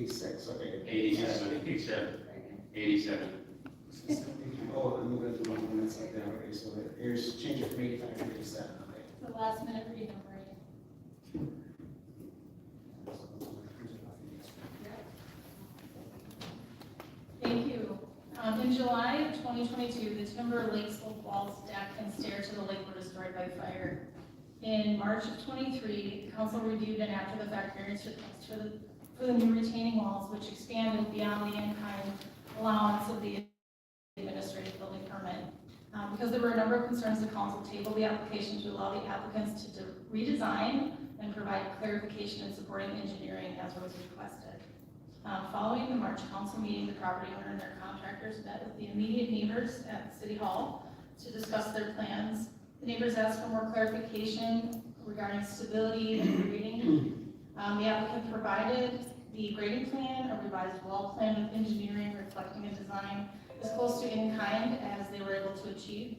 86, okay. 87. Oh, I'm moving to one that's like that, okay, so here's change it from 85 to 87, okay. The last minute renumbering. Thank you. In July of 2022, the timber lake slope walls, deck, and stair to the lake were destroyed by fire. In March of 23, council reviewed an after-the-fact variance request for the new retaining walls, which expanded beyond the in-kind allowance of the administrative building permit. Because there were a number of concerns, the council tabled the application to allow the applicants to redesign and provide clarification and supporting engineering as was requested. Following the March council meeting, the property owner and their contractors met with the immediate neighbors at City Hall to discuss their plans. The neighbors asked for more clarification regarding stability and grading. The applicant provided the grading plan, a revised wall plan with engineering reflecting a design as close to in-kind as they were able to achieve,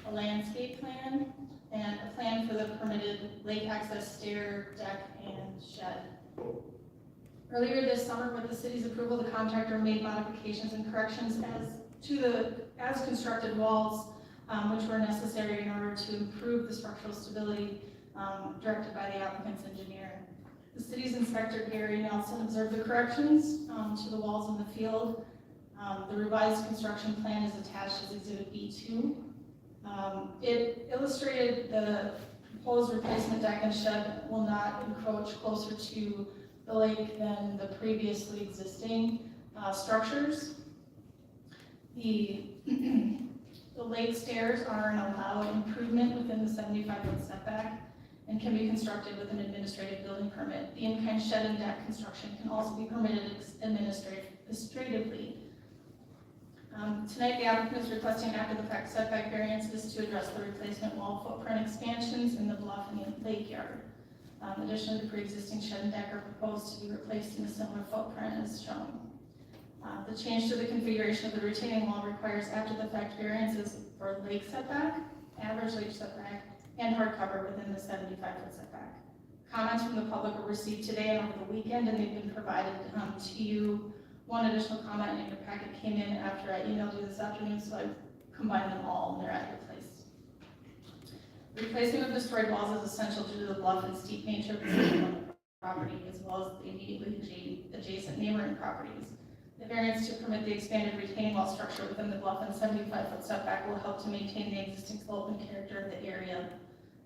a landscape plan, and a plan for the permitted lake access stair, deck, and shed. Earlier this summer, with the city's approval, the contractor made modifications and corrections as constructed walls, which were necessary in order to improve the structural stability directed by the applicant's engineer. The city's inspector, Gary Nelson, observed the corrections to the walls in the field. The revised construction plan is attached as Exhibit B2. It illustrated the proposed replacement deck and shed will not encroach closer to the lake than the previously existing structures. The lake stairs are an allowed improvement within the 75-foot setback and can be constructed with an administrative building permit. The in-kind shed and deck construction can also be permitted administratively. Tonight, the applicant is requesting after-the-fact setback variances to address the replacement wall footprint expansions in the bluff and the lake yard. Additionally, the pre-existing shed and deck are proposed to be replaced in a similar footprint as shown. The change to the configuration of the retaining wall requires after-the-fact variances for lake setback, average lake setback, and hardcover within the 75-foot setback. Comments from the public were received today and over the weekend, and they've been provided to you. One additional comment in your packet came in after I emailed you this afternoon, so I combined them all and they're at your place. Replacement of destroyed walls is essential due to the bluff and steep nature of the property, as well as the immediately adjacent neighboring properties. The variance to permit the expanded retaining wall structure within the bluff and 75-foot setback will help to maintain the existing slope and character of the area.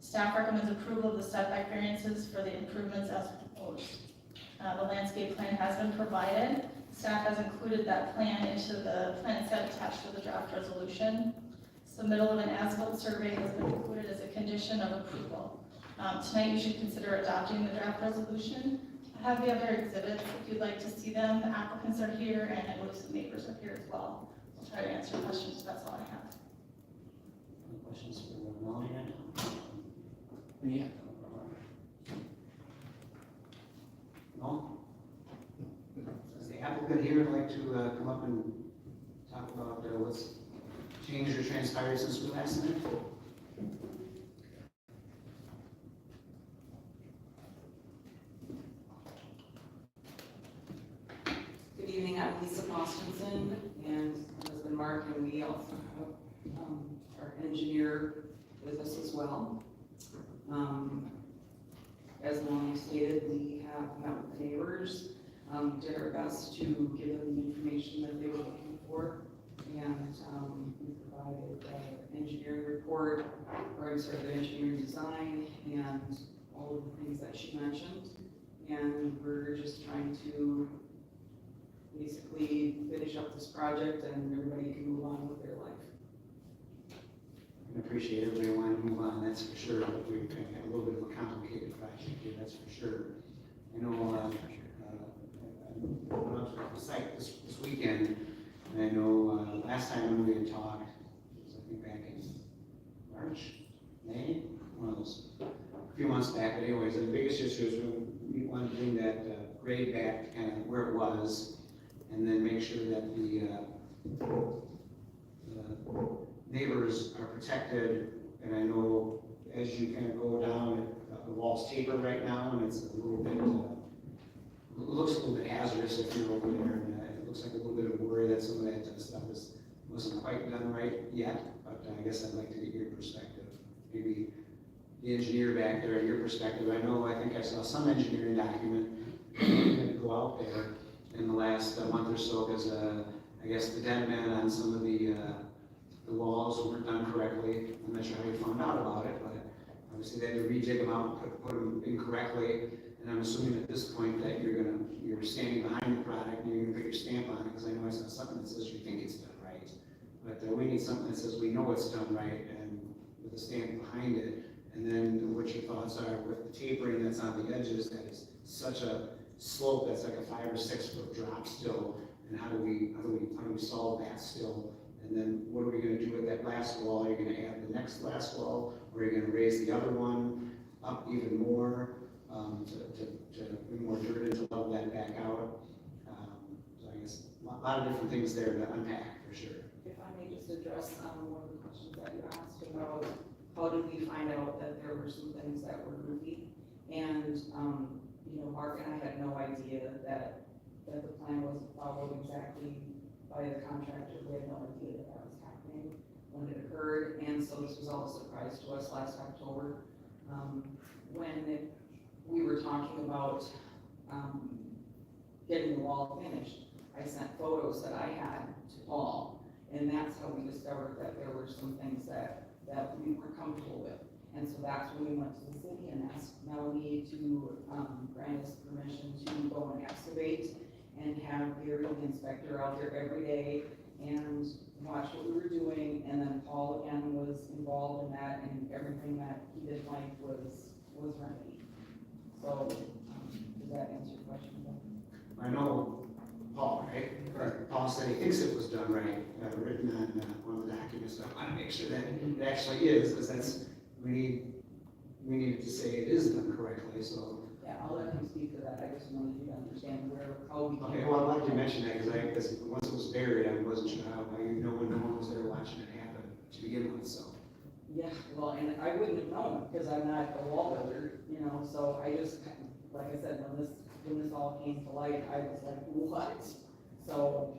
Staff recommends approval of the setback variances for the improvements as proposed. The landscape plan has been provided. Staff has included that plan into the plan set attached to the draft resolution. Submittal of an as-built survey has been included as a condition of approval. Tonight you should consider adopting the draft resolution. I have the other exhibits if you'd like to see them. The applicants are here and I believe some neighbors are here as well. I'll try to answer questions, but that's all I have. Any questions for Melanie? Yeah. No? Does the applicant here like to come up and talk about what's changed or transpired since we last met? Good evening, I'm Lisa Postinson, and my husband Mark, and we also have our engineer with us as well. As Melanie stated, we have met with the neighbors, did our best to give them the information that they were looking for, and we provided the engineering report, or I'm sorry, the engineering design, and all of the things that she mentioned, and we're just trying to basically finish up this project and everybody can move on with their life. I appreciate everybody wanting to move on, that's for sure, but we have a little bit of a complicated project here, that's for sure. I know, I went up to the site this weekend, and I know last time when we had talked, it was I think back in March, May, one of those, a few months back, but anyways, the biggest issue is we want to bring that grade back to kind of where it was, and then make sure that the neighbors are protected. And I know as you kind of go down, the walls taper right now, and it's a looks a little bit hazardous if you're over there, and it looks like a little bit of worry that some of that stuff wasn't quite done right yet, but I guess I'd like to get your perspective. Maybe the engineer back there, your perspective. I think I saw some engineering document that go out there in the last month or so, because I guess the dead man on some of the walls weren't done correctly. I'm not sure how you found out about it, but obviously they had to rejig them out, put them in correctly. And I'm assuming at this point that you're standing behind the product and you're gonna put your stamp on it, because I know I saw something that says you think it's done right. But we need something that says we know it's done right and with a stamp behind it. And then what your thoughts are with the tapering that's on the edges, that is such a slope that's like a 5 or 6 foot drop still. And how do we solve that still? And then what are we gonna do with that last wall? Are you gonna add the next last wall? Or are you gonna raise the other one up even more? To bring more dirt in to level that back out. So I guess a lot of different things there to unpack for sure. If I may just address one of the questions that you asked about how did we find out that there were some things that were goofy? And, Mark and I had no idea that the plan wasn't followed exactly by the contractor. We had no idea that was happening when it occurred. And so this was all a surprise to us last October. We were talking about getting the wall finished, I sent photos that I had to Paul, and that's how we discovered that there were some things that we weren't comfortable with. And so that's when we went to the city and asked Melanie to grant us permission to go and excavate and have Gary, the inspector, out there every day and watch what we were doing. And then Paul again was involved in that, and everything that he didn't like was remedied. So, does that answer your question? I know Paul, right? Paul said he thinks it was done right, written on one of the documents. So I want to make sure that it actually is, because we needed to say it is done correctly. So yeah, I'll let him speak to that. I just wanted you to understand how we. Okay, well, I'm glad you mentioned that, because once it was buried, I wasn't sure how no one was there watching it happen to begin with. So. Yeah, well, and I wouldn't have known because I'm not a wall builder, so I just, like I said, when this all came to light, I was like, what? So,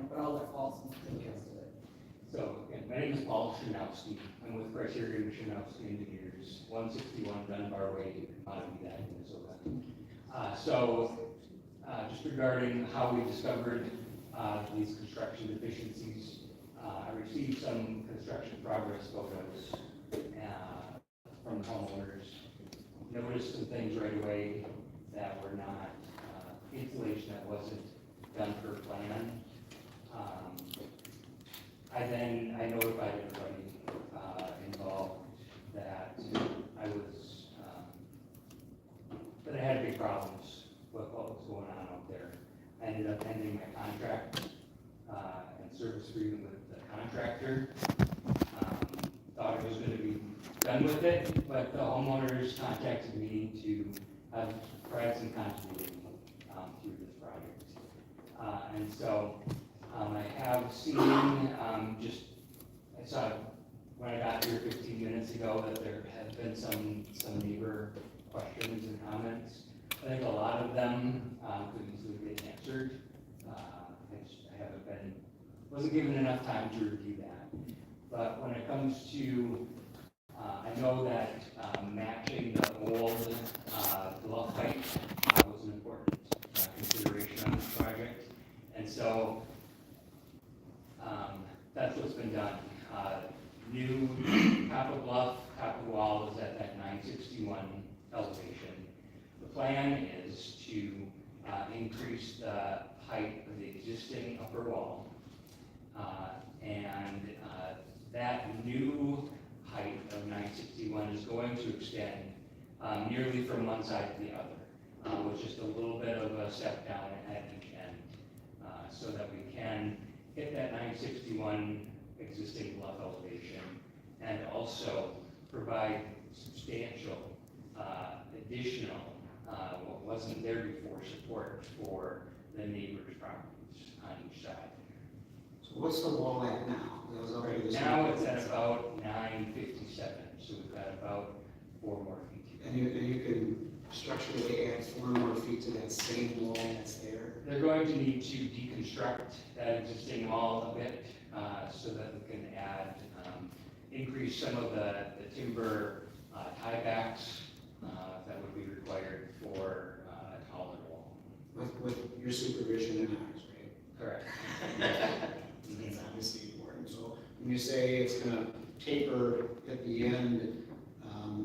but I'll let Paul speak to the rest of it. So, again, my name is Paul Shinowski. I'm with Criteria Shinowski Engineers, 161 Dunbar Way, Montague, Minnesota. Just regarding how we discovered these construction deficiencies, I received some construction progress photos from the homeowners. Noticed some things right away that were not insulation that wasn't done per plan. I notified everybody involved that that I had big problems with what was going on out there. I ended up ending my contract and service agreement with the contractor. Thought it was going to be done with it, but the homeowners contacted me to provide some continuity through this project. And so I have seen, I saw when I got here 15 minutes ago that there have been some neighbor questions and comments. I think a lot of them could easily get answered. Wasn't given enough time to review that. But when it comes to, I know that matching the old bluff height was an important consideration on this project. And so that's what's been done. New top of bluff, top of wall is at that 961 elevation. The plan is to increase the height of the existing upper wall. That new height of 961 is going to extend nearly from one side to the other, with just a little bit of a step down at each end, so that we can hit that 961 existing bluff elevation and also provide substantial additional, what wasn't there before, support for the neighbors' properties on each side. So what's the wall at now? Right now it's at about 957, so we've got about 4 more feet. And you can structurally add 4 more feet to that same wall that's there? They're going to need to deconstruct that existing wall a bit, so that we can add, increase some of the timber tiebacks that would be required for a taller wall. With your supervision and ours, right? Correct. That's obviously important. So when you say it's gonna taper at the end,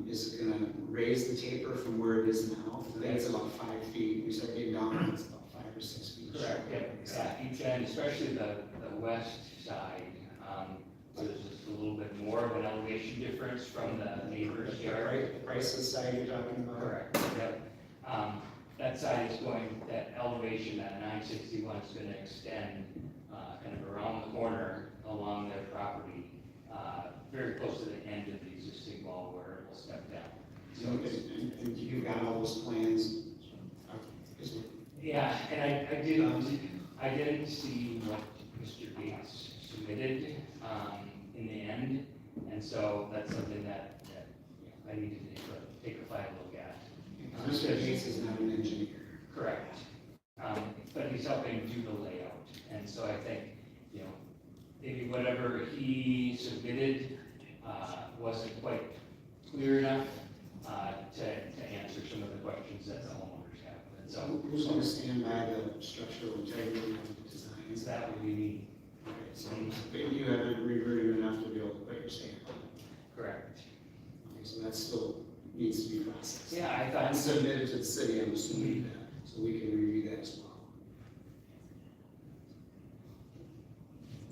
is it gonna raise the taper from where it is now? I think it's about 5 feet. We start getting down, it's about 5 or 6 feet. Correct, yeah, each end, especially the west side, there's just a little bit more of an elevation difference from the neighbor's yard. Right, the Price's side you're talking about? Correct, yep. That side is going, that elevation, that 961 is gonna extend, kind of around the corner along their property, very close to the end of the existing wall where it will step down. So it's, And you've got all those plans? Is it- yeah, and I didn't see what Mr. Gates submitted, in the end, and so that's something that I need to take a final look at. Mr. Gates is not an engineer. Correct. But he's helping do the layout, and so I think, maybe whatever he submitted, wasn't quite clear enough, to answer some of the questions that the homeowners have. And so, Who's gonna stand by the structural integrity of the designs? that would be me. Okay, so you haven't reverted enough to be able to put your stamp on it. Correct. Okay, so that still needs to be processed. Yeah, I And thought, submitted to the city, I'm assuming that, so we can review that as well.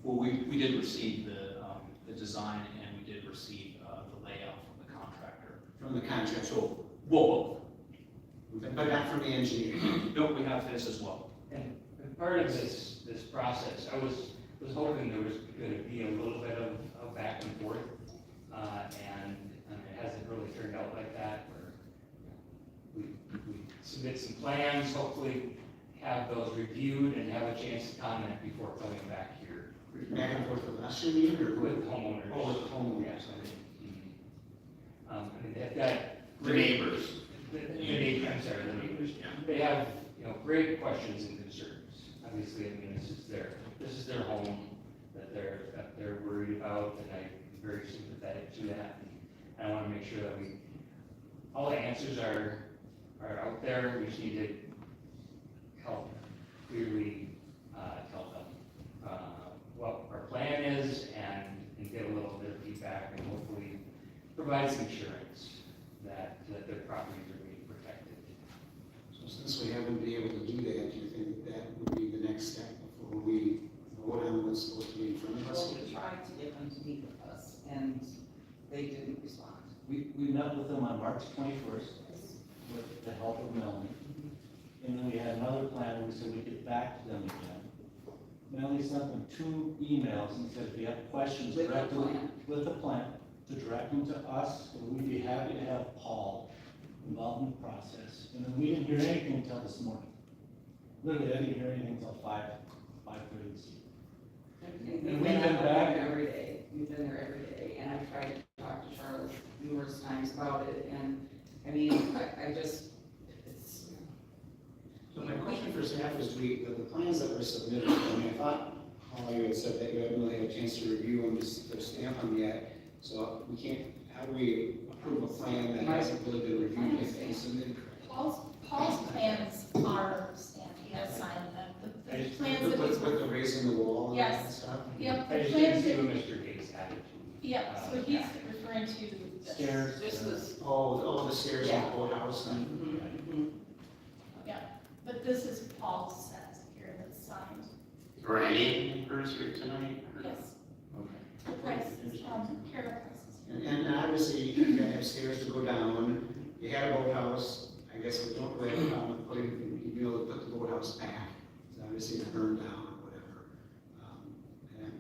Well, we did receive the design and we did receive the layout from the contractor. From the contract, So, whoa, but not from the engineer. no, we have this as well. and part of this process, I was hoping there was gonna be a little bit of back and forth, and it hasn't really turned out like that, where we submit some plans, hopefully have those reviewed and have a chance to comment before coming back here Back and forth with us, you mean, or with homeowners. Oh, with homeowners. Yes, I mean, they've got The neighbors. the neighbors, I'm sorry, the neighbors. They have, great questions and concerns. Obviously, I mean, this is their home that they're worried about, and I'm very sympathetic to that. And I want to make sure that all the answers are out there. We just need to help clearly tell them what our plan is and get a little bit of feedback and hopefully provide some assurance that their properties are being protected. So since we haven't been able to do that, do you think that would be the next step before we vote on what's supposed to be in front of us? Well, we tried to get them to meet with us, and they didn't respond. We met with them on March 21st with the help of Melanie. And then we had another plan, where we said we'd get back to them again. Melanie sent them 2 emails and said if you have questions, With the direct them plan. with the plan, to direct them to us, and we'd be happy to have Paul involved in the process. And then we didn't hear anything until this morning. Literally, I didn't hear anything until 5:30 this evening. And we've been back- there every day, we've been there every day, and I've tried to talk to Charlotte numerous times about it, and, I mean, I just, it's, So my question for staff is, the plans that were submitted, I mean, I thought, Holly, you had said that you haven't really had a chance to review them, to stamp them yet, so we can't, how do we approve a plan that hasn't really been reviewed and submitted? Paul's plans are stamped, he has signed them. The plans that With the raising the wall and that Yes. stuff? Yep, I the just didn't plans see that, what Mr. Gates added to. yep, so he's referring to this. Stairs. this was, Oh, the stairs in Yeah. the boathouse and. mhm. But this is Paul's set here that's signed. Or any members here tonight? Yes, Okay. the price is, Carol prices here. And obviously, you gotta have stairs to go down, you had a boathouse, I guess we don't really have a problem with putting, you know, put the boathouse back, it's obviously it's burned down or whatever.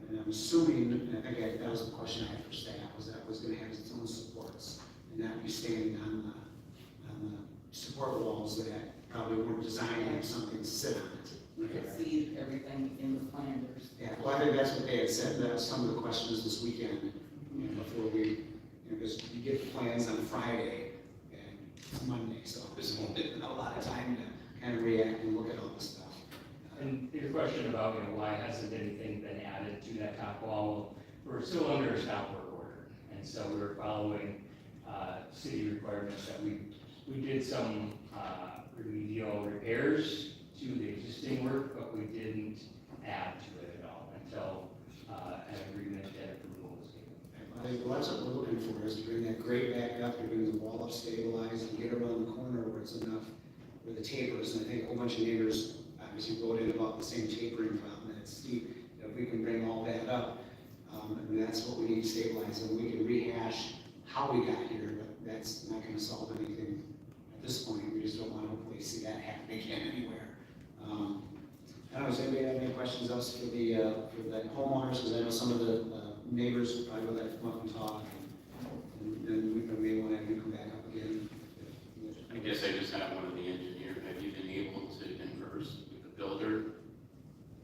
And I'm assuming, and I think that was a question I had for staff, was that was gonna have its own supports, and not be standing on the support walls that probably weren't designed to have something to sit on it. You could see everything in the plan, there's. Yeah, well, I think that's what they had said, that was some of the questions this weekend, before we, because you get the plans on Friday, and it's Monday, so there's not a lot of time to kind of react and look at all this stuff. And your question about, why hasn't anything been added to that top wall? We're still under a stop work order, and so we're following city requirements that we did some remedial repairs to the existing work, but we didn't add to it at all until an agreement and approval was given. I think that's what we're looking for, is to bring that grade back up, to bring the wall up stabilized, and get around the corner where it's enough, where the tapers, and I think a whole bunch of neighbors obviously wrote in about the same tapering problem, that it's steep, if we can bring all that up, I mean, that's what we need to stabilize, and we can rehash how we got here, but that's not gonna solve anything at this point, we just don't wanna hopefully see that happen again anywhere. I don't know, does anybody have any questions else for the homeowners, because I know some of the neighbors probably would like to come up and talk, and then we may want to have you come back up again. I guess I just have one of the engineers. Have you been able to converse with the builder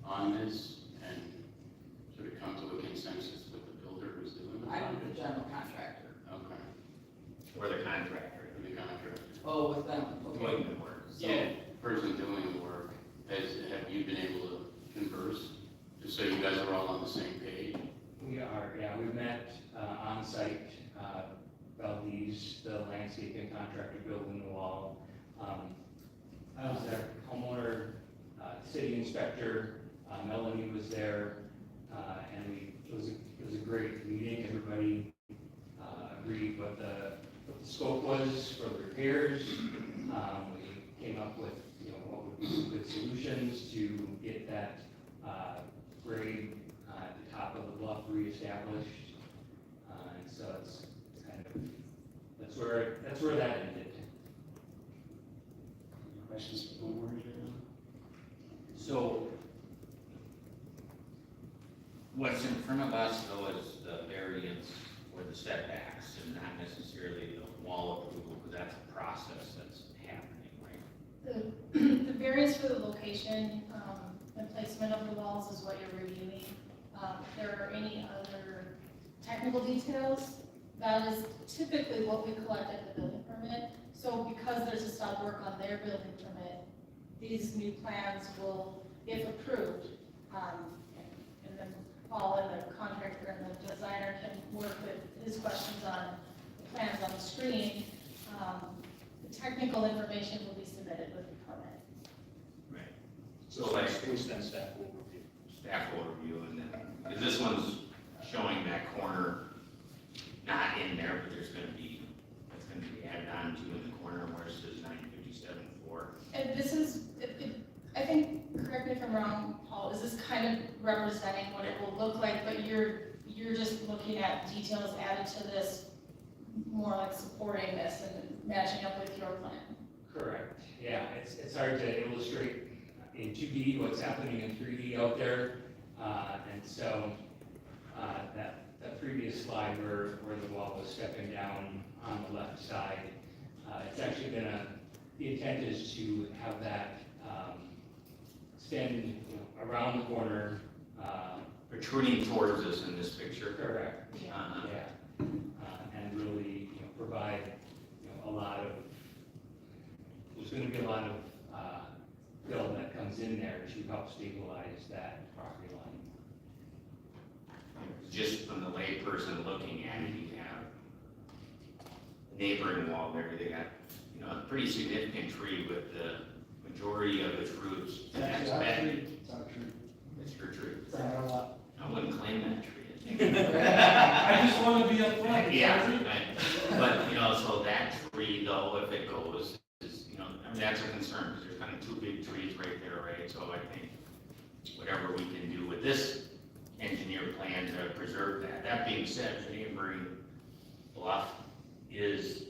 on this and sort of come to a consensus with the builder who's doing the I'm project? the general contractor. Okay. Or the contractor, For the contract. Oh, with them, okay. doing the work. So- Yeah, person doing the work. Have you been able to converse, just so you guys are all on the same page? We are, yeah, we met on site, Valdez, the landscaping contractor building the wall. I was there, homeowner, city inspector, Melanie was there, and it was a great meeting. Everybody agreed what the scope was for the repairs. We came up with, what would be some good solutions to get that grade at the top of the bluff reestablished. And so it's kind of, that's where that ended. Any questions for the homeowners here? So what's in front of us though is the variance or the setbacks and not necessarily the wall approval, because that's a process that's happening, right? The variance for the location and placement of the walls is what you're reviewing. If there are any other technical details, that is typically what we collect at the building permit. So because there's a stop work on their building permit, these new plans will, if approved, and then Paul and the contractor and the designer can work with his questions on the plans on the screen. The technical information will be submitted with the permit. Right. So So like it's then staff will review. staff overview and then, because this one's showing that corner not in there, but there's gonna be, it's gonna be added on to in the corner where it says 957.4. And this is, I think, correct me if I'm wrong, Paul, is this kind of representing what it will look like, but you're just looking at details added to this, more like supporting this and matching up with your plan? Correct, yeah, it's hard to illustrate in 2D what's happening in 3D out there. And so, that previous slide where the wall was stepping down on the left side, it's actually the intent is to have that stand around the corner. Protruding towards us in this picture. Correct. Uh-huh. Yeah, and really, provide, a lot of, there's gonna be a lot of, fill that comes in there to help stabilize that property line. Just from the layperson looking at it, you have a neighboring wall there, they got, a pretty significant tree with the majority of its roots. It's actually our tree. It's our tree. It's your tree. It's on our lot. I wouldn't claim that tree. I just want to be upfront. It's Yeah, our tree. right. But, so that tree though, if it goes, is, that's a concern, because there's kind of two big trees right there, right? So I think whatever we can do with this engineer plan to preserve that. That being said, the neighboring bluff is,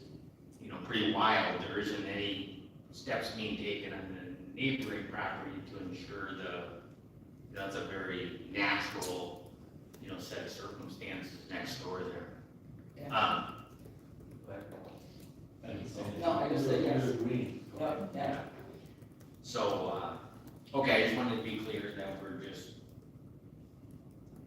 pretty wild. There isn't any steps being taken on the neighboring property to ensure that's a very natural, set of circumstances next door there. Yeah. No, I just said yes. Agree. Yep, yeah. So, okay, I just wanted to be clear that we're just,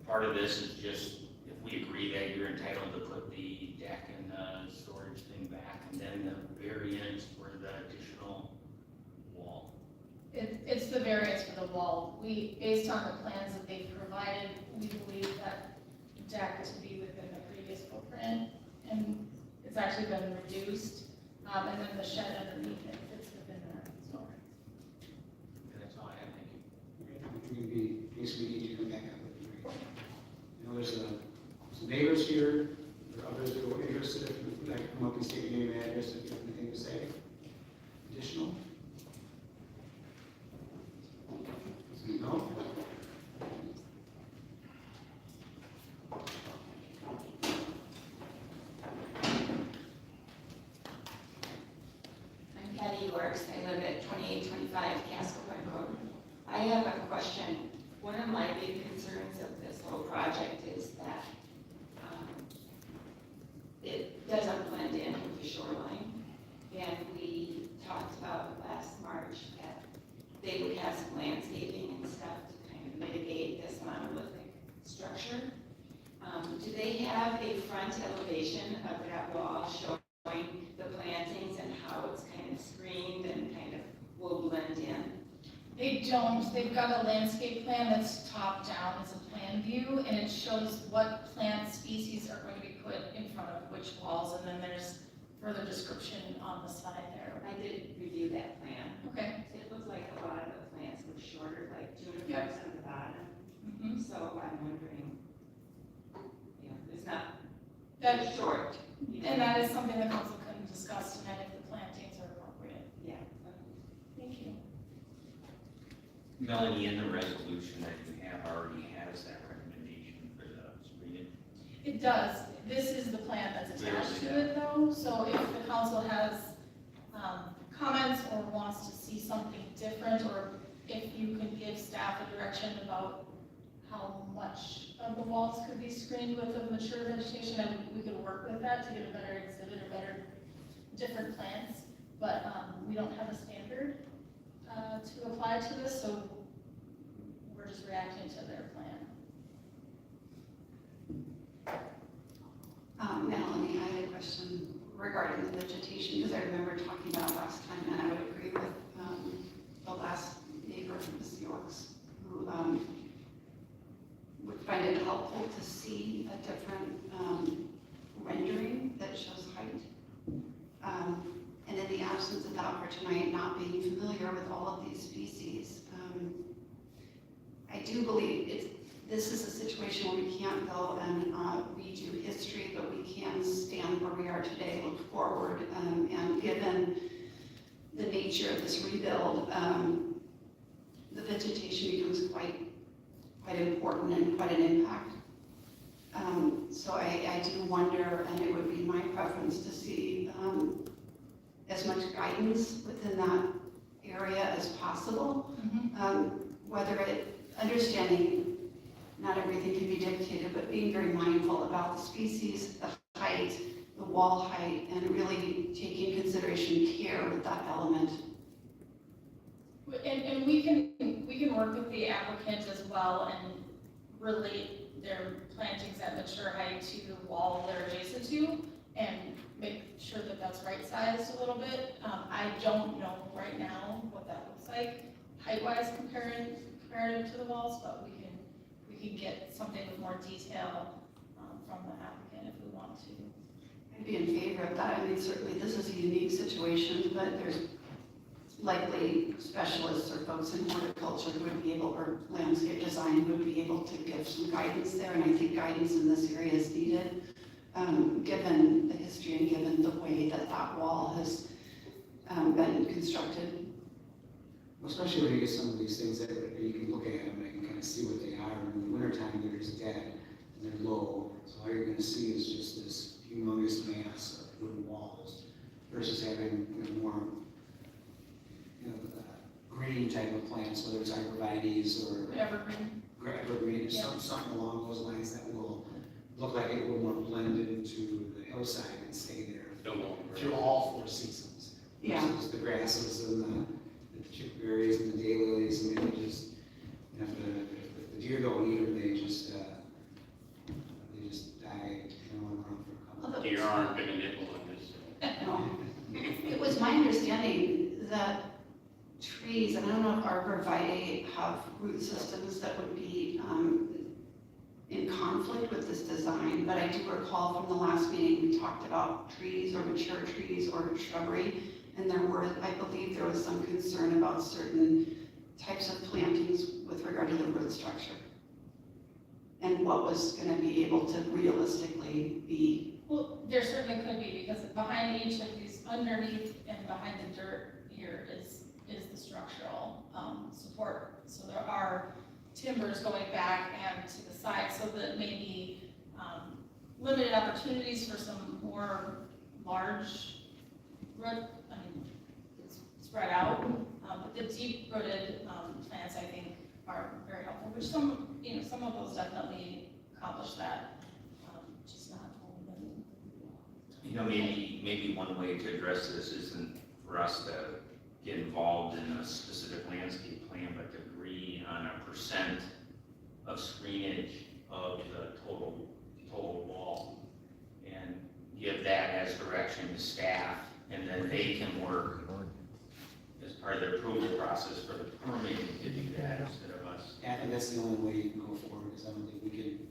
part of this is just, if we agree that you're entitled to put the deck and the storage thing back, and then the variance for the additional wall. It's the variance for the wall. Based on the plans that they've provided, we believe that deck to be within the previous footprint, and it's actually been reduced, and then the shed underneath it fits within that, so. And that's all I have, thank you. We're gonna be, basically need you to come back up with it. You know, there's some neighbors here, there are others that are interested, if you'd like to come up and state your name and address, if you have anything to say. Additional? No? I'm Patty Works. I live at 2825 Castle Point Road. I have a question. One of my big concerns of this whole project is that it doesn't blend in with the shoreline. And we talked about last March that they would have some landscaping and stuff to kind of mitigate this monolithic structure. Do they have a front elevation of that wall showing the plantings and how it's kind of screened and kind of will blend in? They don't, they've got a landscape plan that's top down as a plan view, and it shows what plant species are going to be put in front of which walls, and then there's further description on the side there. I did review that plan. Okay. It looked like a lot of the plants were shorter, like junipers on the bottom. Mhm. So I'm wondering, it's not That, short. and that is something the council can discuss tonight if the plantings are appropriate. Yeah. Thank you. Melanie, in the resolution that you have already has that recommendation for the screening. It does. This is the plan that's attached to it though, so if the council has comments or wants to see something different, or if you can give staff a direction about how much of the walls could be screened with a mature vegetation, and we could work with that to get a better exhibit or better, different plans. But we don't have a standard to apply to this, so we're just reacting to their plan. Melanie, I had a question regarding the vegetation, because I remember talking about last time, and I would agree with the last neighbor, Ms. Yorks, who would find it helpful to see a different rendering that shows height. And in the absence of that for tonight, not being familiar with all of these species, I do believe this is a situation where we can't go and redo history, but we can stand where we are today, look forward, and given the nature of this rebuild, the vegetation becomes quite important and quite an impact. So I do wonder, and it would be my preference to see as much guidance within that area as possible, whether understanding not everything can be dictated, but being very mindful about the species, the height, the wall height, and really taking consideration care with that element. And we can work with the applicant as well and relate their plantings at mature height to the wall they're adjacent to, and make sure that that's right-sized a little bit. I don't know right now what that looks like height-wise comparative to the walls, but we can get something with more detail from the applicant if we want to. I'd be in favor of that. I mean, certainly this is a unique situation, but there's likely specialists or folks in horticulture who would be able, or landscape design, who would be able to give some guidance there, and I think guidance in this area is needed, given the history and given the way that that wall has been constructed. Especially when you get some of these things that you can look at them and you can kind of see what they are. In the wintertime, they're just dead and they're low. So all you're going to see is just this humongous mass of wooden walls versus having more green type of plants, whether it's arborvitaes or evergreen, something along those lines that will look like it will more blend into the hillside and stay there through all 4 seasons. Yeah. Versus the grasses and the chickberries and the daylilies, I mean, they just, if the deer don't eat them, they just die, around for a couple. Deer aren't gonna nibble on this. No, systems that would be in conflict with this design, but I do recall from the last meeting, we talked about trees or mature trees or shrubbery, and I believe there was some concern about certain types of plantings with regard to the root structure. And what was gonna be able to realistically be. Well, there certainly could be, because behind each of these, underneath and behind the dirt here is the structural support. So there are timbers going back and to the side, so that maybe limited opportunities for some more large root, spread out. But the deep-rooted plants, I think, are very helpful, which some of those definitely accomplish that, just not all of them. You know, maybe one way to address this isn't for us to get involved in a specific landscape plan, but to agree on a percent of screenage of the total wall, and give that as direction to staff, and then they can work as part of their approval process for the permitting to do that instead of us. Yeah, I think that's the only way you can go forward, because I don't think we can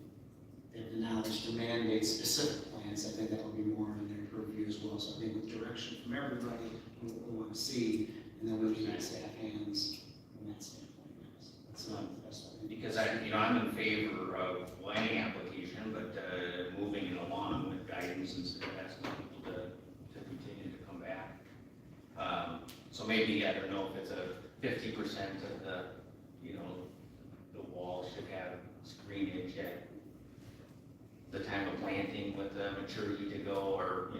have the knowledge to mandate specific plans. I think that would be more in their purview as well, so I think with direction from everybody, what we want to see, and then we'll use staff hands from that standpoint. That's not the best way. Because I'm in favor of any application, but moving it along with guidance instead of asking people to continue to come back. So maybe, I don't know if it's a 50% of the wall should have screenage at the time of planting with the maturity to go, or,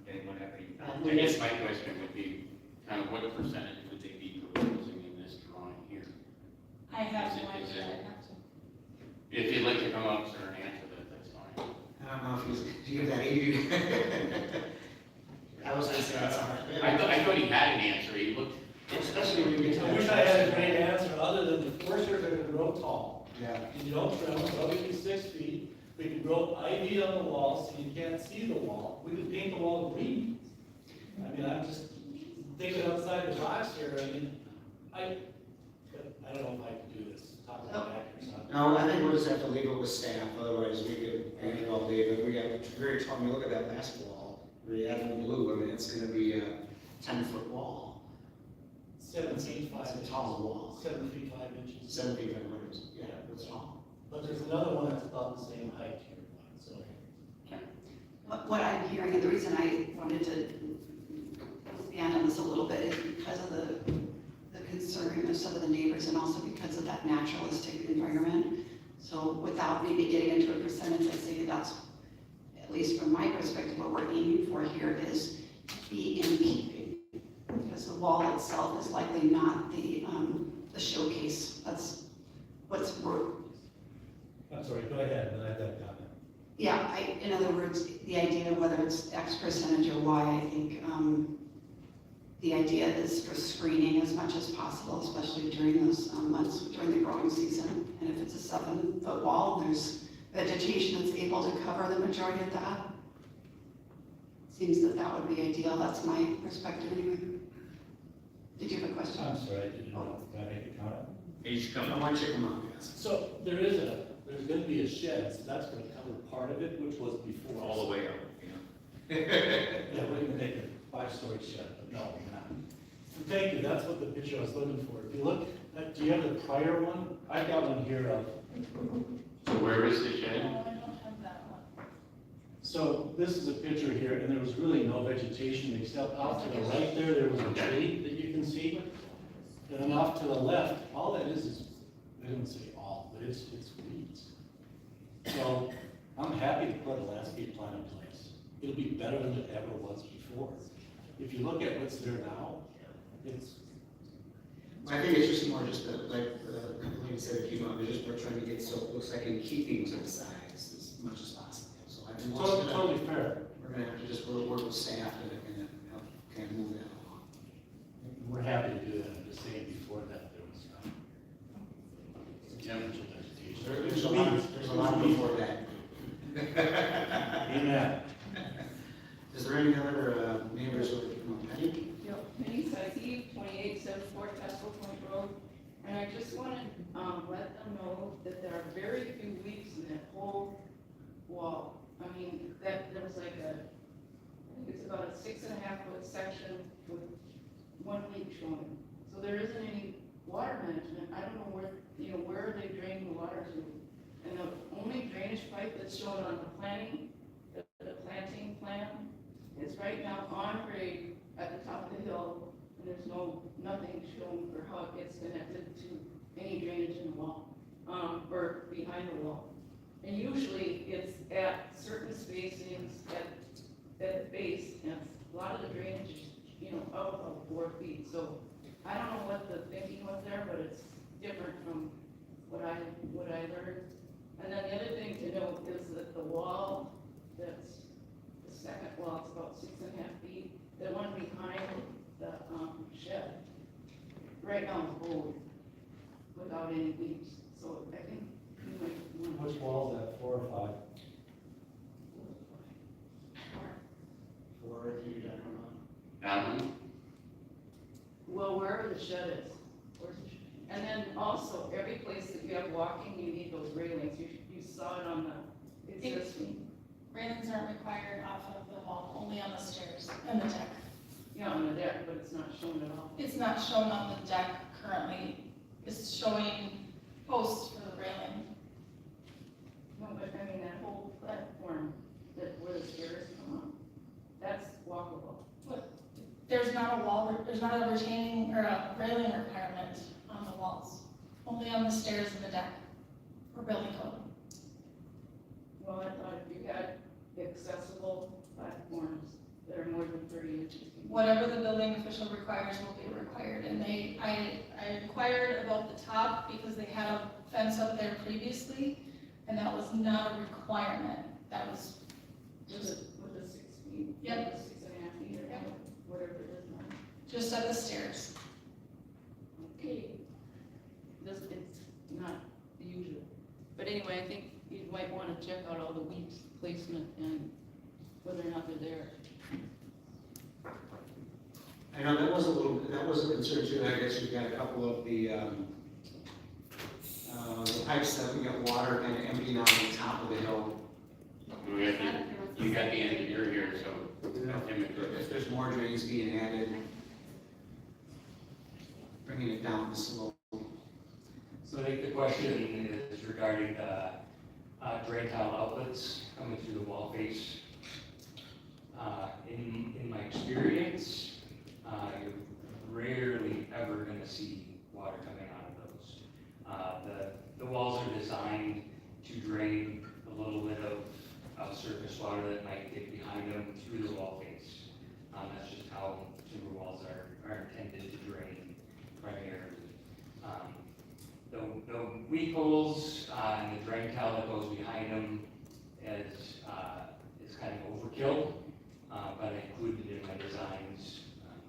anyone have any? I guess my question would be, kind of what percentage would they be proposing in this drawing here? I have Is it- no is idea, it- I'd have to. If you'd like to come up, sir, and answer that, that's fine. I don't know if he's, do you have that 80? I was gonna say that's hard. I thought he had an answer, he looked, Especially when you get to I that. wish I had a great answer, other than the foresters are gonna grow tall. Yeah. And you don't trim them, so we can 6 feet, we can grow ivy on the wall, so you can't see the wall, we could paint the wall green. I mean, I'm just thinking outside the box here, I don't know if I can do this, talk about accuracy. No, I think we'll just have to leave it with staff, otherwise we could paint it all day, but we got very tall, when you look at that last wall, where you have the blue, I mean, it's gonna be a 10-foot wall. 7 feet 5 It's a inches. tall wall. 7 feet 5 inches. 7 feet 5 inches, yeah, it's tall. But there's another one that's about the same height here, so. What I'm hearing, and the reason I wanted to expand on this a little bit is because of the concern of some of the neighbors, and also because of that naturalistic environment. So without maybe getting into a percentage, I say that's, at least from my perspective, what we're aiming for here is to be in keeping. Because the wall itself is likely not the showcase. That's what's worth. I'm sorry, go ahead, and I have that comment. Yeah, in other words, the idea of whether it's X percentage or Y, I think the idea is for screening as much as possible, especially during those months during the growing season. And if it's a 7-foot wall, there's vegetation that's able to cover the majority of that. Seems that would be ideal. That's my perspective anyway. Did you have a question? I'm sorry, I didn't know, can I make a comment? You should come I up. want you to come up, yes. So there's gonna be a shed, so that's gonna cover part of it, which was before. All the way up, Yeah, we're gonna make a 5-story shed, but no, we're not. So thank you, that's what the picture I was looking for. If you look, do you have the prior one? I've got one here of, so where is the No, shed? I don't have that one. so this is a picture here, and there was really no vegetation except off to the right there was a tree that you can see. And then off to the left, all that is, I didn't say all, but it's weeds. So I'm happy to put a landscape plan in place. It'll be better than it ever was before. If you look at what's there now, it's, I think it's just more just the, like you said, if you know, we're trying to get so it looks like in keeping to the size as much as possible. So I think totally fair. we're gonna have to just work with staff and help kind of move that along. We're happy to do that. I'm just saying before that, there was substantial vegetation. There's a lot before that. Amen. Is there any other neighbors who are, Penny? Yep, Penny Sezzy, 2874 Tesla Point Road, and I just wanted to know that there are very few leaks in that whole wall. I mean, there was like I think it's about a 6.5-foot section with one leak showing. So there isn't any water management. I don't know where are they draining the water to? And the only drainage pipe that's shown on the planting plan is right now on grade at the top of the hill, and there's nothing shown for how it gets connected to any drainage in the wall, or behind the wall. And usually it's at certain spacings at the base, and a lot of the drainage is, out about 4 feet. So I don't know what the thinking was there, but it's different from what I learned. And then the other thing to note is that the wall, that's the second wall, it's about 6.5 feet. The one behind the shed, right now is old, without any leaks. So I think you might want Which wall is that, 4 or 5? 4, if you're talking about. That one? well, wherever the shed is. Where's the shed? And then also, every place that you have walking, you need those railings. You saw it on the existing. Railings aren't required off of the wall, only on the stairs and the deck. Yeah, on the deck, but it's not shown at all. It's not shown on the deck currently. It's showing posts for the railing. No, but I mean, that whole platform, where the stairs come up, that's walkable. There's not a wall, there's not a retaining or a railing requirement on the walls, only on the stairs and the deck for building code. Well, I thought if you had accessible platforms that are more than 30 inches. Whatever the building official requires will be required, and I inquired about the top because they had a fence up there previously, and that was not a requirement, that was With a 6 feet? Yep. 6.5 feet or Yep. whatever it is now. just at the stairs. Okay. It's not the usual. But anyway, I think you might want to check out all the weed placement and whether or not they're there. I know that was a concern too. I guess you've got a couple of the pipes that we got water kind of emptying out on the top of the hill. You got the engineer here, so. If there's more drains being added, bringing it down the slope. So I think the question is regarding drain tile outlets coming through the wall face. In my experience, you're rarely ever going to see water coming out of those. The walls are designed to drain a little bit of surface water that might get behind them through the wall face. That's just how timber walls are intended to drain primarily. The weak holes and the drain tile that goes behind them is kind of overkill, but I included it in my designs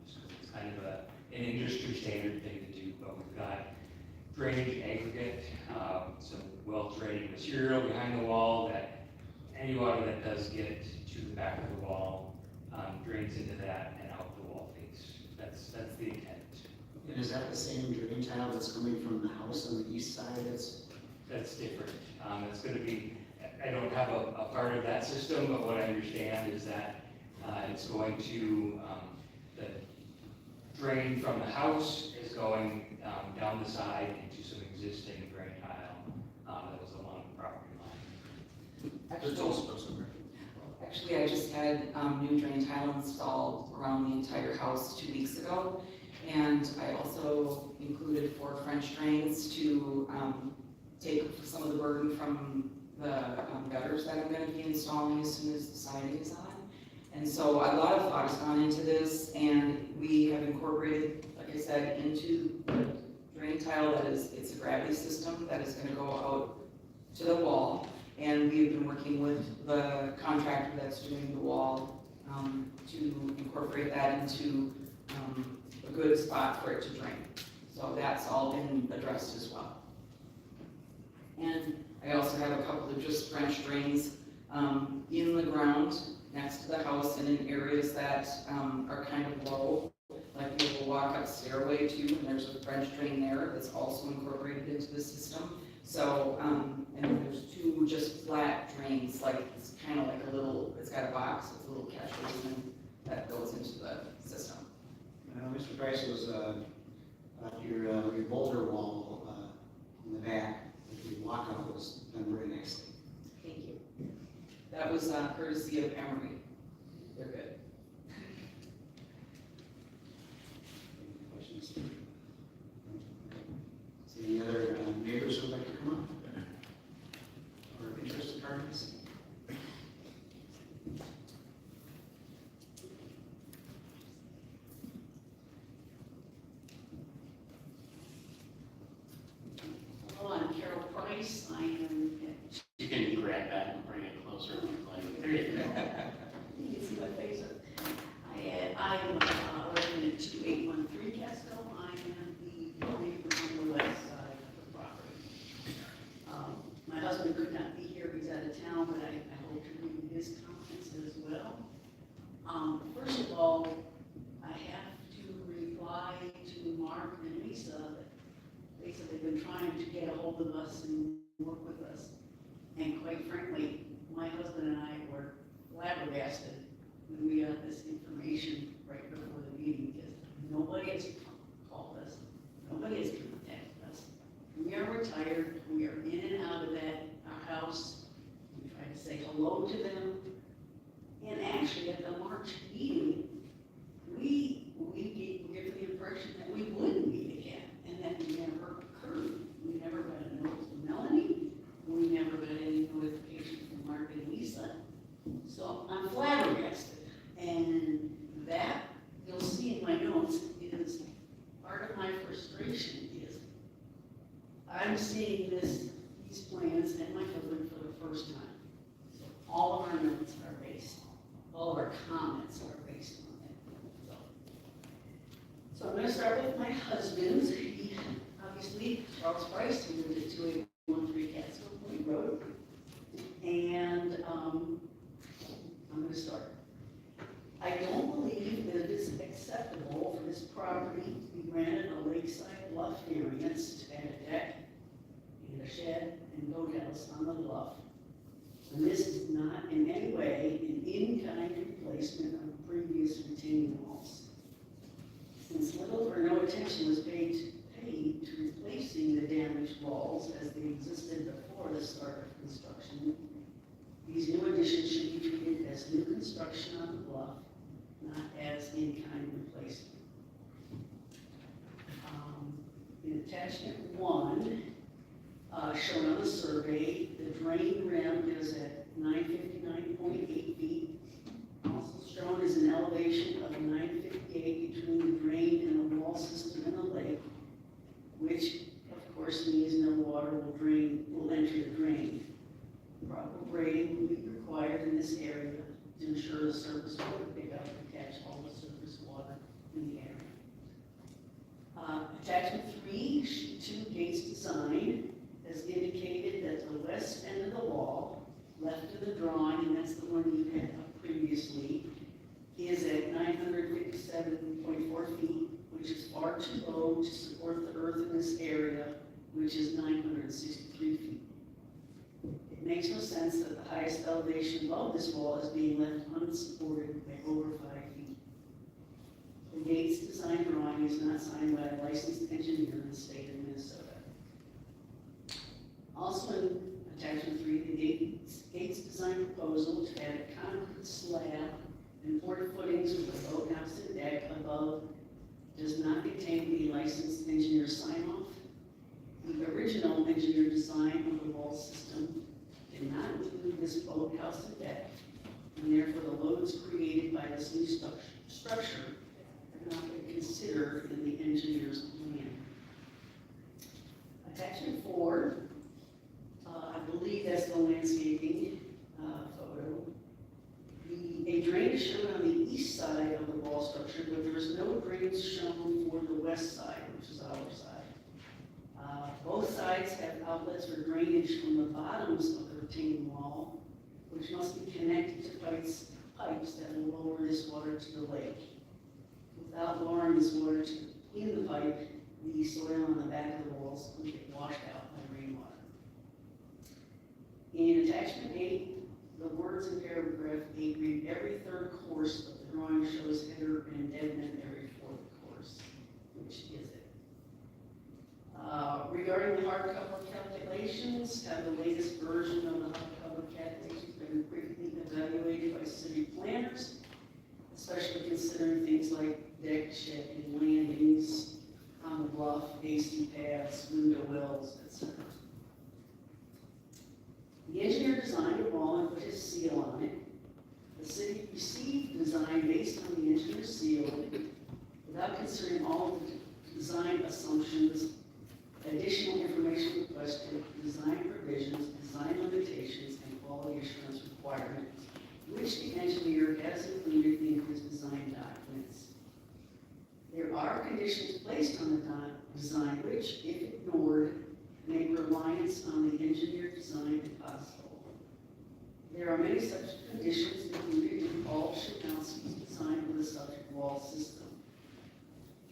just because it's kind of an industry standard thing to do. But we've got drainage aggregate, some well-draining material behind the wall that any water that does get to the back of the wall drains into that and out the wall face. That's the intent. And is that the same drain tile that's coming from the house on the east side? That's different. It's going to be, I don't have a part of that system, but what I understand is that it's going to, the drain from the house is going down the side into some existing drain tile that was along the property line. Actually, I just had new drain tile installed around the entire house 2 weeks ago. And I also included 4 French drains to take some of the burden from the gutters that I'm going to be installing as soon as the siding is on. And so a lot of thought has gone into this, and we have incorporated, like I said, into the drain tile it's a gravity system that is going to go out to the wall. And we've been working with the contractor that's doing the wall to incorporate that into a good spot for it to drain. So that's all been addressed as well. And I also have a couple of just French drains in the ground next to the house and in areas that are kind of low. Like you have a walk-up stairway too, and there's a French drain there that's also incorporated into the system. So, and then there's two just flat drains, like, it's kind of like a little, it's got a box, it's a little catch basin that goes into the system. Mr. Price was, your boulder wall, in the back, if you walk out, was done very nicely. Thank you. That was courtesy of Emery. They're good. Any questions? See any other neighbors who would like to come up? Or interested parties? Hello, I'm Carol Price. I am, You can grab that and bring it closer, like, there you go. you can see my face. I am living at 2813 Casco. I am the neighbor on the west side of the property. My husband could not be here, he's out of town, but I hope to read his comments as well. First of all, I have to reply to Mark and Lisa that they said they've been trying to get a hold of us and work with us. And quite frankly, my husband and I were flabbergasted when we got this information right before the meeting, because nobody has called us, nobody has contacted us. We are retired, we are in and out of our house, we try to say hello to them. And actually, at the March meeting, we gave the impression that we wouldn't meet again, and that never occurred. We never got a note from Melanie, we never got any notification from Mark and Lisa. So I'm flabbergasted. And that, you'll see in my notes, is part of my frustration is I'm seeing these plans and my husband for the first time. So all of our notes are based, all of our comments are based on it. So I'm going to start with my husband. He, obviously, Charles Price, who lived at 2813 Catskill Point Road. And I'm going to start. I don't believe that it is acceptable for this property to be granted a lakeside bluff variance to add a deck and a shed and boathouse on the bluff. And this is not in any way an in-kind replacement of previous retaining walls. Since little or no attention was paid to replacing the damaged walls as they existed before the start of construction, these new additions should be treated as new construction on the bluff, not as in-kind replacement. In attachment 1, shown on the survey, the drain rim is at 959.8 feet. Also shown is an elevation of 958 between the drain and the wall system in the lake, which of course means no water will enter the drain. Proper grading will be required in this area to ensure the surface water pick up and catch all the surface water in the area. Attachment 3, sheet 2, gates design, has indicated that the west end of the wall, left of the drawing, and that's the one you had up previously, is at 957.4 feet, which is far too low to support the earth in this area, which is 963 feet. It makes no sense that the highest elevation above this wall is being left unsupported by over 5 feet. The gates design drawing is not signed by a licensed engineer in the state of Minnesota. Also in attachment 3, the gates design proposal to add a concrete slab and 4 footings with a boathouse and deck above does not contain the licensed engineer sign-off. The original engineer design of the wall system did not include this boathouse and deck, and therefore the loads created by this new structure have not been considered in the engineer's plan. Attachment 4, I believe that's the landscaping photo. A drain is shown on the east side of the wall structure, but there is no drains shown for the west side, which is our side. Both sides have outlets for drainage from the bottoms of the retaining wall, which must be connected to pipes that will lower this water to the lake. Without lowering this water in the pipe, the soil on the back of the walls will get washed out by rainwater. In attachment 8, the words in paragraph 8 read, every third course of the drawing shows header and indentation every fourth course. Which is it? Regarding the hardcover calculations, have the latest version of the hardcover calculations been quickly evaluated by city planners, especially considering things like deck, shed, and landings on the bluff, AC pads, window wells, etc. The engineer designed a wall and put his seal on it. The city received design based on the engineer's seal without considering all of the design assumptions, additional information requested, design provisions, design limitations, and quality assurance requirements, which the engineer has included in his design documents. There are conditions placed on the design which, if ignored, make reliance on the engineered design impossible. There are many such conditions included in Paul Szymanski's design of the subject wall system.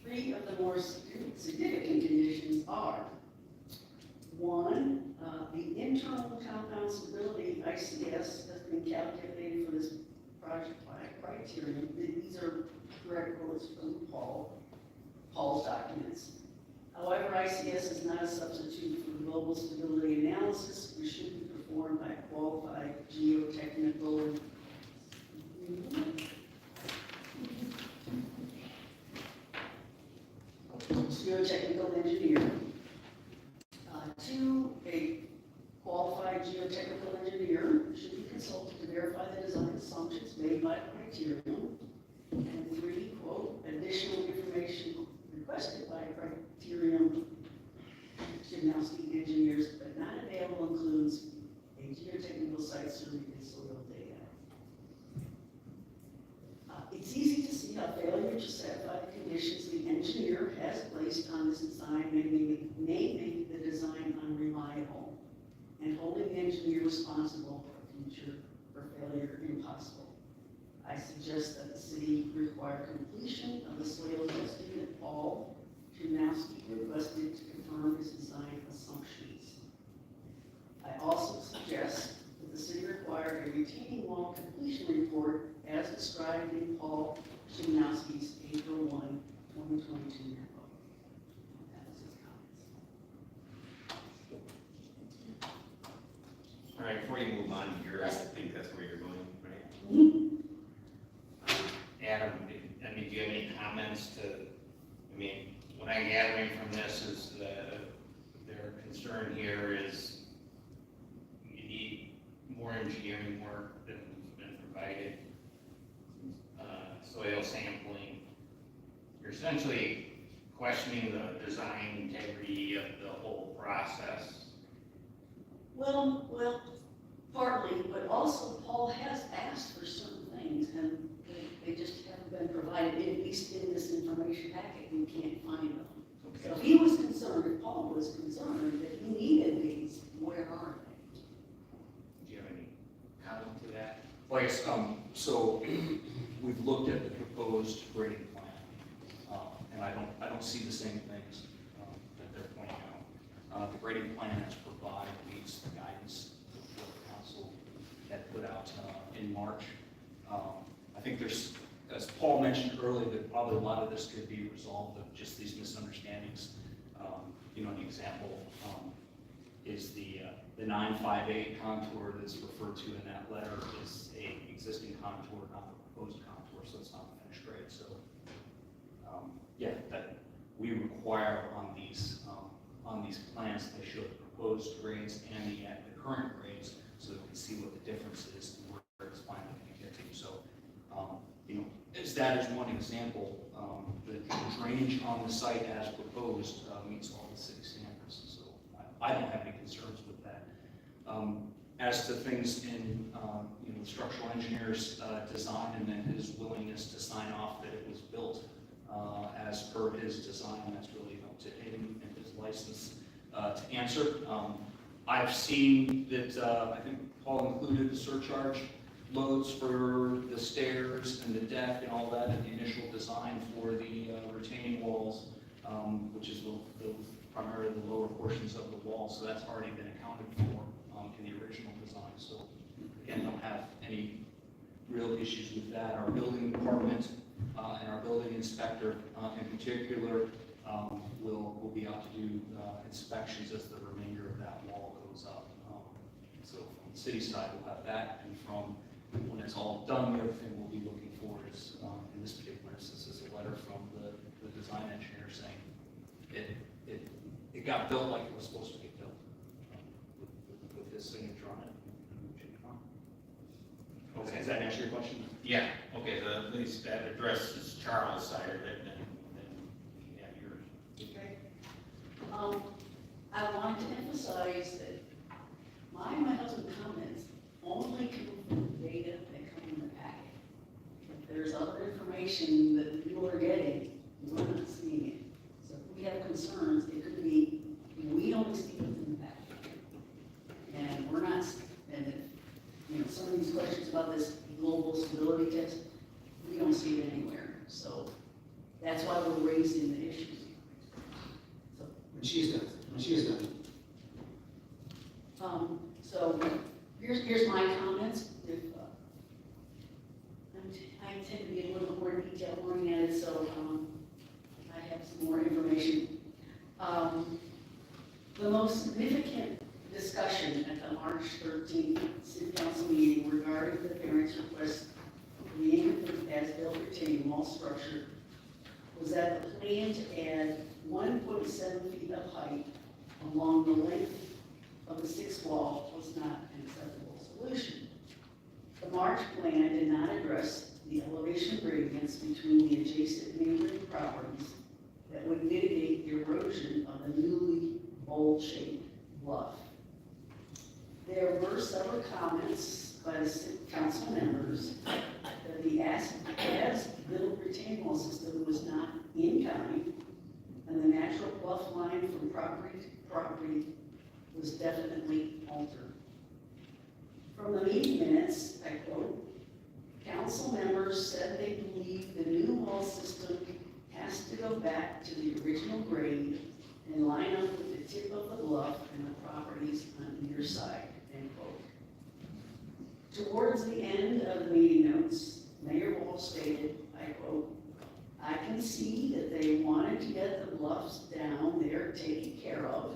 3 of the more significant conditions are: 1, the internal compound stability ICS has been calculated for this project by criterion. These are direct quotes from Paul's documents. However, ICS is not a substitute for global stability analysis, which should be performed by a qualified geotechnical engineer. 2, a qualified geotechnical engineer should be consulted to verify the design assumptions made by criterion. And 3, quote, additional information requested by criterion Szymanski engineers, but not available, includes a geotechnical site survey and soil data. It's easy to see how failure to satisfy the conditions the engineer has placed on this design may make the design unreliable and holding the engineer responsible for failure impossible. I suggest that the city require completion of the soil testing that Paul Szymanski requested to confirm his design assumptions. I also suggest that the city require a retaining wall completion report as described in Paul Szymanski's April 1, 2022 memo. That was his comments. All right, before you move on here, I think that's where you're going, right? Adam, I mean, do you have any comments to, I mean, what I'm gathering from this is their concern here is you need more engineering work than has been provided. Soil sampling. You're essentially questioning the design integrity of the whole process. Well, partly, but also Paul has asked for certain things and they just haven't been provided, at least in this information packet, we can't find them. Okay. So if he was concerned, if Paul was concerned that he needed these, where are they? Do you have any comment to that? Well, yes, so we've looked at the proposed grading plan, and I don't see the same things that they're pointing out. The grading plan as provided meets the guidance that the council had put out in March. I think there's, as Paul mentioned earlier, that probably a lot of this could be resolved of just these misunderstandings. An example is the 958 contour that's referred to in that letter is a existing contour, not the proposed contour, so it's not the finished grade. So, that we require on these plans they show the proposed grades and the current grades, so that we can see what the difference is and where it's finally going to get to. So, that is one example. The drainage on the site as proposed meets all the city standards. So I don't have any concerns with that. As to things in the structural engineer's design and then his willingness to sign off that it was built as per his design, that's really up to him and his license to answer. I've seen that, I think Paul included the surcharge loads for the stairs and the deck and all that in the initial design for the retaining walls, which is primarily the lower portions of the wall, so that's already been accounted for in the original design. So again, don't have any real issues with that. Our building department and our building inspector in particular will be out to do inspections as the remainder of that wall goes up. So from the city side, we'll have that, and from when it's all done, the other thing we'll be looking for is, in this particular instance, is a letter from the design engineer saying it got built like it was supposed to get built, with his signature on it. Okay, does that answer your question? Yeah, okay, at least that addresses Charles' side of it, and then we have yours. Okay. I want to emphasize that my husband's comments only come from the data that come in the packet. If there's other information that people are getting, we're not seeing it. So if we have concerns, it could be, we don't see what's in the packet. And we're not, and if, some of these questions about this global stability test, we don't see it anywhere. So that's why we're raising the issues. So, When she's done. So here's my comments. If I tend to be a little more detail oriented, so I have some more information. The most significant discussion at the March 13th City Council meeting regarding the variance request for the incomplete as-built retaining wall structure was that the plan to add 1.7 feet of height along the length of the sixth wall was not an acceptable solution. The March plan did not address the elevation gradients between the adjacent neighboring properties that would mitigate the erosion of the newly bowl-shaped bluff. There were several comments by the city council members that the as-built retaining wall system was not in kind, and the natural bluff line from property to property was definitely altered. From the meeting minutes, I quote, council members said they believe the new wall system has to go back to the original grade and line up with the tip of the bluff and the properties on either side, end quote. Towards the end of the meeting notes, Mayor Wall stated, I quote, I can see that they wanted to get the bluffs down there taken care of,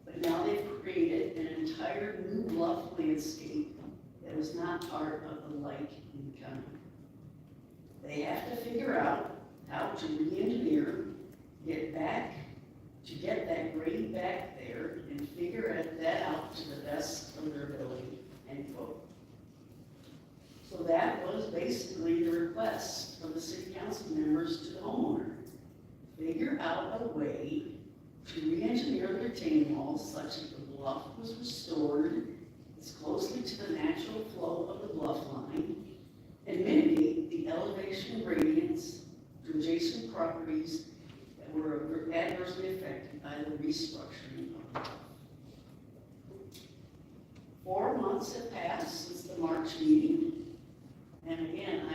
but now they've created an entire new bluff landscape that was not part of the like in kind. They have to figure out how to re-engineer, get that grade back there and figure that out to the best of their ability, end quote. So that was basically the request from the city council members to the homeowner. Figure out a way to re-engineer the retaining walls such that the bluff was restored as closely to the natural flow of the bluff line and mitigate the elevation gradients to adjacent properties that were adversely affected by the restructuring of the bluff. 4 months have passed since the March meeting, and again,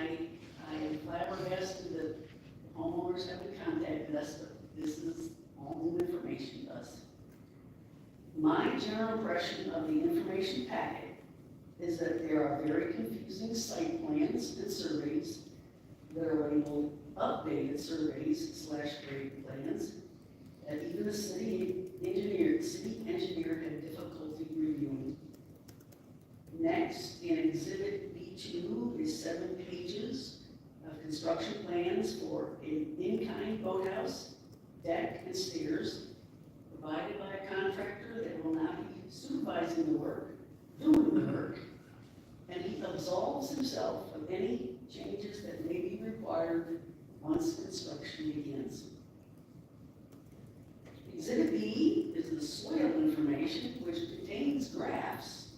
I am flabbergasted that homeowners haven't contacted us, but this is all new information to us. My general impression of the information packet is that there are very confusing site plans and surveys that are labeled updated surveys / grade plans that even the city engineer had difficulty reviewing. Next, in Exhibit B2 is 7 pages of construction plans for an in-kind boathouse, deck, and stairs provided by a contractor that will not be supervising the work, doing the work, and he absolves himself of any changes that may be required once construction begins. Exhibit B is the soil information, which contains graphs,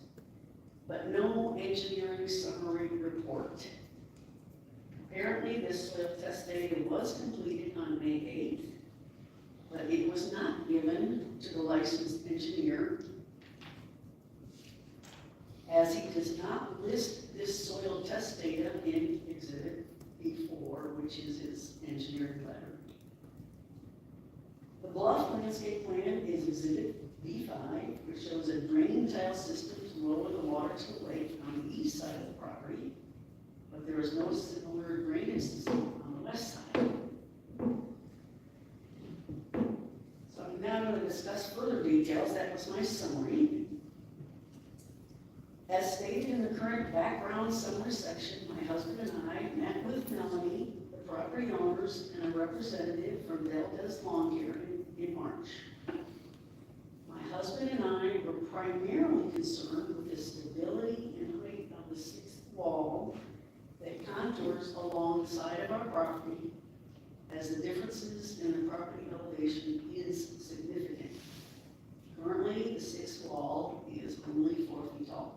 but no engineering summary report. Apparently, this soil test data was completed on May 8th, but it was not given to the licensed engineer, as he does not list this soil test data in Exhibit B4, which is his engineering letter. The bluff landscape plan is Exhibit B5, which shows a drain grading tile system to lower the water to the lake on the east side of the property, but there is no similar drainage system on the west side. So I'm now going to discuss further details. That was my summary. As stated in the current background summary section, my husband and I met with Melanie, the property owners, and a representative from Valdez Lawn Care in March. My husband and I were primarily concerned with the stability and height of the sixth wall that contours along the side of our property, as the differences in the property elevation is significant. Currently, the sixth wall is only 4 feet tall.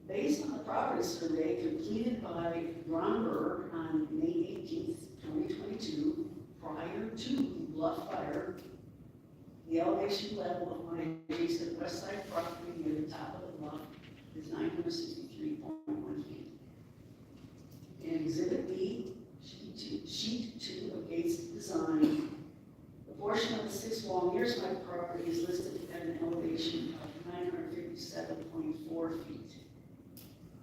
Based on the property survey completed by Gromberg on May 18th, 2022, prior to the bluff fire, the elevation level of my adjacent west side property near the top of the bluff is 963.1 feet. In Exhibit B, sheet 2 of Gates Design, the portion of the sixth wall nearest my property is listed at an elevation of 957.4 feet.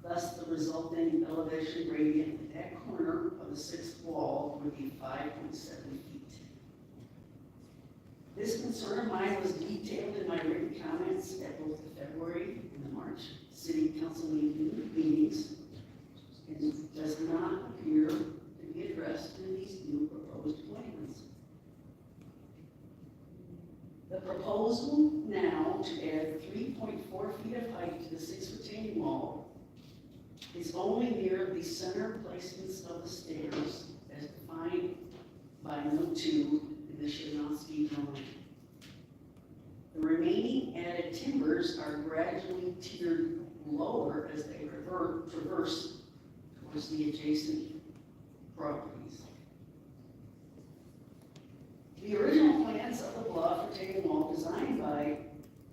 Thus, the resulting elevation gradient at that corner of the sixth wall would be 5.7 feet. This concern of mine was detailed in my written comments at both the February and the March City Council meetings, and does not appear to be addressed in these new proposed plans. The proposal now to add 3.4 feet of height to the sixth retaining wall is only near the center placements of the stairs as defined by Note 2 in the Shadowski drawing. The remaining added timbers are gradually tiered lower as they traverse towards the adjacent properties. The original plans of the bluff retaining wall designed by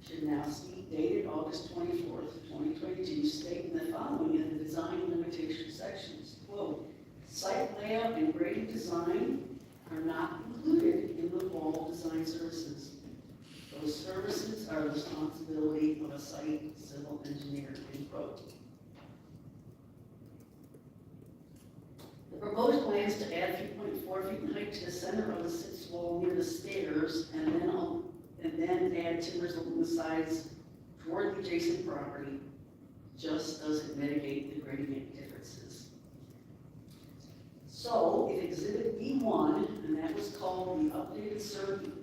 Shadowski, dated August 24th, 2022, state the following in the design limitation sections. Quote, site layout and grading design are not included in the wall design services. Those services are the responsibility of a site civil engineer, end quote. The proposed plans to add 3.4 feet in height to the center of the sixth wall near the stairs and then add timbers along the sides toward the adjacent property just doesn't mitigate the gradient differences. So if Exhibit B1, and that was called the updated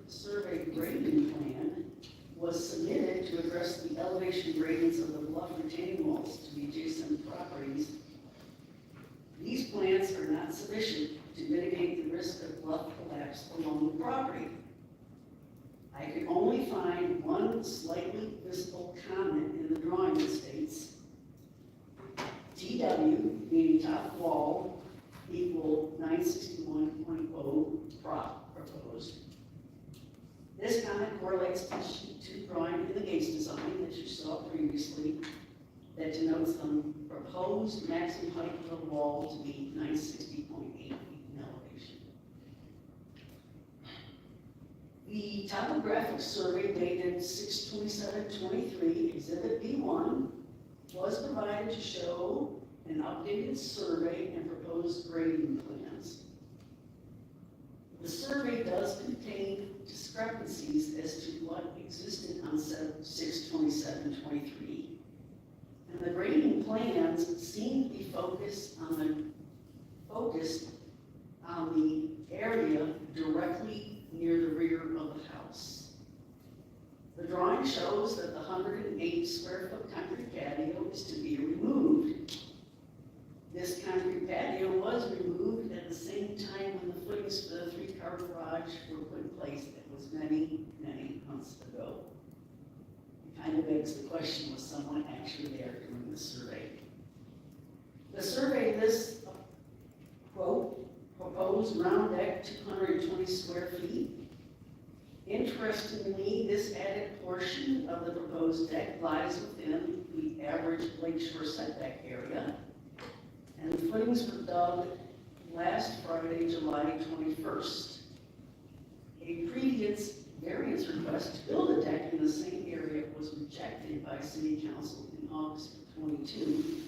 survey grading plan, was submitted to address the elevation gradients of the bluff retaining walls to the adjacent properties, these plans are not sufficient to mitigate the risk of bluff collapse along the property. I could only find one slightly visible comment in the drawing that states TW, meaning top wall, equal 961.0 proposed. This comment correlates to sheet 2 drawing in the Gates design that you saw previously that denotes the proposed maximum height of the wall to be 960.8 feet in elevation. The topographic survey dated 6/27/23, Exhibit B1, was provided to show an updated survey and proposed grading plans. The survey does contain discrepancies as to what existed on 6/27/23, and the grading plans seem to be focused on the area directly near the rear of the house. The drawing shows that the 108 square foot concrete patio is to be removed. This concrete patio was removed at the same time when the footings for the 3-car garage were put in place. That was many, many months ago. It kind of begs the question, was someone actually there doing the survey? The survey lists, quote, proposed round deck 220 square feet. Interestingly, this added portion of the proposed deck lies within the average lakeshore setback area, and the footings were dug last Friday, July 21st. A previous variance request to build a deck in the enacted by City Council in August of 22,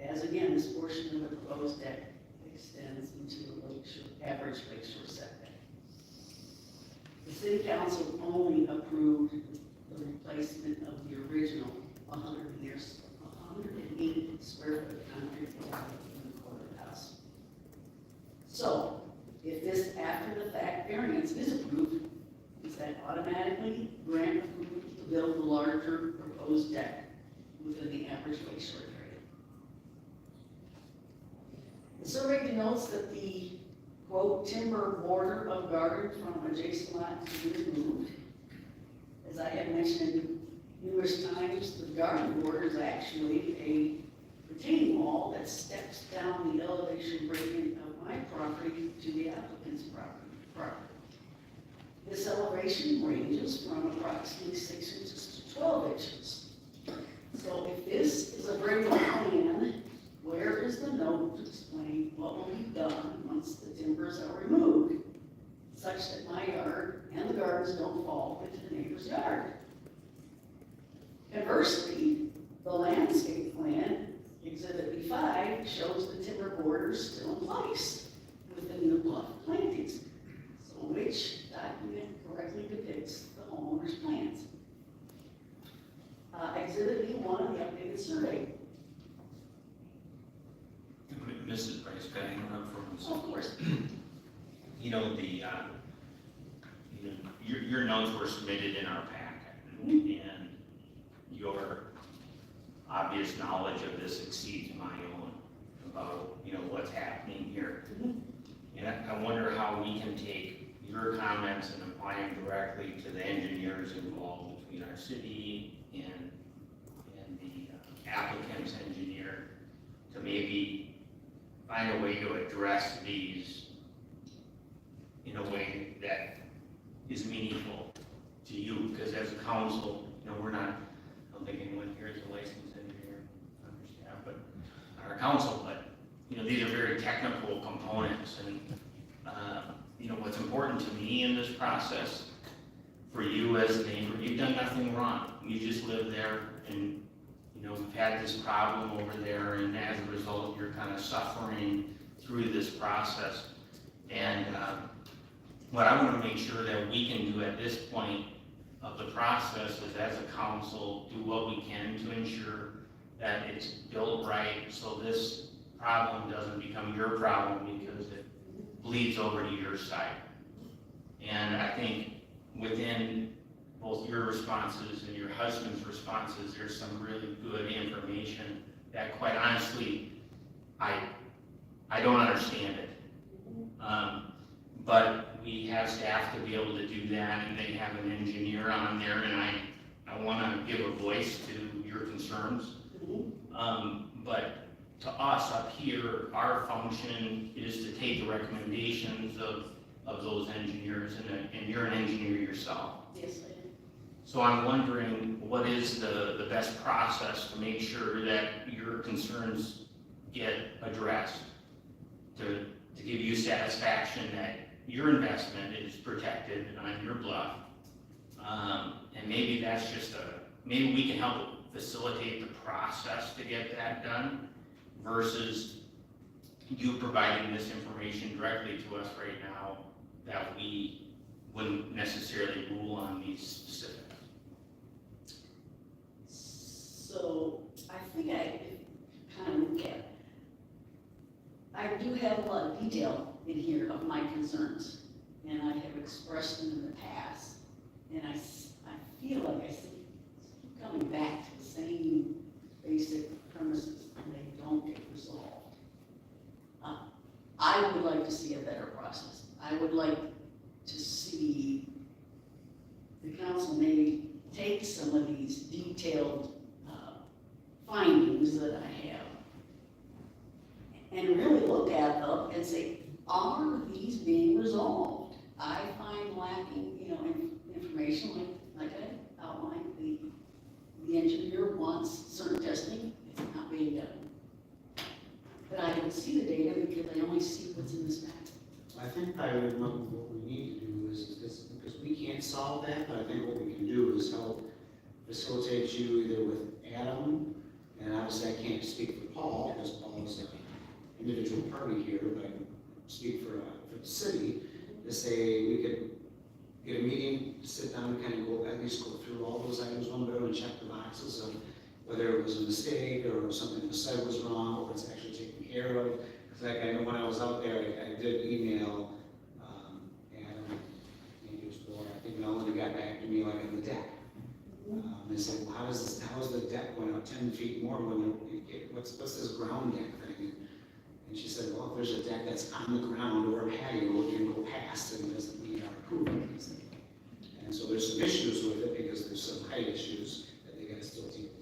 as again, this portion of the proposed deck extends into the average lakeshore setback. The City Council only approved the replacement of the original 108 square foot concrete wall in the courthouse. So, if this after the fact variance is approved, is that automatically grant approval to build the larger proposed deck within the average lakeshore area? The survey denotes that the, quote, timber border of garden from adjacent lot to be removed. As I have mentioned numerous times, the garden border is actually a retaining wall that steps down the elevation gradient of my property to the applicant's property. This elevation ranges from approximately 6 inches to 12 inches. So if this is a regular plan, where is the note to explain what will be done once the timbers are removed, such that my yard and the gardens don't fall into the neighbor's yard? Conversely, the landscape plan, Exhibit B5, shows the timber borders still in place with the new bluff plantings. So which document correctly depicts the homeowner's plans? Exhibit B1 of the updated survey. Mrs. Price, can I interrupt for a second? Of course. You know, your notes were submitted in our packet, and your obvious knowledge of this exceeds my own about, what's happening here. And I wonder how we can take your comments and apply them directly to the engineers involved between our city and the applicant's engineer to maybe find a way to address these in a way that is meaningful to you, because as a council, we're not, I don't think anyone here is a licensed engineer, understand, but our council, but, these are very technical components, and, what's important to me in this process, for you as a neighbor, you've done nothing wrong, you just live there, and, we've had this problem over there, and as a result, you're kind of suffering through this process, and, what I want to make sure that we can do at this point of the process is, as a council, do what we can to ensure that it's built right, so this problem doesn't become your problem because it bleeds over to your side. And I think within both your responses and your husband's responses, there's some really good information that, quite honestly, I don't understand it. But we have staff to be able to do that, and they have an engineer on there, and I want to give a voice to your concerns. But to us up here, our function is to take the recommendations of those engineers, and you're an engineer yourself. Yes, I am. So I'm wondering, what is the best process to make sure that your concerns get addressed, to give you satisfaction that your investment is protected on your bluff? And maybe that's just maybe we can help facilitate the process to get that done versus you providing this information directly to us right now that we wouldn't necessarily rule on these specifics. So I think I kind of look at, I do have a lot of detail in here of my concerns, and I have expressed them in the past, and I feel like I keep coming back to the same basic premises, and they don't get resolved. I would like to see a better process. I would like to see the council maybe take some of these detailed findings that I have and really look at them and say, are these being resolved? I find lacking, information like I outlined. The engineer wants certain testing, it's not being done. But I don't see the data because I only see what's in this map. I think probably what we need to do is because we can't solve that, but I think what we can do is help facilitate you either with Adam, and obviously I can't speak for Paul, because Paul is an individual party here, but I can speak for the city, to say we could get a meeting, sit down, and kind of go, at least go through all those items one by one and check the boxes of whether it was a mistake or something the site was wrong or it's actually taken care of. Because like I know when I was out there, I did email Adam, maybe it was Bill, I think Melanie got back to me like on the deck. They said, well, how is the deck going up 10 feet more when, what's this ground deck thing? And she said, well, if there's a deck that's on the ground or a patio, it can go past and doesn't need our approval. And so there's some issues with it because there's some height issues that they gotta still deal with,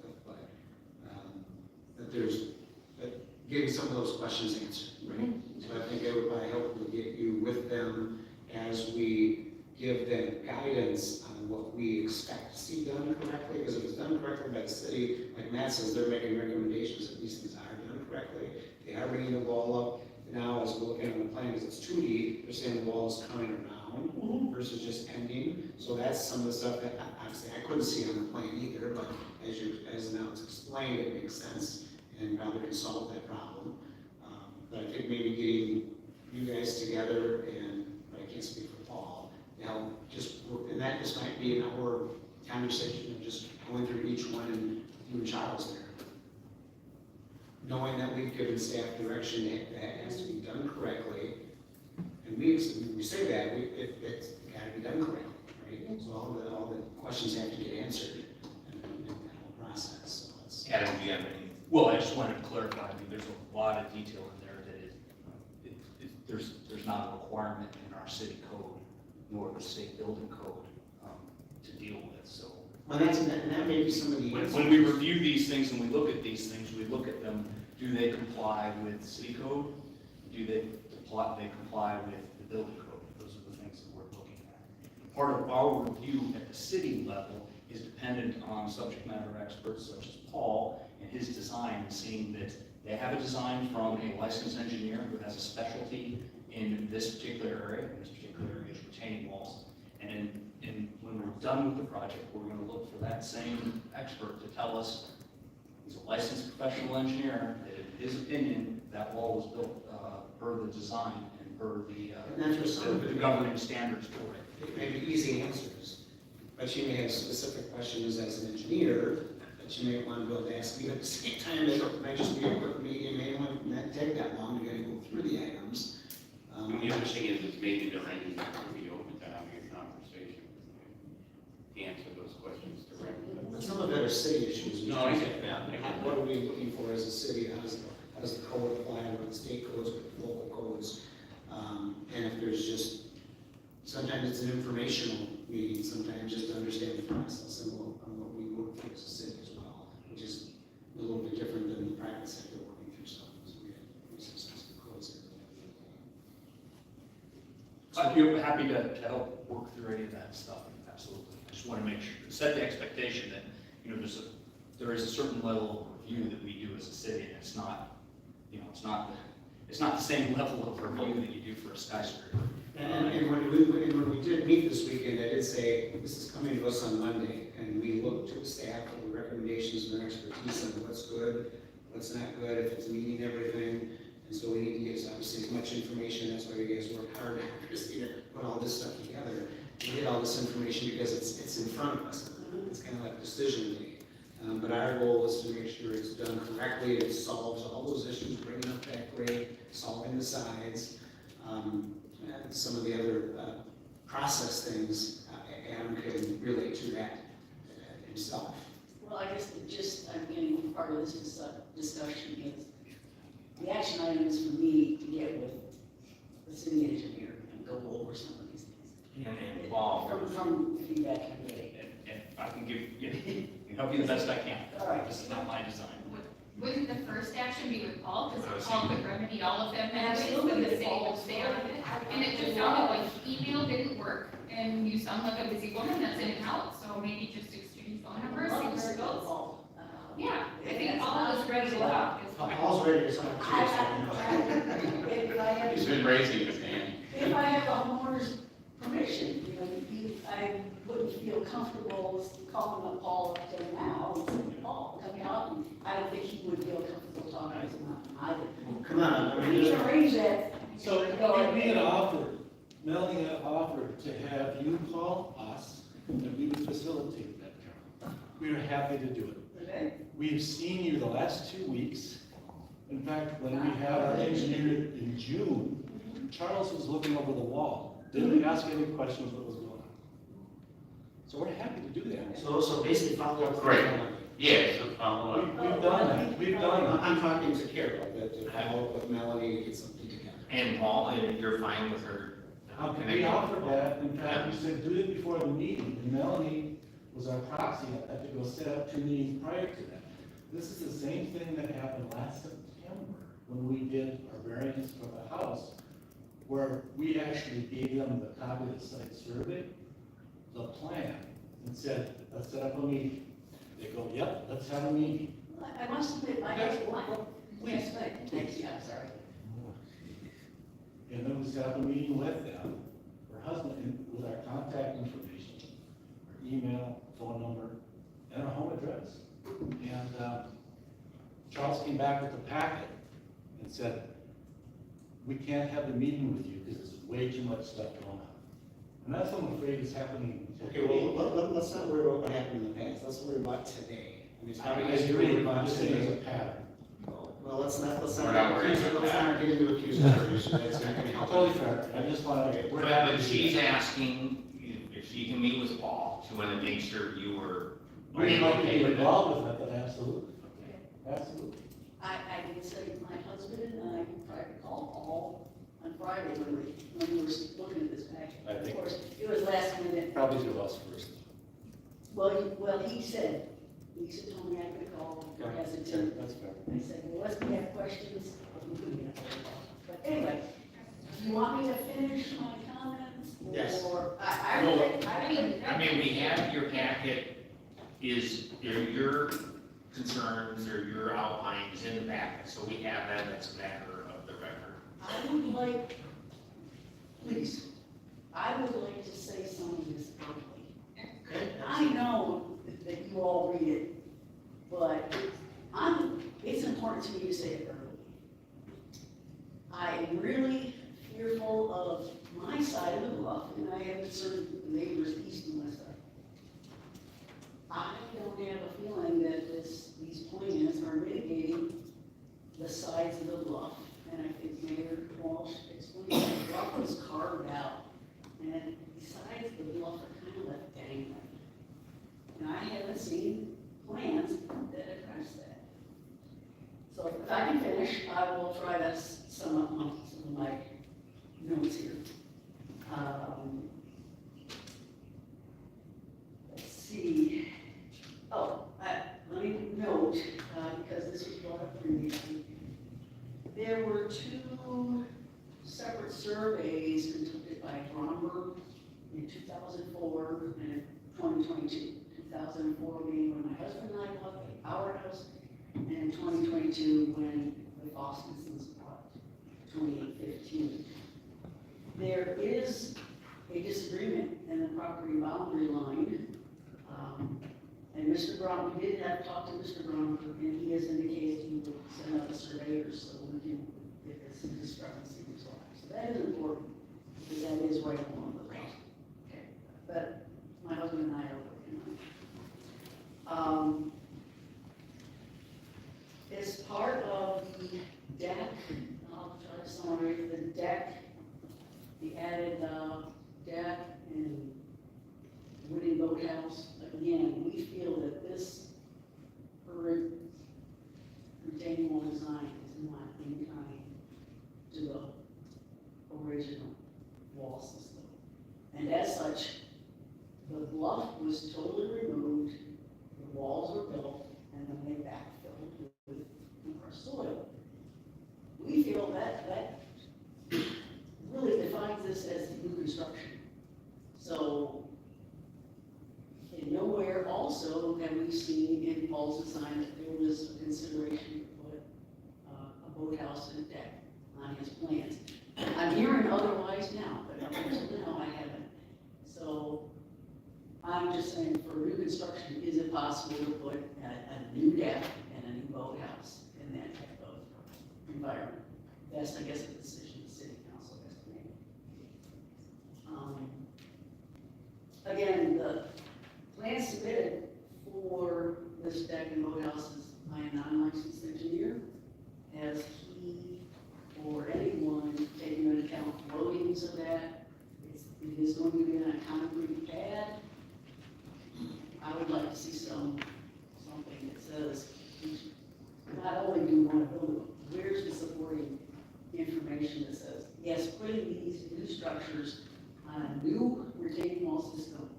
but getting some of those questions answered, right? So I think it would probably help to get you with them as we give them guidance on what we expect to see done correctly, because if it's done correctly by the city, like Matt says, they're making recommendations that these things are done correctly. They are bringing the wall up. Now, as we're looking at the plan, because it's 2D, they're saying the wall is coming around versus just ending. So that's some of the stuff that obviously I couldn't see on the plan either, but as now it's explained, it makes sense and probably can solve that problem. But I think maybe getting you guys together but I can't speak for Paul, and that just might be an hour conversation of just going through each one and you and Charles there. Knowing that we've given staff direction that has to be done correctly, and we say that, it's gotta be done correctly, right? So all the questions have to get answered in that whole process, so that's. Adam, do you have any? Well, I just wanted to clarify, I mean, there's a lot of detail in there that there's not a requirement in our city code, nor the state building code, to deal with, so. Well, that may be some of the. When we review these things and we look at these things, we look at them, do they comply with city code? Do they comply with the building code? Those are the things that we're looking at. Part of our review at the city level is dependent on subject matter experts such as Paul and his design, and seeing that they have a design from a licensed engineer who has a specialty in this particular area, and this particular area is retaining walls. And when we're done with the project, we're going to look for that same expert to tell us, he's a licensed professional engineer, that in his opinion, that wall was built per the design and per the governing standards for it. It may be easy answers, but you may have specific questions as an engineer that you may want to be able to ask me at the same time. It might just be a quick meeting, it may not take that long to go through the items. The other thing is, it's maybe the range to be open to having a conversation to answer those questions directly. But some of it are city issues. No, I get that. What are we looking for as a city? How does the code apply? What are the state codes, what the local codes? And if there's just, sometimes it's an informational meeting, sometimes just to understand the process and what we work through as a city as well, which is a little bit different than the private sector working through stuff. So we have successful codes there. I'd be happy to help work through any of that stuff, absolutely. I just want to make sure, set the expectation that, there is a certain level of review that we do as a city, and it's not the same level of review that you do for a skyscraper. And when we did meet this weekend, I did say, this is coming to us on Monday, and we looked to the staff for the recommendations and their expertise on what's good, what's not good, if it's meeting everything. And so we need to get obviously as much information. That's why you guys work hard to put all this stuff together. We get all this information because it's in front of us. It's kind of like a decision made. But our goal is to make sure it's done correctly, it solves all those issues, bringing up that grade, solving the sides. And some of the other process things, Adam can relate to that himself. Well, I guess I'm getting part of this discussion is the action item is for me to get with the city engineer and go over some of these things. And Paul, From feedback I'm getting. And I can help you the best I can. All right. This is not my design. Wouldn't the first action be with Paul, because Paul could remedy all of them anyways, Absolutely. and the city will stay out of it? And it just sounded like email didn't work, and you sound like a busy woman that's in and out, so maybe just exchange phone numbers, see where it goes. Yeah, I think Paul is ready to talk. Paul's ready to talk. He's been raising his hand. If I have a homeowner's permission, I wouldn't feel comfortable calling up Paul up till now and saying, Paul, come out. And I don't think he would feel comfortable talking to him either. Come on, I mean, We can arrange that. So we had offered, Melanie had offered to have you call us and we would facilitate that, Carol. We were happy to do it. Okay? We've seen you the last 2 weeks. In fact, when we had our engineer in June, Charles was looking over the wall. Didn't ask any questions what was going on. So we're happy to do that. so basically follow up. Great. Yeah, so follow up. We've done that, we've done that. I'm talking to Carol, that to follow up with Melanie, get something together. And Paul, and you're fine with her We connecting? offered that, in fact, we said, do it before the meeting, and Melanie was our proxy, I had to go set up 2 meetings prior to that. This is the same thing that happened last September, when we did our variance for the house, where we actually gave them the copy of the site survey, the plan, and said, let's set up a meeting. They go, yep, let's have a meeting. I must admit, I Yes, have one. please. Yes, thanks, yeah, sorry. And then we set up a meeting with them, her husband, and with our contact information, her email, phone number, and her home address. And Charles came back with the packet and said, we can't have the meeting with you because there's way too much stuff going on. And that's what I'm afraid is happening. Okay, well, let's not worry about what happened in the past, let's worry about today. I mean, it's probably I easier to agree, worry I'm about just saying today. as a pattern. Well, let's not We're not worried about let's not get into accusatory issues, that's not gonna help. Totally fair, I just want to, we're happy. But she's asking if she can meet with Paul, she wanted to make sure you were. We'd like to okay be with that. involved with it, but absolutely, absolutely. I did say my husband and I tried to call Paul on Friday when we were looking at this package. I think- Of course, it was last minute. Probably to us first. Well, he said, Lisa told me I could call, or hesitant. That's fair. I said, well, let's have questions. But anyway, do you want me to finish my comments? Yes. Or, I mean, we have your packet, your concerns or your outlines in the packet, so we have that, that's a matter of the record. I would like, please, I would like to say some of this early. I know that you all read it, but it's important to me to say it early. I am really fearful of my side of the bluff, and I have concern with the neighbors east and west side. I don't have a feeling that these plans are mitigating the sides of the bluff. And I think Mayor Walsh explained that the bluff was carved out, and the sides of the bluff are kind of left dangling. And I haven't seen plans that address that. So if I can finish, I will try to sum up some of my notes here. Let's see. Oh, let me note, because this was brought up previously, there were 2 separate surveys conducted by Orono in 2004 and 2022. 2004 being when my husband and I bought our house, and 2022 when the Boston's bought 2015. There is a disagreement in the property boundary line. And Mr. Brown, we did have talked to Mr. Brown, and he has indicated he would send out a surveyor so we can get this discrepancy resolved. So that is important, because that is right along the line. Okay. But my husband and I are working on it. As part of the deck, I'll try to summarize the deck, the added deck and wooden boathouse. Again, we feel that this retaining wall design is not in kind to the original wall system. And as such, the bluff was totally removed, the walls were built, and then they backfilled with compressed soil. We feel that really defines this as new construction. So, in nowhere also have we seen in Paul's design that there was a consideration to put a boathouse and a deck on his plans. I'm hearing otherwise now, but up until now I haven't. So I'm just saying, for new construction, is it possible to put a new deck and a new boathouse in that type of environment? That's, I guess, a decision the city council has to make. Again, the plan submitted for this deck and boathouse is by a non-licensed engineer. Has he or anyone taken into account loadings of that? It is going to be on a concrete pad. I would like to see something that says, not only do we want to build it, where's the supporting information that says, yes, putting these new structures on a new retaining wall system,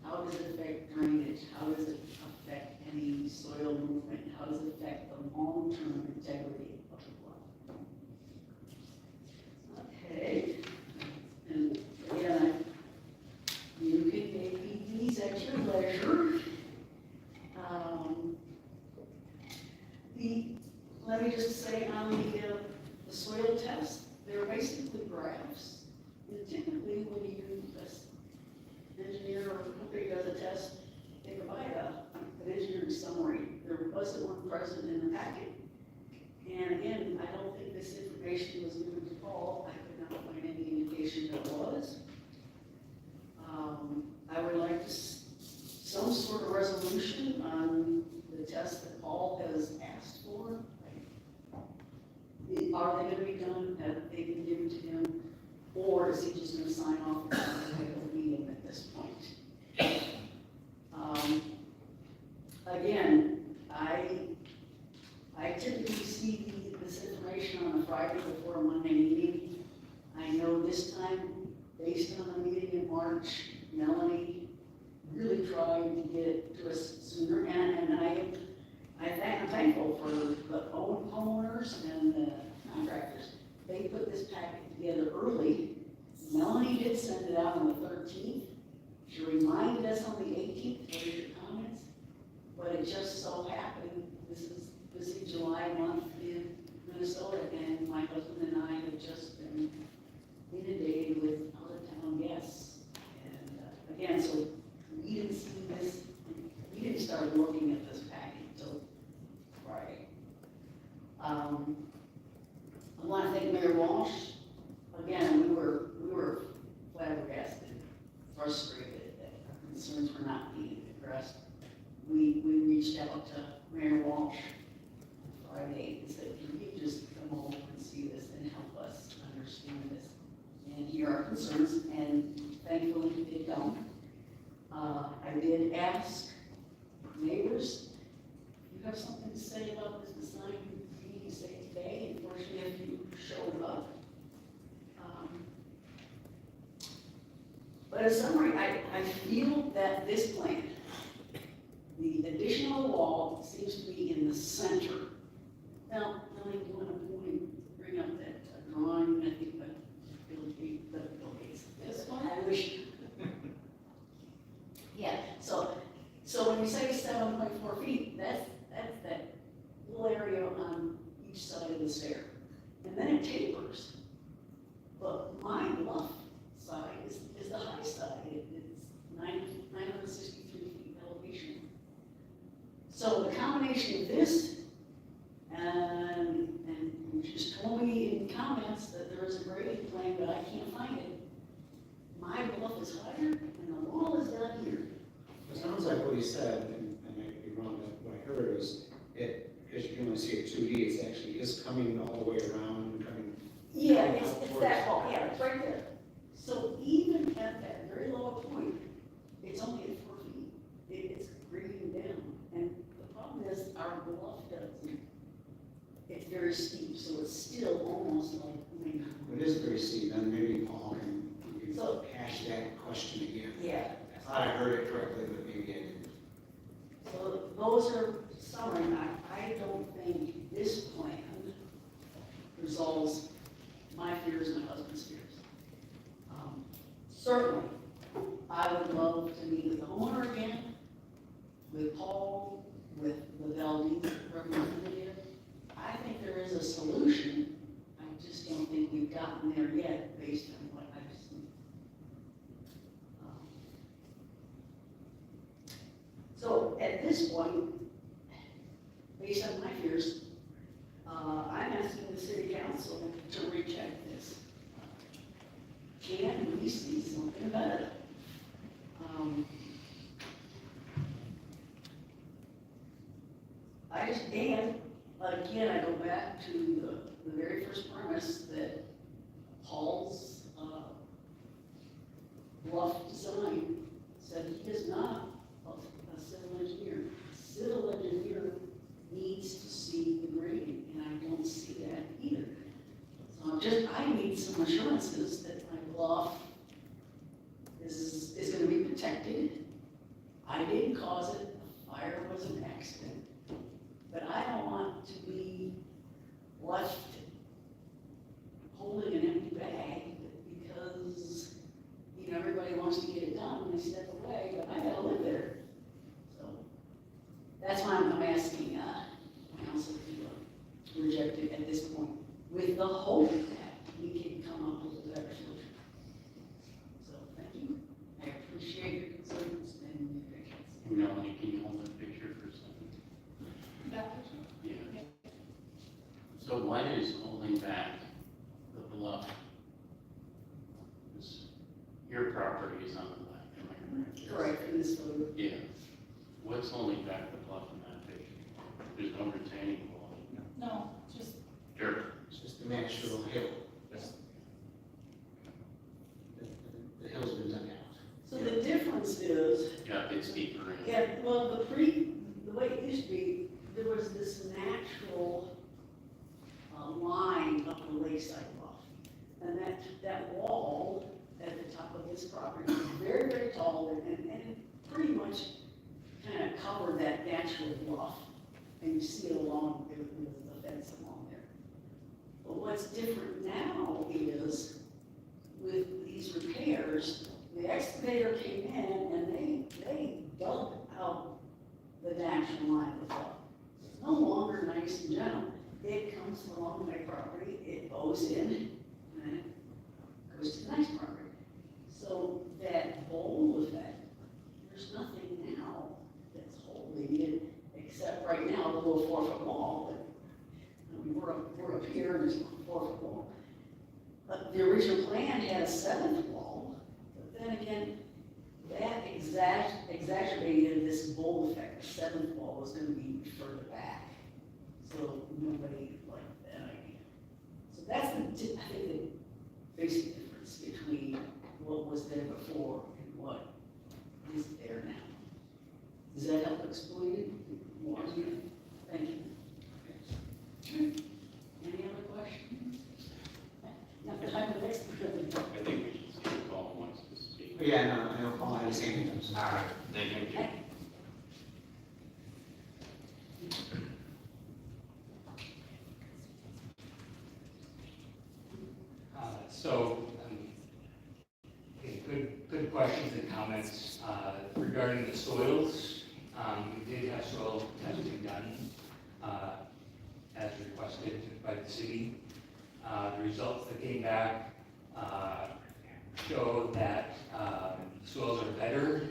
how does it affect drainage? How does it affect any soil movement? How does it affect the long-term integrity of the block? Okay, and again, you can make these at your leisure. Let me just say on the soil test, they're basically graphs. And typically, when you, an engineer or company does a test, they provide an engineering summary. There wasn't one present in the packet. And again, I don't think this information was given to Paul. I could not find any indication that it was. I would like to some sort of resolution on the test that Paul has asked for. Are they gonna be done? Have they been given to him? Or is he just gonna sign off on the meeting at this point? Again, I typically see this information on a Friday before a Monday meeting. I know this time, based on the meeting in March, Melanie really tried to get it to us sooner, and I'm thankful for the homeowners and the contractors. They put this packet together early. Melanie did send it out on the 13th. She reminded us on the 18th to raise your comments, but it just so happened, this is busy July month in Minnesota, and my husband and I have just been inundated with out-of-town guests. And again, so we didn't see this, we didn't start looking at this packet until Friday. I want to thank Mayor Walsh. Again, we were flabbergasted, frustrated that our concerns were not being addressed. We reached out to Mayor Walsh Friday and said, can you just come over and see this and help us understand this and hear our concerns? And thankfully he did come. I did ask neighbors, you have something to say about this design meeting say today? Unfortunately, if you showed up. But in summary, I feel that this plan, the additional wall seems to be in the center. Now, Melanie, do you want to bring up that drawing? I think that Bill Gates. This one? I wish. Yeah, so when you say 7.4 feet, that's that little area on each side of the stair. And then it tapers. But my bluff side is the high side. It's 963 feet elevation. So the combination of this, and you just told me in comments that there is a grading plan, but I can't find it. My bluff is higher, and the wall is down here. It sounds like what he said, and I might be wrong, but what I heard is it, as you can only see it 2D, it actually is coming all the way around and coming. Yeah, it's that wall, yeah, it's right there. So even at that very low point, it's only at 4 feet. It's grading down. And the problem is our bluff doesn't, it's very steep, so it's still almost like, It is very steep, and maybe Paul can So- hash that question again. yeah. I thought I heard it correctly, but maybe I didn't. So those are summary. I don't think this plan resolves my fears and my husband's fears. Certainly, I would love to meet with the homeowner again, with Paul, with the Valdez representative. I think there is a solution. I just don't think we've gotten there yet based on what I've seen. this point, based on my fears, I'm asking the city council to reject this. Can we see something better? And again, I go back to the very first premise that Paul's bluff design said he is not a civil engineer. A civil engineer needs to see the grading, and I don't see that either. So I need some assurances that my bluff is gonna be protected. I didn't cause it, the fire was an accident. But I don't want to be left holding an empty bag because, you know, everybody wants to get it done and they step away, but I gotta live there. So that's why I'm asking council to reject it at this point, with the hope that we can come up with a better solution. So thank you. I appreciate your concerns and your patience. Melanie, can you hold that picture for a second? Yeah. So what is holding back the bluff? This- Your property is on the left, am I correct? Correct, in this photo. Yeah. What's holding back the bluff in that picture? There's no retaining wall. No, just, Dirt. It's just a natural hill. The hill's been dug out. So the difference is, Yeah, it's deeper in. yeah, well, the way it used to be, there was this natural line up the lakeside bluff. And that wall at the top of this property is very, very tall and it pretty much kind of covered that natural bluff. And you see it along, there was the fence along there. But what's different now is with these repairs, the excavator came in and they dug out the natural line of the bluff. It's no longer nice and gentle. It comes along my property, it goes in, and it goes to the next property. So that bowl effect, there's nothing now that's holding it, except right now, the little 4-foot wall. But, I mean, we're up here, and there's a 4-foot wall. But the original plan had a 7th wall, but then again, that exacerbated this bowl effect. The 7th wall was gonna be further back. So nobody liked that idea. So that's I think the basic difference between what was there before and what is there now. Does that help explain it more? Thank you. Any other questions? Not that I'm an expert. I think we should see if Paul wants to speak. But yeah, no, I know Paul had the same thing. All right, thank you. Good questions and comments regarding the soils. We did have soil testing done as requested by the city. The results that came back show that soils are better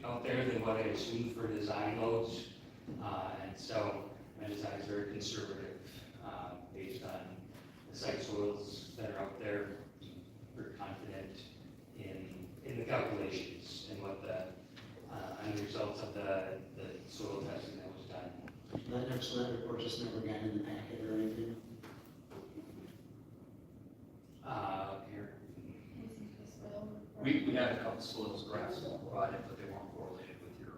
out there than what I assumed for design loads. And so my design is very conservative based on the site soils that are out there. We're confident in the calculations and what the end results of the soil testing that was done. So that report just never got in the packet or anything? Here. We had a couple soils graphs provided, but they weren't correlated with your,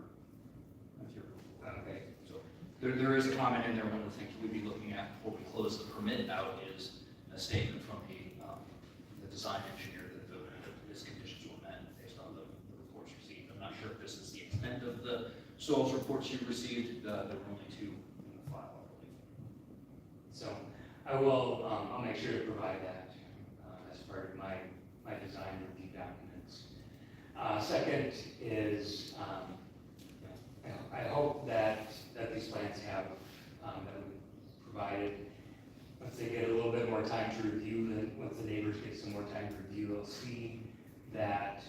Okay. so there is a comment in there. One of the things we'd be looking at before we close the permit out is a statement from the design engineer that his conditions were met based on the reports received. I'm not sure if this is the extent of the soils reports you've received. There were only 2 in the file, I believe. So I will, I'll make sure to provide that as part of my design review documents. Second is, I hope that these plans have, that we provided, once they get a little bit more time to review, then once the neighbors get some more time to review, they'll see that,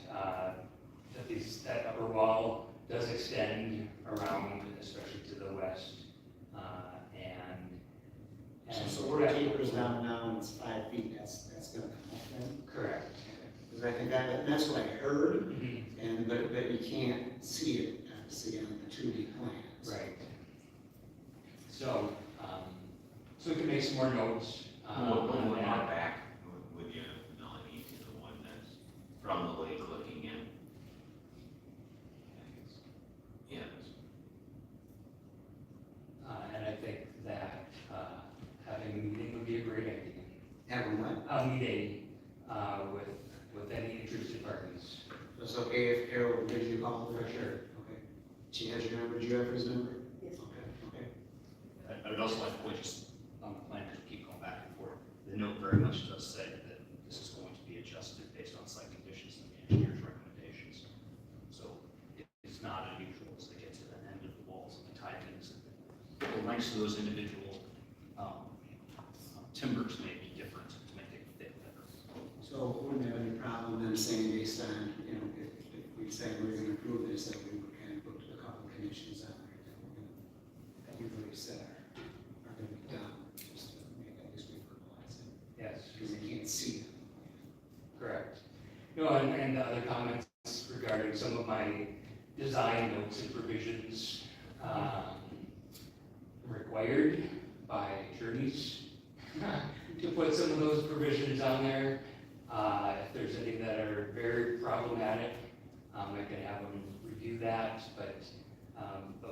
that upper wall does extend around especially to the west, and. So where it tapers down now and it's 5 feet, that's gonna come up then? Correct. Because I think that's what I heard, Mhm. but you can't see it, obviously, on the 2D plans. Right. So, so we can make some more notes. What on one that. out back would you, Melanie, to the one that's from the lake looking in? Yes. And I think that, having a meeting would be a great idea. Having what? A meeting, with any interested parties. It's okay if Harold gives you a call? For sure. Okay. She has your number, do you have his number? Yes. Okay. I would also like to point just on the plan, as we keep going back and forth, the note very much does say that this is going to be adjusted based on site conditions and the engineer's recommendations. So it's not unusual as they get to the end of the walls and the tie-ins. The lengths of those individual timbers may be different to make it fit better. So wouldn't have any problem then saying based on, if we say we're gonna approve this, that we would kind of put a couple of conditions on there that we're gonna, that we've already said are gonna be done, just to make, at least we verbalize it, Yes. because they can't see it. Correct. No, and the other comments regarding some of my design notes and provisions, required by attorneys to put some of those provisions on there. If there's any that are very problematic, I can have them review that, but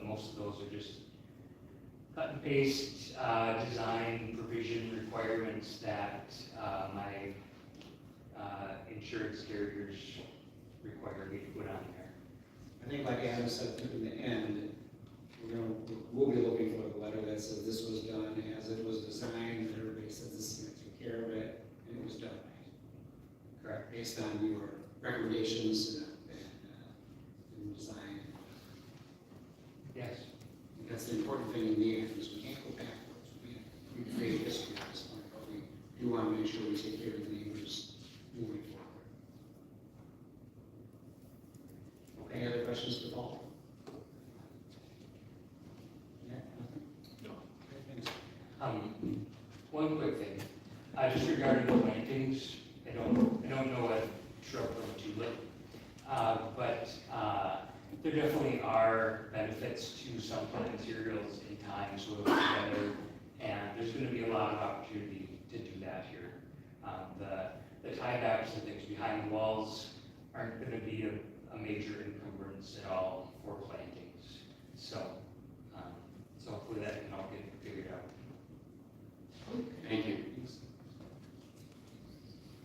most of those are just cut and paste, design provision requirements that, my, insurance carriers require me to put on there. I think like Adam said in the end, we'll be looking for the letter that says this was done as it was designed, and everybody says this is gonna take care of it, and it was done right. Correct. Based on your recommendations and design. Yes. That's the important thing in the end, is we can't go backwards. We create history at this point, but we do want to make sure we take care of the neighbors moving forward. Any other questions for Paul? Yeah, nothing? No. Okay, thanks. One quick thing, just regarding the plantings, I don't know what shrub or tulip, but there definitely are benefits to some plant materials in times when we're together, and there's gonna be a lot of opportunity to do that here. The tiebacks and things behind the walls aren't gonna be a major encumbrance at all for plantings. So hopefully that can all get figured out. Thank you.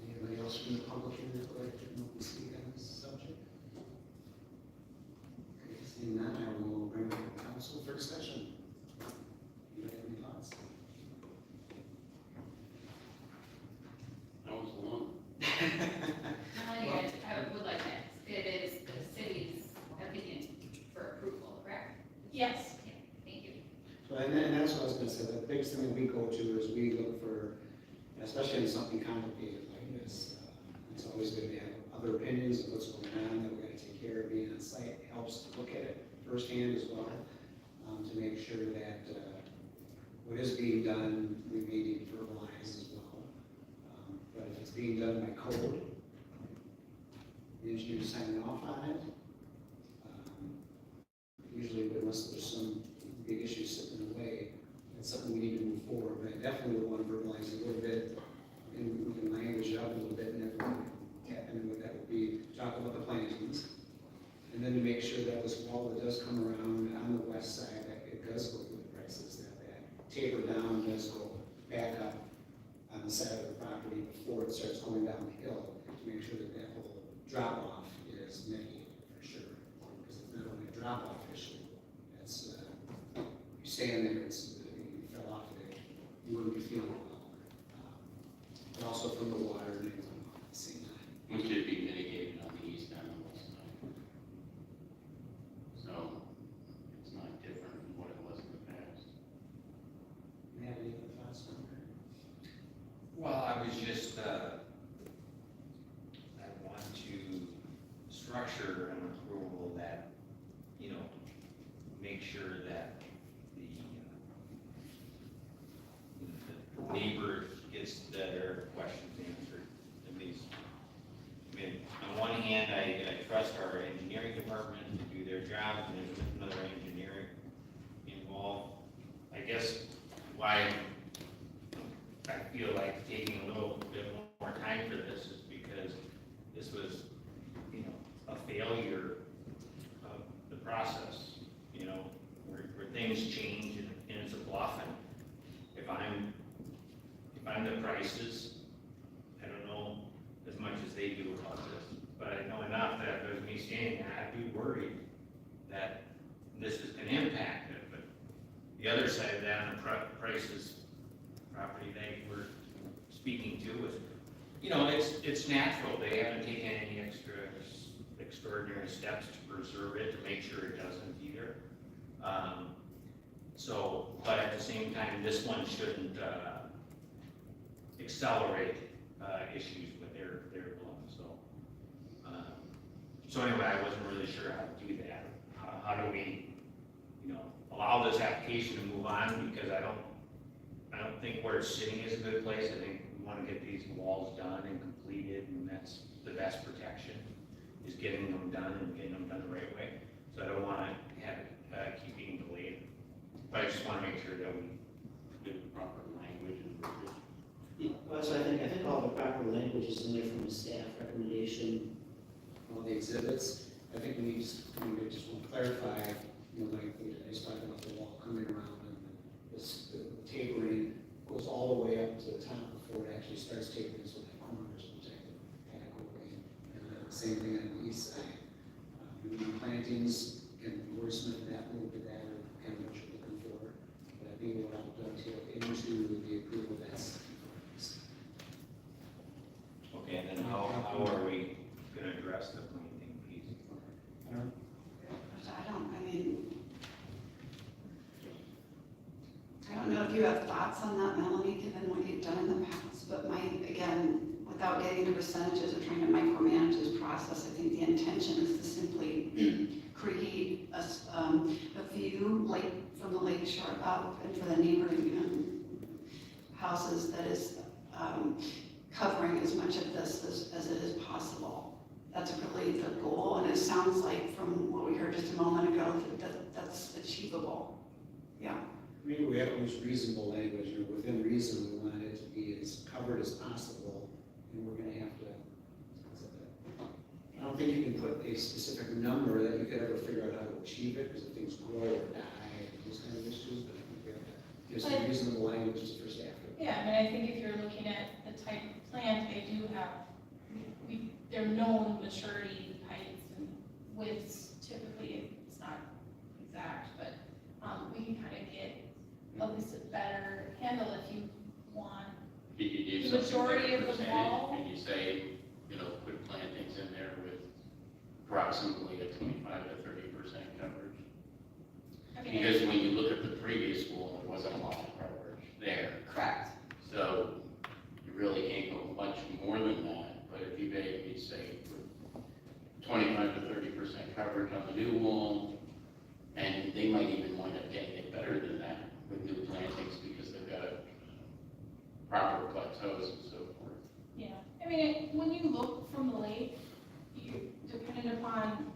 Anybody else from the public here that would like to speak on this subject? Okay, seeing none, I will bring it to the council for discussion. You have any thoughts? That was long. I would like to ask, it is the city's opinion for approval, correct? Yes. Yeah, thank you. So, and that's what I was gonna say, the biggest thing that we go to is we look for, especially in something complicated like this, it's always good to have other opinions of what's going on, that we gotta take care of being on site. It helps to look at it firsthand as well, to make sure that, what is being done, we may need to verbalize as well. But if it's being done by code, the engineer signing off on it, usually unless there's some big issues sitting in the way, it's something we need to move forward, but I definitely would want to verbalize it a little bit, and we can language it up a little bit, and then tap into what that would be, talk about the plantings, and then to make sure that this wall that does come around on the west side, that it does go through the prices, that taper down does go back up on the side of the property before it starts going downhill, to make sure that that whole drop-off is mitigated for sure, because it's not only a drop-off issue, it's, you stand there, you fell off of it, you wouldn't be feeling well. But also from the water and everything at the same time. Which could be mitigated on the east and the west side. So it's not different from what it was in the past. You have any other thoughts on that? Well, I was just, I want to structure an approval that, make sure that the neighbor gets their questions answered. At least, I mean, on one hand, I trust our engineering department to do their job, and there's another engineer involved. I guess why I feel like taking a little bit more time for this is because this was, a failure of the process, where things change and it's a bluff. And if I'm the prices, I don't know as much as they do about this, but I know enough that there's me saying that I'd be worried that this is gonna impact it. But the other side of that, on the prices, property they were speaking to is, it's natural. They haven't taken any extraordinary steps to preserve it, to make sure it doesn't either. But at the same time, this one shouldn't accelerate issues with their bloom. So anyway, I wasn't really sure how to do that. How do we, allow this application to move on, because I don't think where it's sitting is a good place. I think we want to get these walls done and completed, and that's the best protection, is getting them done and getting them done the right way. So I don't want to have it keep being delayed. But I just want to make sure that we do the proper language and verbiage. Yeah, well, so I think all the proper language is in there from the staff recommendation. All the exhibits, I think we just want to clarify, like I just talked about the wall coming around and the tapering goes all the way up to the top before it actually starts tapering, so that corner is protected adequately. And the same thing on the east side. New plantings can wordsmith that a little bit better, kind of what you're looking for. But I think what I'll dovetail into the approval that's. Okay, and then how are we going to address the planting piece? I don't know if you have thoughts on that, Melanie, given what you've done in the past, but again, without getting into percentages or trying to micromanage this process, I think the intention is to simply create a view from the lake shore up and for the neighboring houses that is covering as much of this as it is possible. That's really the goal, and it sounds like from what we heard just a moment ago that's achievable. Yeah. Maybe we have to use reasonable language, or within reason, we want it to be as covered as possible, and we're gonna have to, I don't think you can put a specific number that you could ever figure out how to achieve it, because if things grow or die, and those kind of issues, but I think we have to give some reasonable language for staff. Yeah, I think if you're looking at the type of plant, they do have, they're known maturity heights and widths, typically, it's not exact, but we can kind of get at least a better handle if you want. You could use The something majority like of the percentage, wall. and you say, put plantings in there with approximately a 25 to 30% coverage. Because when you look at the previous wall, there wasn't a lot of coverage there. Correct. So you really can't go much more than that, but if you maybe say 25 to 30% coverage on the new wall, and they might even wind up getting it better than that with new plantings because they've got proper plateaus and so forth. Yeah, when you look from the lake, depending upon,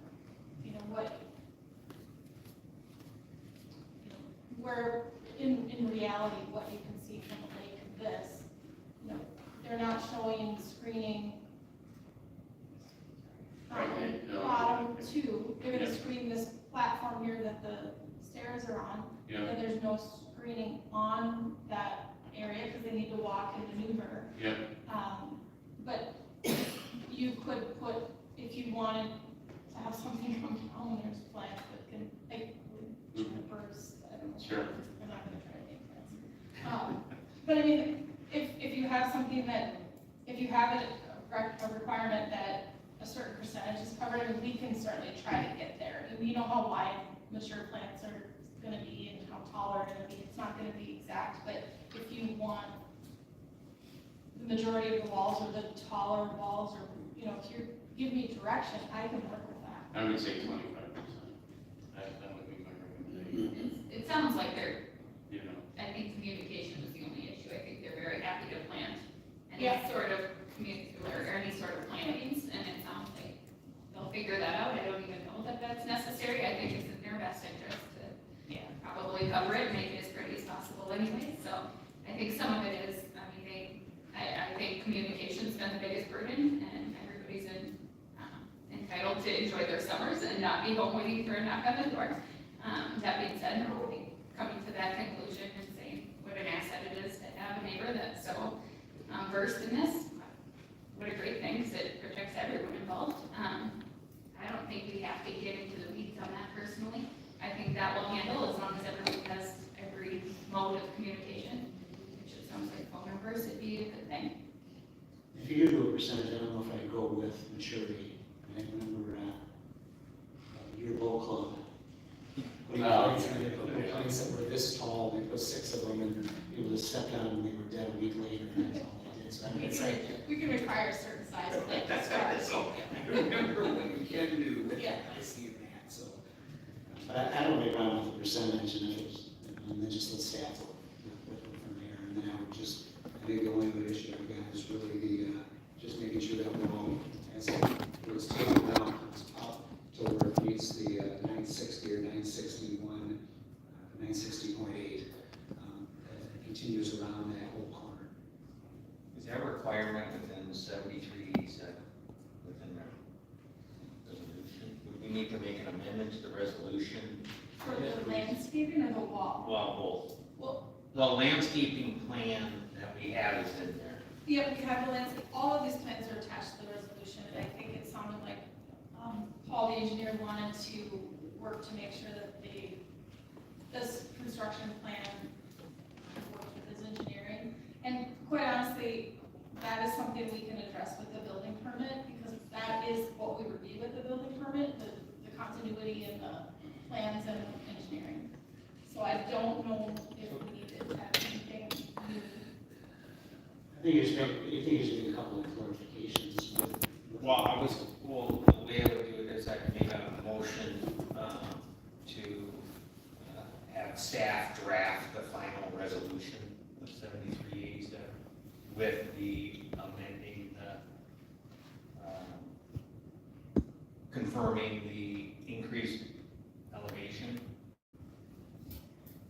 where, in reality, what you can see from the lake of this, they're not showing screening bottom two, they're gonna screen this platform here that the stairs are on, and there's no screening on that area, because they need to walk and maneuver. Yeah. But you could put, if you wanted to have something come down, there's plants that can, like, junipers, I don't know. Sure. I'm not gonna try to make plants. But if you have something that, if you have a requirement that a certain percentage is covered, we can certainly try to get there. And we know how wide mature plants are gonna be and how tall they're gonna be. It's not gonna be exact, but if you want the majority of the walls or the taller walls, or, if you give me direction, I can work with that. I would say 25%. That would be my recommendation. like they're, You know, I think communication is the only issue. I think they're very happy to plant any Yeah. sort of or any sort of plantings, and it sounds like they'll figure that out. I don't even know that that's necessary. I think it's in their best interest to probably cover it and make it as pretty as possible anyway. So I think some of it is, I mean, I think communication's been the biggest burden, and everybody's entitled to enjoy their summers and not be home waiting for a knock on the door. That being said, I think coming to that conclusion and saying what an asset it is to have a neighbor that's so versed in this, what a great thing, because it protects everyone involved. I don't think we have to get into the weeds on that personally. I think that will handle as long as everyone has every mode of communication, which it sounds like phone numbers would be a good thing. If you do a percentage, I don't know if I'd go with maturity. I remember your bowl club. When they put planes that were this tall, they put 6 of them, and people just stepped on them, and they were dead a week later, and that's all they did. So I mean, it's like, We can require a certain size of like that's stars. so. Remember what you can do. Yeah. I see that, so. But I don't make problem with the percentage, and if it's, and then just let staff work with it from there, and then I would just, I think the only other issue I've got is really the, just making sure that we're all, as it was taken down, it's up to where it meets the 960 or 961, 960.8, it continues around that whole corner. Is that requirement within 7387, within the resolution? Would we need to make an amendment to the resolution? For the landscaping or the wall? Well, both. Well, The landscaping plan that we have is in there. yeah, we have the landscape, all of these plans are attached to the resolution, and I think it sounded like, Paul, the engineer, wanted to work to make sure that this construction plan works with his engineering. And quite honestly, that is something we can address with the building permit, because that is what we review with the building permit, the continuity and the plans and engineering. So I don't know if we need to have anything new. I think you should make a couple of clarifications. Well, the way I would do it is I could make a motion to have staff draft the final resolution of 7387 with the amending confirming the increased elevation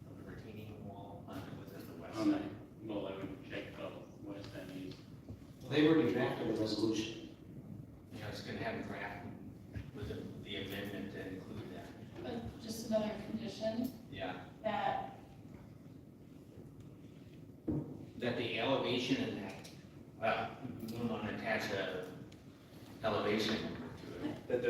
of the retaining wall within the west on side. that, well, I would check the west and east. Well, they already drafted a resolution. You know, it's gonna have a draft with the amendment to include that. But just another condition Yeah. that, That the elevation in that, we want to attach a elevation number to it. That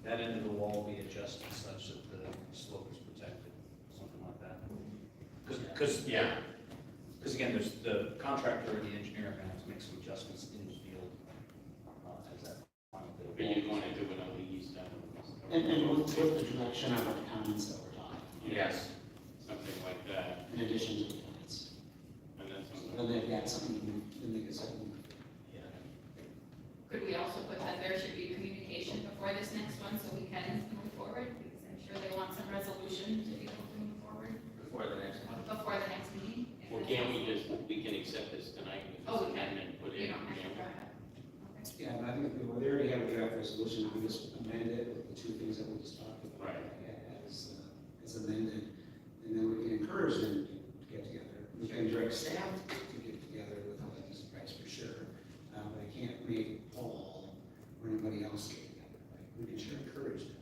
that end of the wall be adjusted such that the slope is protected, something like that. Because again, there's the contractor or the engineer are gonna have to make some adjustments in the field as that final bit of But wall. you'd want to do it on the east end. And with the direction of the comments that we're talking, Yes. Something like that, in addition to the comments. and then something. Then they've got something, then they can say, Could we also put that there should be communication before this next one so we can move forward? Because I'm sure they want some resolution to be able to move forward Before the next one. before the next meeting. Well, can't we can accept this tonight with Oh, this we can. amendment put You in? don't have to you know? go ahead. Okay. yeah, but I think well, they already have a draft resolution, we just amend it with the 2 things that we just talked about. Right. As amended, and then we can encourage them to get together. We can direct staff to get together with the price for sure. But I can't make Paul or anybody else get together. Right? We can sure encourage them.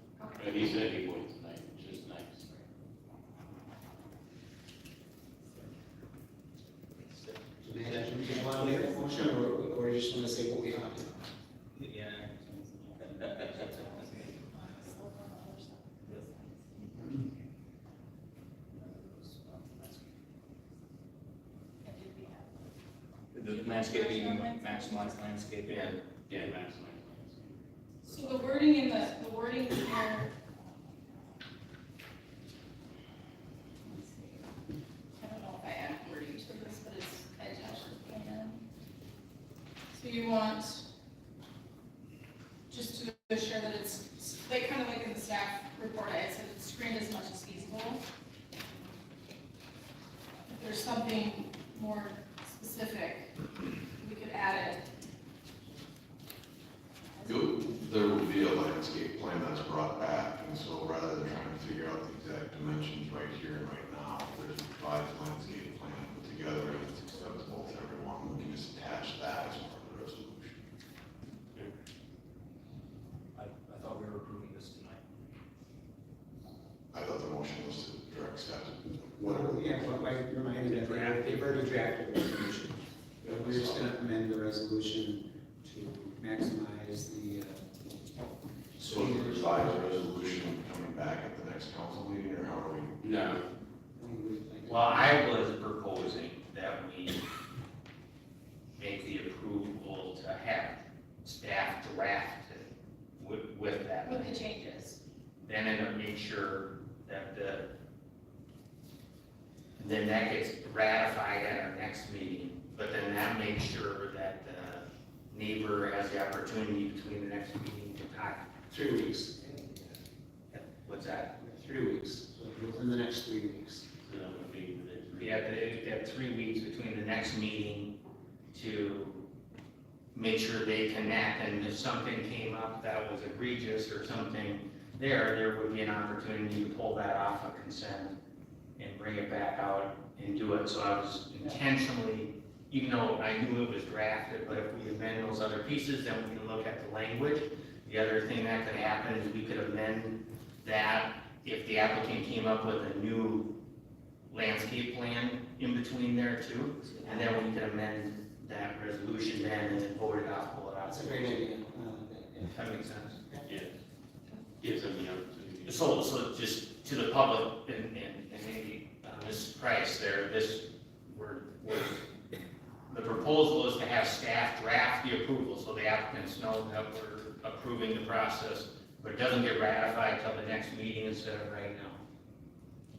But he said he would tonight, which is nice. So, man, do you want to make a motion, or you just want to say what we talked about? Yeah. The landscaping, maximize landscaping. Yeah, maximize. so the wording in the wording here. I don't know if I add wording to this, but it's attached to the plan. So you want just to assure that it's, like, kind of like in the staff report, I said it's screened as much as feasible. there's something more specific, we could add it. There will be a landscape plan that's brought back, and so rather than trying to figure out the exact dimensions right here and right now, there's a revised landscape plan put together and it's acceptable to everyone. We can just attach that as part of the resolution. I thought we were approving this tonight. I thought the motion was to direct staff to Well, whatever. yeah, but I reminded that they've already drafted the resolution. But we're just gonna amend the resolution to maximize the, So the revised resolution coming back at the next council meeting, or how are we? No, Well, I was proposing that we make the approval to have staff draft it with that. With the changes. Then it'll make sure that then that gets ratified at our next meeting, but then that makes sure that the neighbor has the opportunity between the next meeting to talk. 3 weeks. What's that? 3 weeks, so within the next 3 weeks. so that would be the. We have 3 weeks between the next meeting to make sure they connect, and if something came up that was egregious or something there would be an opportunity to pull that off of consent and bring it back out and do it. So I was intentionally, even though I knew it was drafted, but if we amend those other pieces, then we can look at the language. The other thing that could happen is we could amend that if the applicant came up with a new landscape plan in between there too, and then we could amend that resolution then and then vote it off, pull it out. That's a great idea. If that makes sense. Yeah, gives them the opportunity. So just to the public and maybe Ms. Price there, the proposal is to have staff draft the approval so the applicants know that we're approving the process, but it doesn't get ratified till the next meeting instead of right now.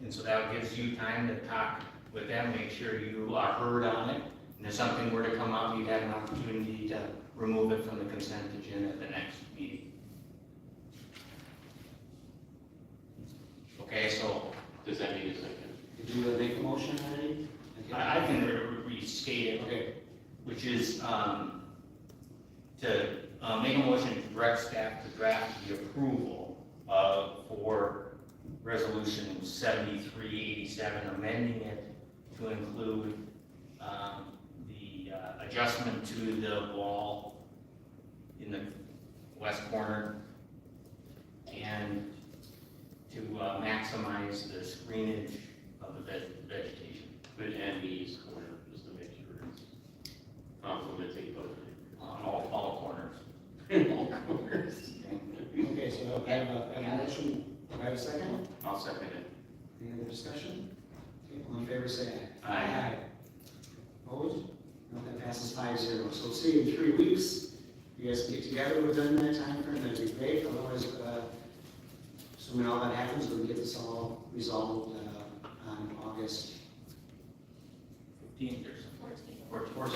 And so that gives you time to talk with them, make sure you are heard on it, and if something were to come up, you'd have an opportunity to remove it from the consent agenda at the next meeting. Okay, so Does that need a second? Did you make a motion already? I can restate it, Okay, which is to make a motion to direct staff to draft the approval for resolution 7387, amending it to include the adjustment to the wall in the west corner and to maximize the screenage of the vegetation. But and the east corner, just to make sure it's complementing both. On all corners. All corners. okay, so I have a motion, do I have a second? I'll second it. Any other discussion? Okay, all in favor, say aye. Aye. Opposed? No, that passes 5-0. So see you in 3 weeks. You guys can get together within that time frame, that'd be great. Otherwise, assuming all that happens, we'll get this all resolved on August 15th or 14th.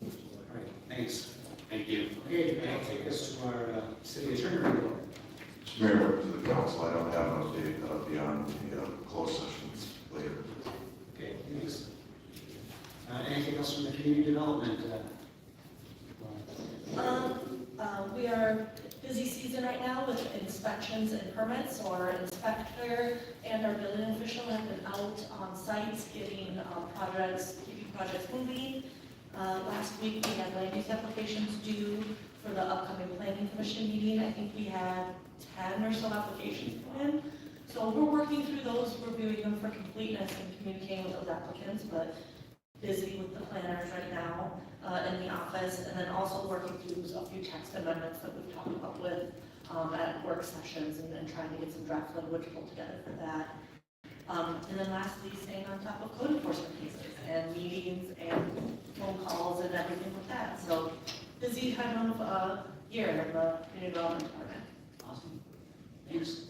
All right, thanks. Thank you. Okay, that'll take us to our city attorney report. Mr. Mayor, members of the council, I don't have an update beyond the closed sessions later. Okay, thanks. Anything else from the community development? We are busy season right now with inspections and permits. So our inspector and our building official have been out on sites keeping projects moving. Last week we had land use applications due for the upcoming planning commission meeting. I think we had 10 or so applications come in. So we're working through those, reviewing them for completeness and communicating with those applicants, but busy with the planners right now in the office, and then also working through a few text amendments that we've talked about with at work sessions, and then trying to get some draft language pulled together for that. And then lastly, staying on top of code enforcement cases and meetings and phone calls and everything with that. So busy time of year in the community development department. Awesome. Thanks.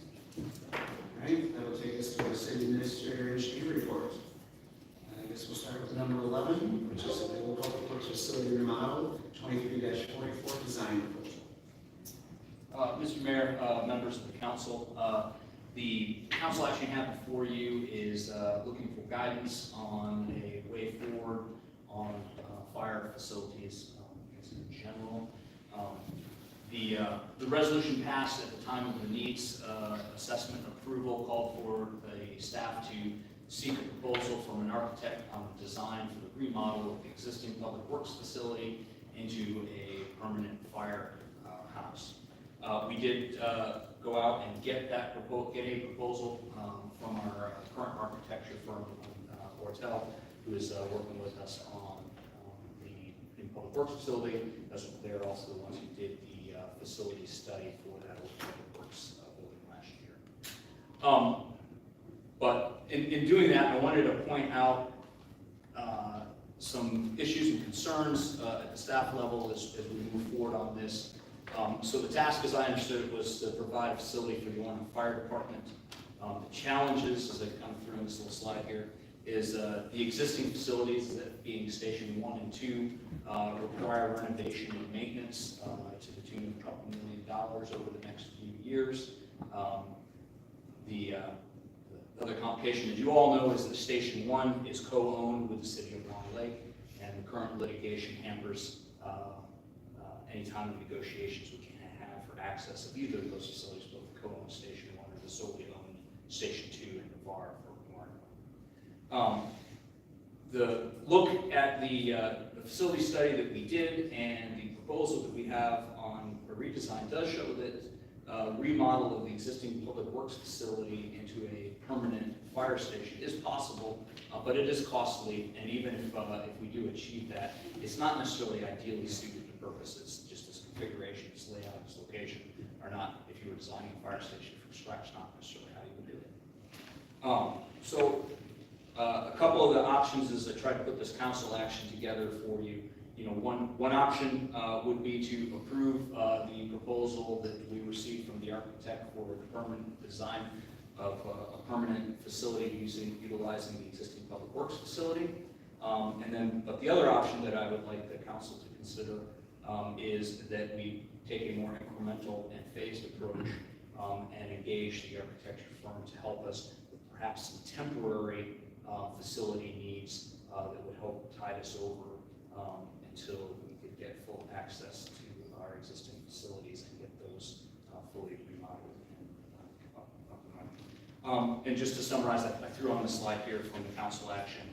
All right, that will take us to our city administrator engineer report. I guess we'll start with number 11, which is the Public Works Facility Remodel 23-44 design proposal. Mr. Mayor, members of the council, The council action you have before you is looking for guidance on a way forward on fire facilities in general. The resolution passed at the time of the needs assessment approval called for the staff to seek a proposal from an architect on the design for the remodel of the existing public works facility into a permanent fire house. We did go out and get a proposal from our current architecture firm, Ortel, who is working with us on the new public works facility. They're also the ones who did the facility study for that old public works building last year. But in doing that, I wanted to point out some issues and concerns at the staff level as we move forward on this. So the task, as I understood it, was to provide a facility for the Orono Fire Department. The challenges, as I come through in this little slide here, is the existing facilities, that being Station 1 and 2, require renovation and maintenance to the tune of $2 million over the next few years. The other complication, as you all know, is that Station 1 is co-owned with the City of Long Lake, and the current litigation hampers any time of negotiations we can have for access of either of those facilities, both the co-owned Station 1 or the solely owned Station 2 in Navarre for Orono. The look at the facility study that we did and the proposal that we have on a redesign does show that remodel of the existing public works facility into a permanent fire station is possible, but it is costly, and even if we do achieve that, it's not necessarily ideally suited to purpose. It's just its configuration, its layout, its location are not, if you were designing a fire station from scratch, not necessarily how you would do it. A couple of the options is I tried to put this council action together for you. One option would be to approve the proposal that we received from the architect for the permanent design of a permanent facility utilizing the existing public works facility. But the other option that I would like the council to consider is that we take a more incremental and phased approach and engage the architecture firm to help us with perhaps some temporary facility needs that would help tide us over until we could get full access to our existing facilities and get those fully remodeled and up and running. And just to summarize, I threw on the slide here from the council action,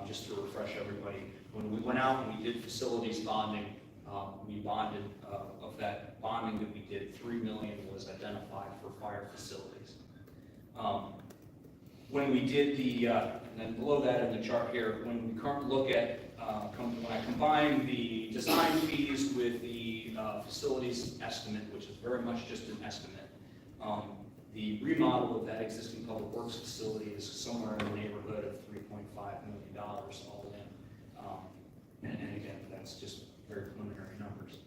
just to refresh everybody. When we went out and we did facilities bonding, we bonded, of that bonding that we did, $3 million was identified for fire facilities. When we did and then below that in the chart here, when we currently look at, when I combine the design fees with the facilities estimate, which is very much just an estimate, the remodel of that existing public works facility is somewhere in the neighborhood of $3.5 million all in. And again, that's just very preliminary numbers.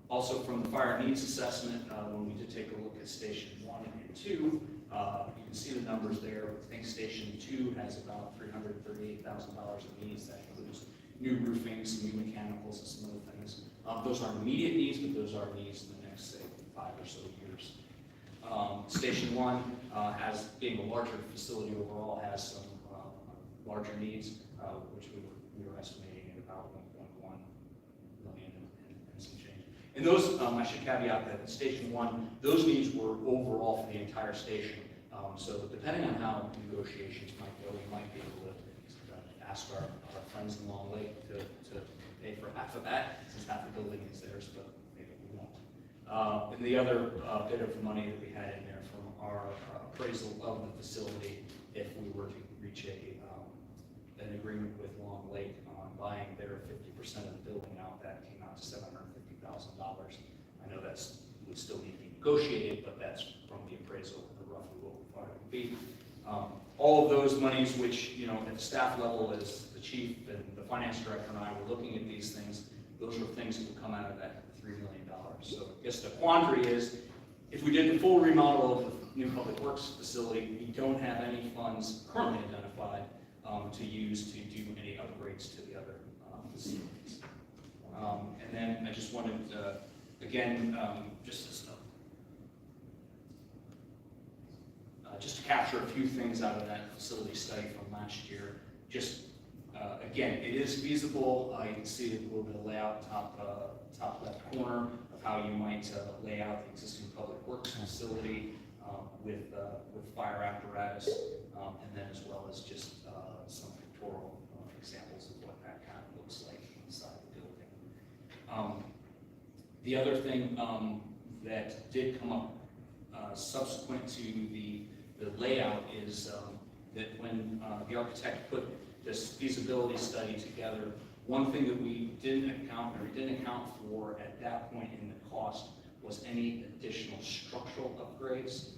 Also from the fire needs assessment, when we did take a look at Station 1 and 2, you can see the numbers there. I think Station 2 has about $338,000 of needs. That includes new roofing, some new mechanicals, and some other things. Those aren't immediate needs, but those are needs in the next, say, 5 or so years. Station 1, being a larger facility overall, has some larger needs, which we were estimating at about $1.1 million and some change. And those, I should caveat that in Station 1, those needs were overall for the entire station. So depending on how negotiations might go, we might be able to ask our friends in Long Lake to pay for half of that, since half the building is theirs, but maybe we won't. And the other bit of money that we had in there from our appraisal of the facility, if we were to reach an agreement with Long Lake on buying their 50% of the building out, that came out to $750,000. I know that's would still need to be negotiated, but that's from the appraisal of roughly what we thought it would be. All of those monies, which, at the staff level, as the chief and the finance director and I were looking at these things, those are things that would come out of that $3 million. So I guess the quandary is, if we did the full remodel of the new public works facility, we don't have any funds currently identified to use to do any upgrades to the other facilities. And then I just wanted, again, just as just to capture a few things out of that facility study from last year. Just, again, it is feasible. You can see a little bit of layout, top left corner of how you might lay out the existing public works facility with fire apparatus, and then as well as just some pictorial examples of what that kind of looks like inside the building. The other thing that did come up subsequent to the layout is that when the architect put this feasibility study together, one thing that we didn't account for at that point in the cost was any additional structural upgrades.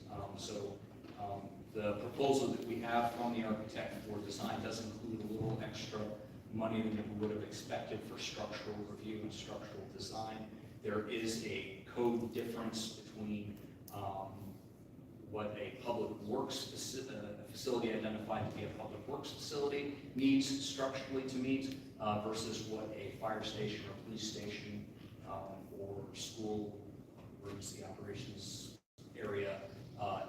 The proposal that we have from the architect for design does include a little extra money than we would have expected for structural review and structural design. There is a code difference between what a public works facility identified to be a public works facility needs structurally to meet versus what a fire station or police station or school emergency operations area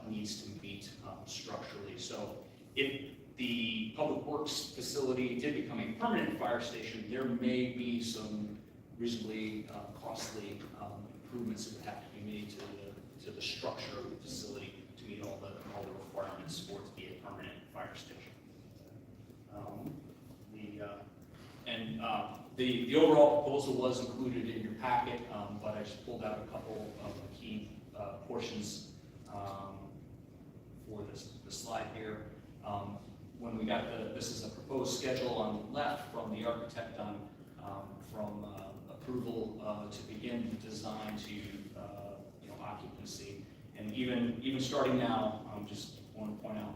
needs to meet structurally. So if the public works facility did become a permanent fire station, there may be some reasonably costly improvements that would have to be made to the structure of the facility to meet all the requirements for it to be a permanent fire station. The overall proposal was included in your packet, but I just pulled out a couple of key portions for the slide here. When we got this is a proposed schedule on the left from the architect from approval to begin design to occupancy, and even starting now, just want to point out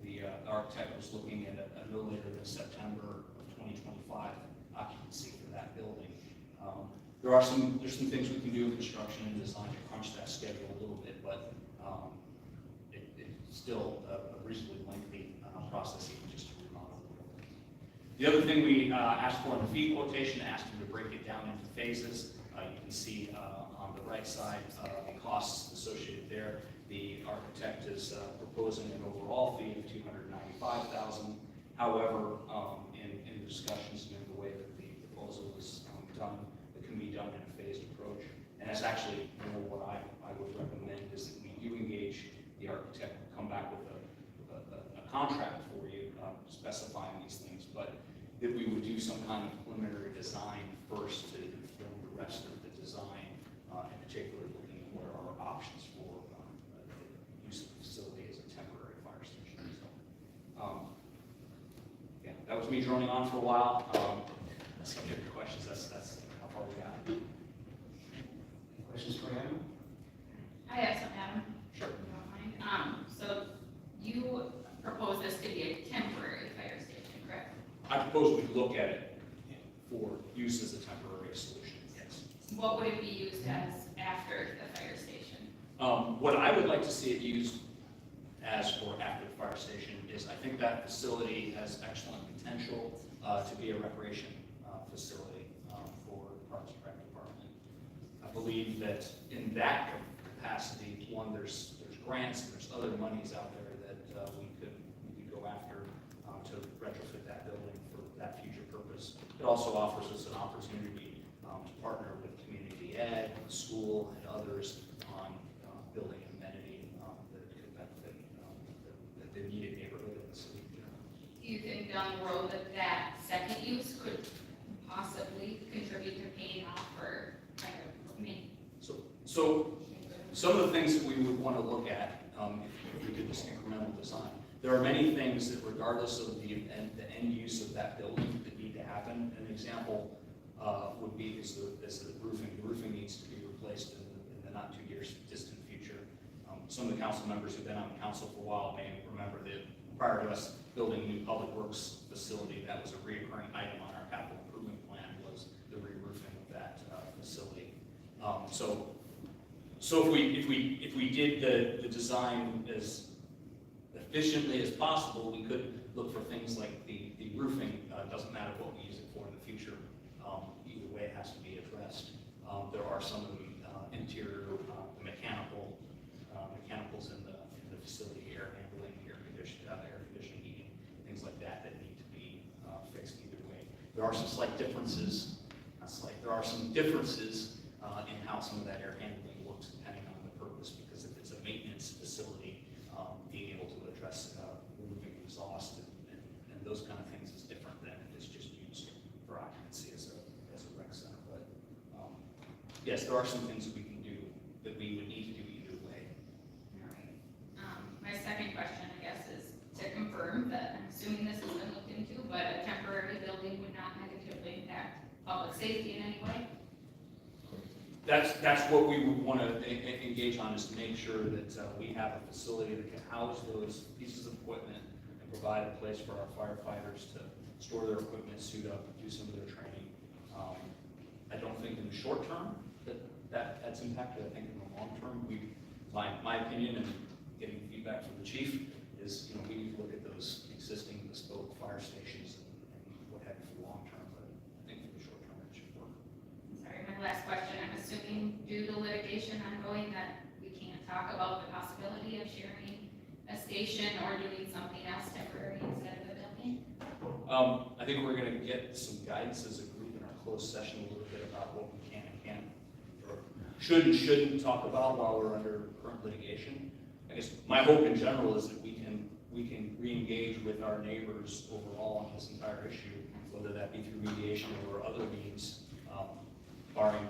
the architect was looking at a no later than September of 2025 occupancy for that building. There's some things we can do in construction and design to crunch that schedule a little bit, but it's still a reasonably lengthy process even just to remodel the building. The other thing we asked for in the fee quotation, asked them to break it down into phases. You can see on the right side the costs associated there. The architect is proposing an overall fee of $295,000. However, in discussions and in the way that the proposal is done, it can be done in a phased approach. And that's actually what I would recommend is that we do engage the architect, come back with a contract for you specifying these things, but that we would do some kind of preliminary design first to inform the rest of the design, in particular looking at what are our options for the use of the facility as a temporary fire station. So, yeah, that was me droning on for a while. Subject to questions, that's how far we got. Questions for Adam? I have some, Adam. Sure. If you don't mind. So you propose this to be a temporary fire station, correct? I propose we look at it for use as a temporary solution, yes. What would it be used as after the fire station? What I would like to see it used as for after the fire station is I think that facility has excellent potential to be a recreation facility for the Parks and Rec Department. I believe that in that capacity, one, there's grants, there's other monies out there that we could go after to retrofit that building for that future purpose. It also offers us an opportunity to partner with community ed, the school, and others on building an amenity that could benefit the needed neighborhood in the city. Do you think down the road that second use could possibly contribute to paying off or kind of, So some of the things that we would want to look at if we did this incremental design, there are many things that regardless of the end use of that building that need to happen. An example would be is the roofing. The roofing needs to be replaced in the not too distant future. Some of the council members who've been on the council for a while may remember that prior to us building a new public works facility, that was a reoccurring item on our capital improvement plan was the re-roofing of that facility. So if we did the design as efficiently as possible, we could look for things like the roofing. Doesn't matter what we use it for in the future. Either way, it has to be addressed. There are some of the interior mechanicals in the facility, air handling, air conditioning, heating, things like that that need to be fixed either way. There are some slight differences, not slight, there are some differences in how some of that air handling works depending on the purpose, because if it's a maintenance facility, being able to address removing exhaust and those kind of things is different than if it's just used for occupancy as a rec center. But yes, there are some things that we can do that we would need to do either way. All right. My second question, I guess, is to confirm that I'm assuming this has been looked into, but a temporary building would not negatively impact public safety in any way? That's what we would want to engage on, is to make sure that we have a facility that can house those pieces of equipment and provide a place for our firefighters to store their equipment, suit up, do some of their training. I don't think in the short term that's impacted. I think in the long term, my opinion and getting feedback from the chief is, we need to look at those existing bespoke fire stations and what have you for the long term, but I think for the short term it should work. Sorry, my last question, I'm assuming due to litigation ongoing that we can't talk about the possibility of sharing a station or doing something else temporary instead of a building? I think we're going to get some guidance as a group in our closed session a little bit about what we can and can't, or should and shouldn't talk about while we're under current litigation. I guess my hope in general is that we can re-engage with our neighbors overall on this entire issue, whether that be through mediation or other means, barring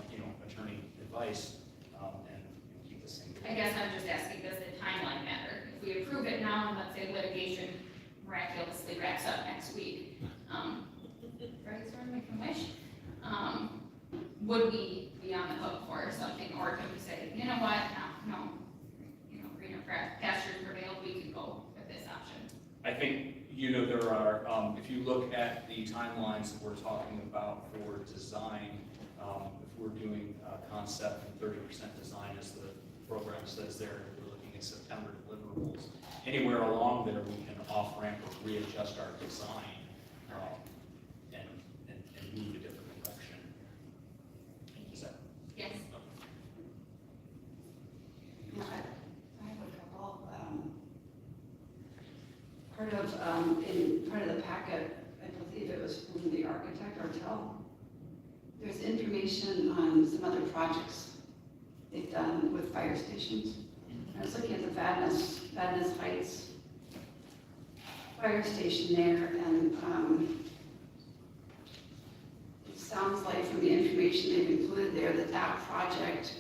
attorney advice, and keep this thing I going. guess I'm just asking, does the timeline matter? If we approve it now and let's say litigation miraculously wraps up next week, right, sort of making a wish, would we be on the hook for something, or can we say, you know what, no, greener pastures prevailed, we could go with this option? I think, there are, if you look at the timelines that we're talking about for design, if we're doing concept and 30% design as the program says there, we're looking at September deliverables. Anywhere along there, we can off-ramp or readjust our design and move a different direction. Is that? Yes. Yeah, I have a couple. Part of the packet, I believe it was from the architect Artel. There's information on some other projects they've done with fire stations. I was looking at the Vadnais Heights fire station there, and it sounds like from the information they've included there that project,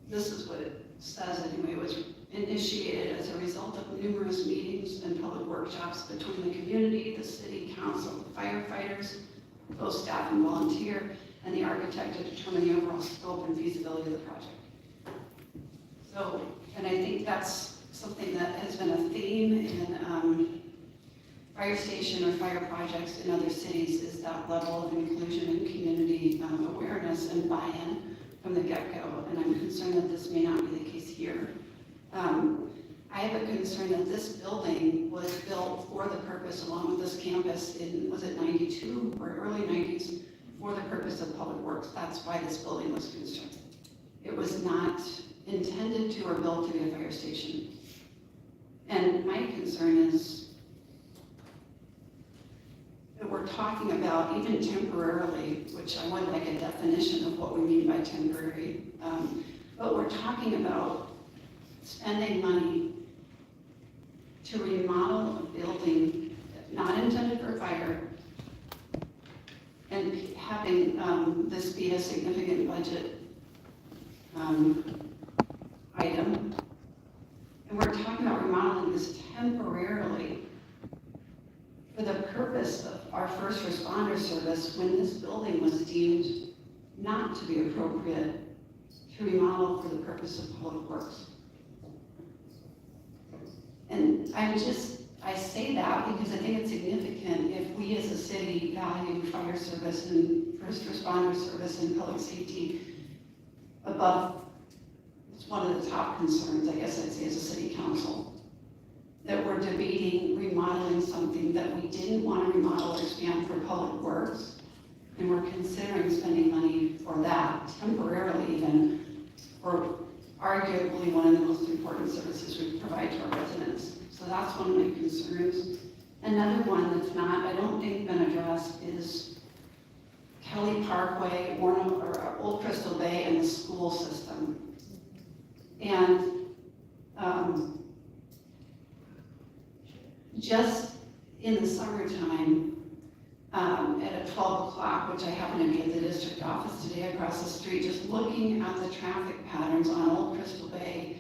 this is what it says anyway, was initiated as a result of numerous meetings and public workshops between the community, the city council, the firefighters, both staff and volunteer, and the architect to determine the overall scope and feasibility of the project. So, and I think that's something that has been a theme in fire station or fire projects in other cities, is that level of inclusion and community awareness and buy-in from the get-go. And I'm concerned that this may not be the case here. I have a concern that this building was built for the purpose, along with this campus in, was it 92 or early 90s, for the purpose of public works. That's why this building was constructed. It was not intended to or built to be a fire station. And my concern is that we're talking about, even temporarily, which I would like a definition of what we mean by temporary, but we're talking about spending money to remodel a building not intended for fire, and having this be a significant budget item. And we're talking about remodeling this temporarily for the purpose of our first responder service, when this building was deemed not to be appropriate to remodel for the purpose of public works. And I say that because I think it's significant if we as a city value fire service and first responder service and public safety above, it's one of the top concerns, I guess I'd say, as a city council, that we're debating remodeling something that we didn't want to remodel or expand for public works, and we're considering spending money for that temporarily even, for arguably one of the most important services we provide to our residents. So that's one of my concerns. Another one that's not, I don't think been addressed is Kelly Parkway, Orono, or Old Crystal Bay, and the school system. And just in the summertime, at 12 o'clock, which I happen to be at the district office today across the street, just looking at the traffic patterns on Old Crystal Bay,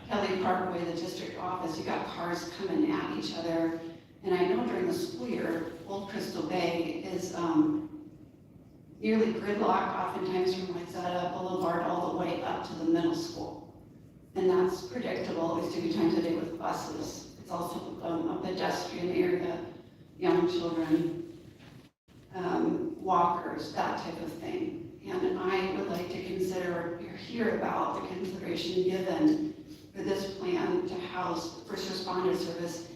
Kelly Parkway, the district office, you got cars coming at each other. And I know during the school year, Old Crystal Bay is nearly gridlocked, oftentimes from Wayzata Boulevard all the way up to the middle school. And that's predictable, at least 2 times a day with buses. It's also a pedestrian area, young children, walkers, that type of thing. And I would like to consider, or hear about the consideration given for this plan to house first responder service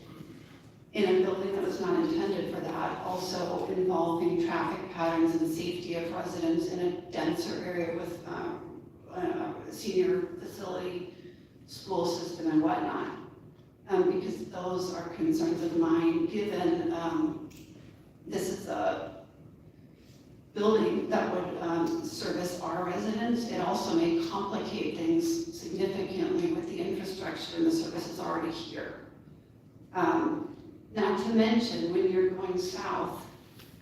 in a building that was not intended for that, also involving traffic patterns and safety of residents in a denser area with a senior facility, school system and whatnot. Because those are concerns of mine, given this is a building that would service our residents. It also may complicate things significantly with the infrastructure and the services already here. Not to mention, when you're going south,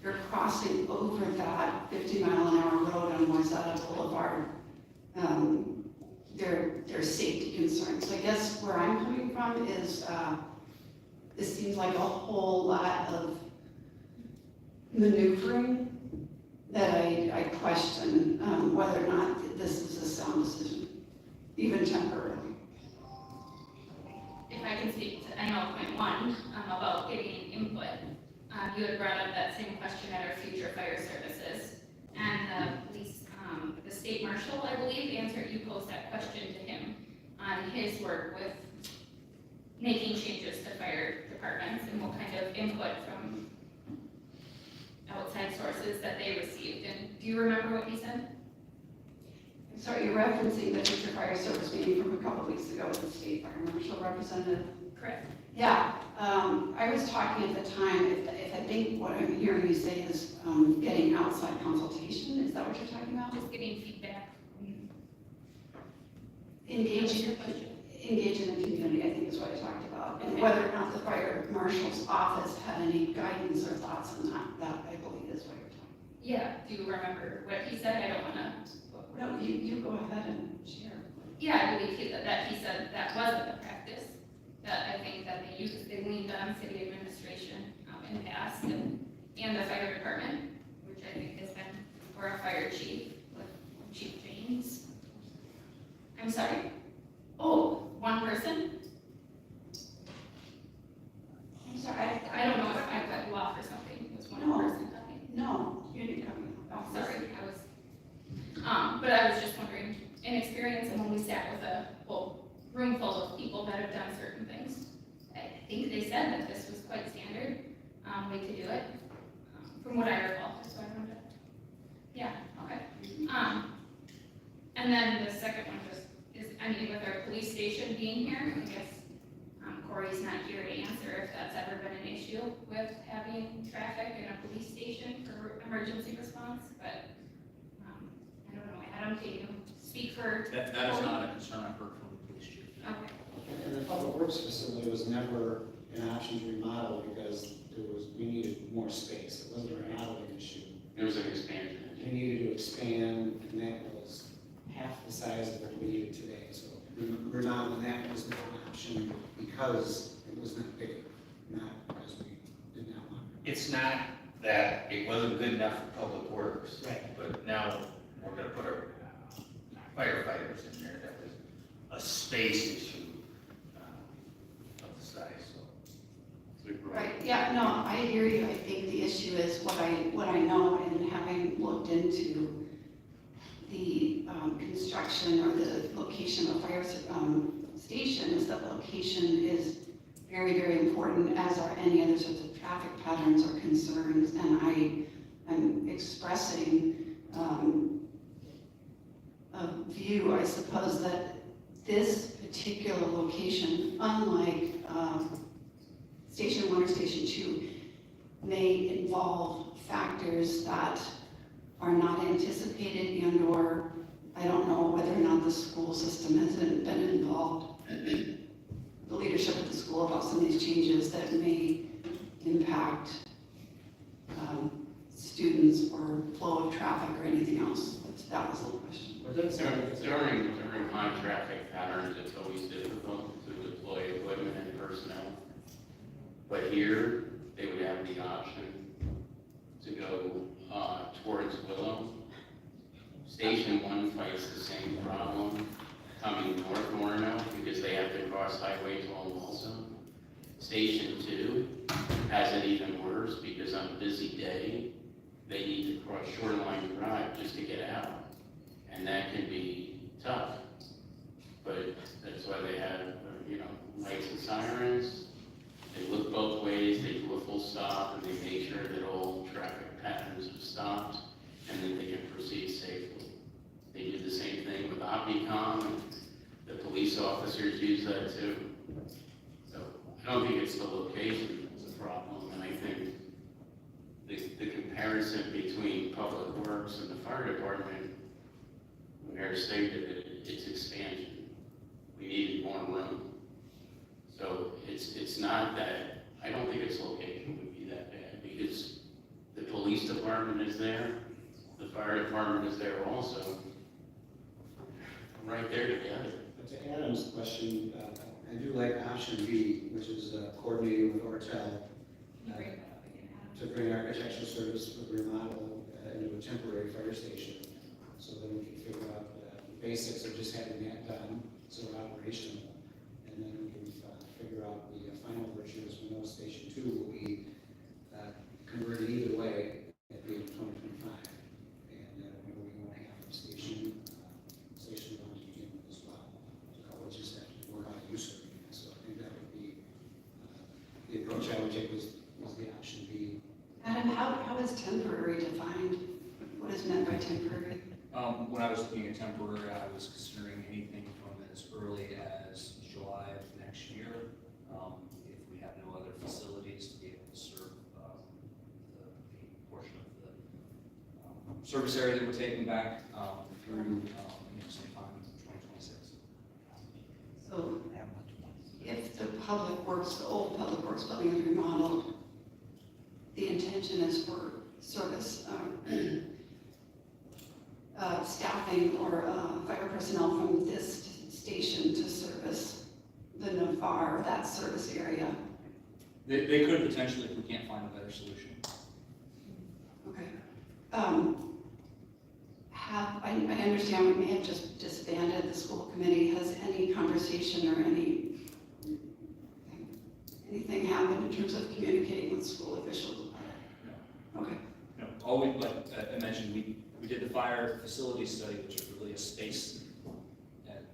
you're crossing over that 50-mile-an-hour road on Wayzata Boulevard. There's safety concerns. So I guess where I'm coming from is, this seems like a whole lot of maneuvering that I question whether or not this is a sound decision, even temporarily. If I can speak to, I know point one, about getting input. You had brought up that same question at our future fire services. And the police, the state marshal, I believe, you posed that question to him on his work with making changes to fire departments and what kind of input from outside sources that they received. And do you remember what he said? I'm sorry, you're referencing the future fire service meeting from a couple weeks ago with the state fire marshal representative? Correct. Yeah, I was talking at the time, if I think what I'm hearing you say is getting outside consultation, is that what you're talking about? Just getting feedback. Engaging the community, I think is what I talked about. And whether or not the fire marshal's office had any guidance or thoughts on that I believe is what you're talking about. Yeah, do you remember what he said? I don't wanna. No, you go ahead and share. Yeah, I believe he said that wasn't the practice. That I think that they leaned on city administration in the past and the fire department, which I think has been for a fire chief with Chief James. I'm sorry. Oh, one person? I'm sorry, I don't know if I cut you off or something. It was one No. person talking. No, you didn't come in. Oh, sorry, I was, but I was just wondering, in experience, and when we sat with a whole room full of people that have done certain things, I think they said that this was quite standard, way to do it, from what I recall, so I wanted to, yeah, okay. And then the second one just is, I mean, with our police station being here, I guess, Corey's not here to answer if that's ever been an issue with having traffic in a police station for emergency response, but, I don't know, Adam, can you speak for? That is not a concern I've heard from the police chief. Okay. And the public works facility was never an option to remodel because we needed more space. It wasn't a remodeling issue. It was an expansion. We needed to expand, and that was half the size of what we needed today. So remodeling that was not an option because it was not big, not because we did not want it. It's not that it wasn't good enough for public works. Right. But now we're gonna put our firefighters in there. That was a space issue of the size, so. Right, yeah, no, I hear you. I think the issue is what I know, and having looked into the construction or the location of fire station, is that location is very, very important, as are any other sorts of traffic patterns or concerns. And I am expressing a view, I suppose, that this particular location, unlike Station 1 or Station 2, may involve factors that are not anticipated and/or I don't know whether or not the school system has been involved, the leadership of the school about some of these changes that may impact students or flow of traffic or anything else. That was the question. But during high traffic patterns, it's always difficult to deploy equipment and personnel. But here, they would have the option to go towards Willow. Station 1 fights the same problem coming north Orono because they have to cross Highway 12 also. Station 2 has it even worse because on a busy day, they need to cross Shoreline Drive just to get out. And that can be tough. But that's why they have, lights and sirens. They look both ways, they do a full stop, and they make sure that all traffic patterns have stopped, and then they can proceed safely. They do the same thing with Opticom, and the police officers use that too. So I don't think it's the location that's a problem, and I think the comparison between Public Works and the fire department, the mayor stated it's expansion. We needed more room. So it's not that, I don't think its location would be that bad because the police department is there, the fire department is there also. Right there together. But to Adam's question, I do like option B, which is coordinating with Ortel to bring architectural service for the remodel into a temporary fire station. So then we can figure out the basics of just having that done, so we're operational. And then we can figure out the final version, as we know Station 2 will be converted either way at the end of 2025. And we want to have Station 1 to begin with as well. So we'll just have to work on user. So I think that would be the approach I would take was the option B. Adam, how is temporary defined? What is meant by temporary? When I was looking at temporary, I was considering anything from as early as July of next year. If we have no other facilities to be able to serve the portion of the service area that we're taking back through sometime in 2026. So if the public works, the old public works building is remodeled, the intention is for service staffing or fire personnel from this station to service the Navarre, that service area. They could potentially if we can't find a better solution. Okay. I understand we may have just disbanded the school committee. Has any conversation or anything happened in terms of communicating with school officials? No. Okay. No, all we, like I mentioned, we did the fire facility study, which is really a space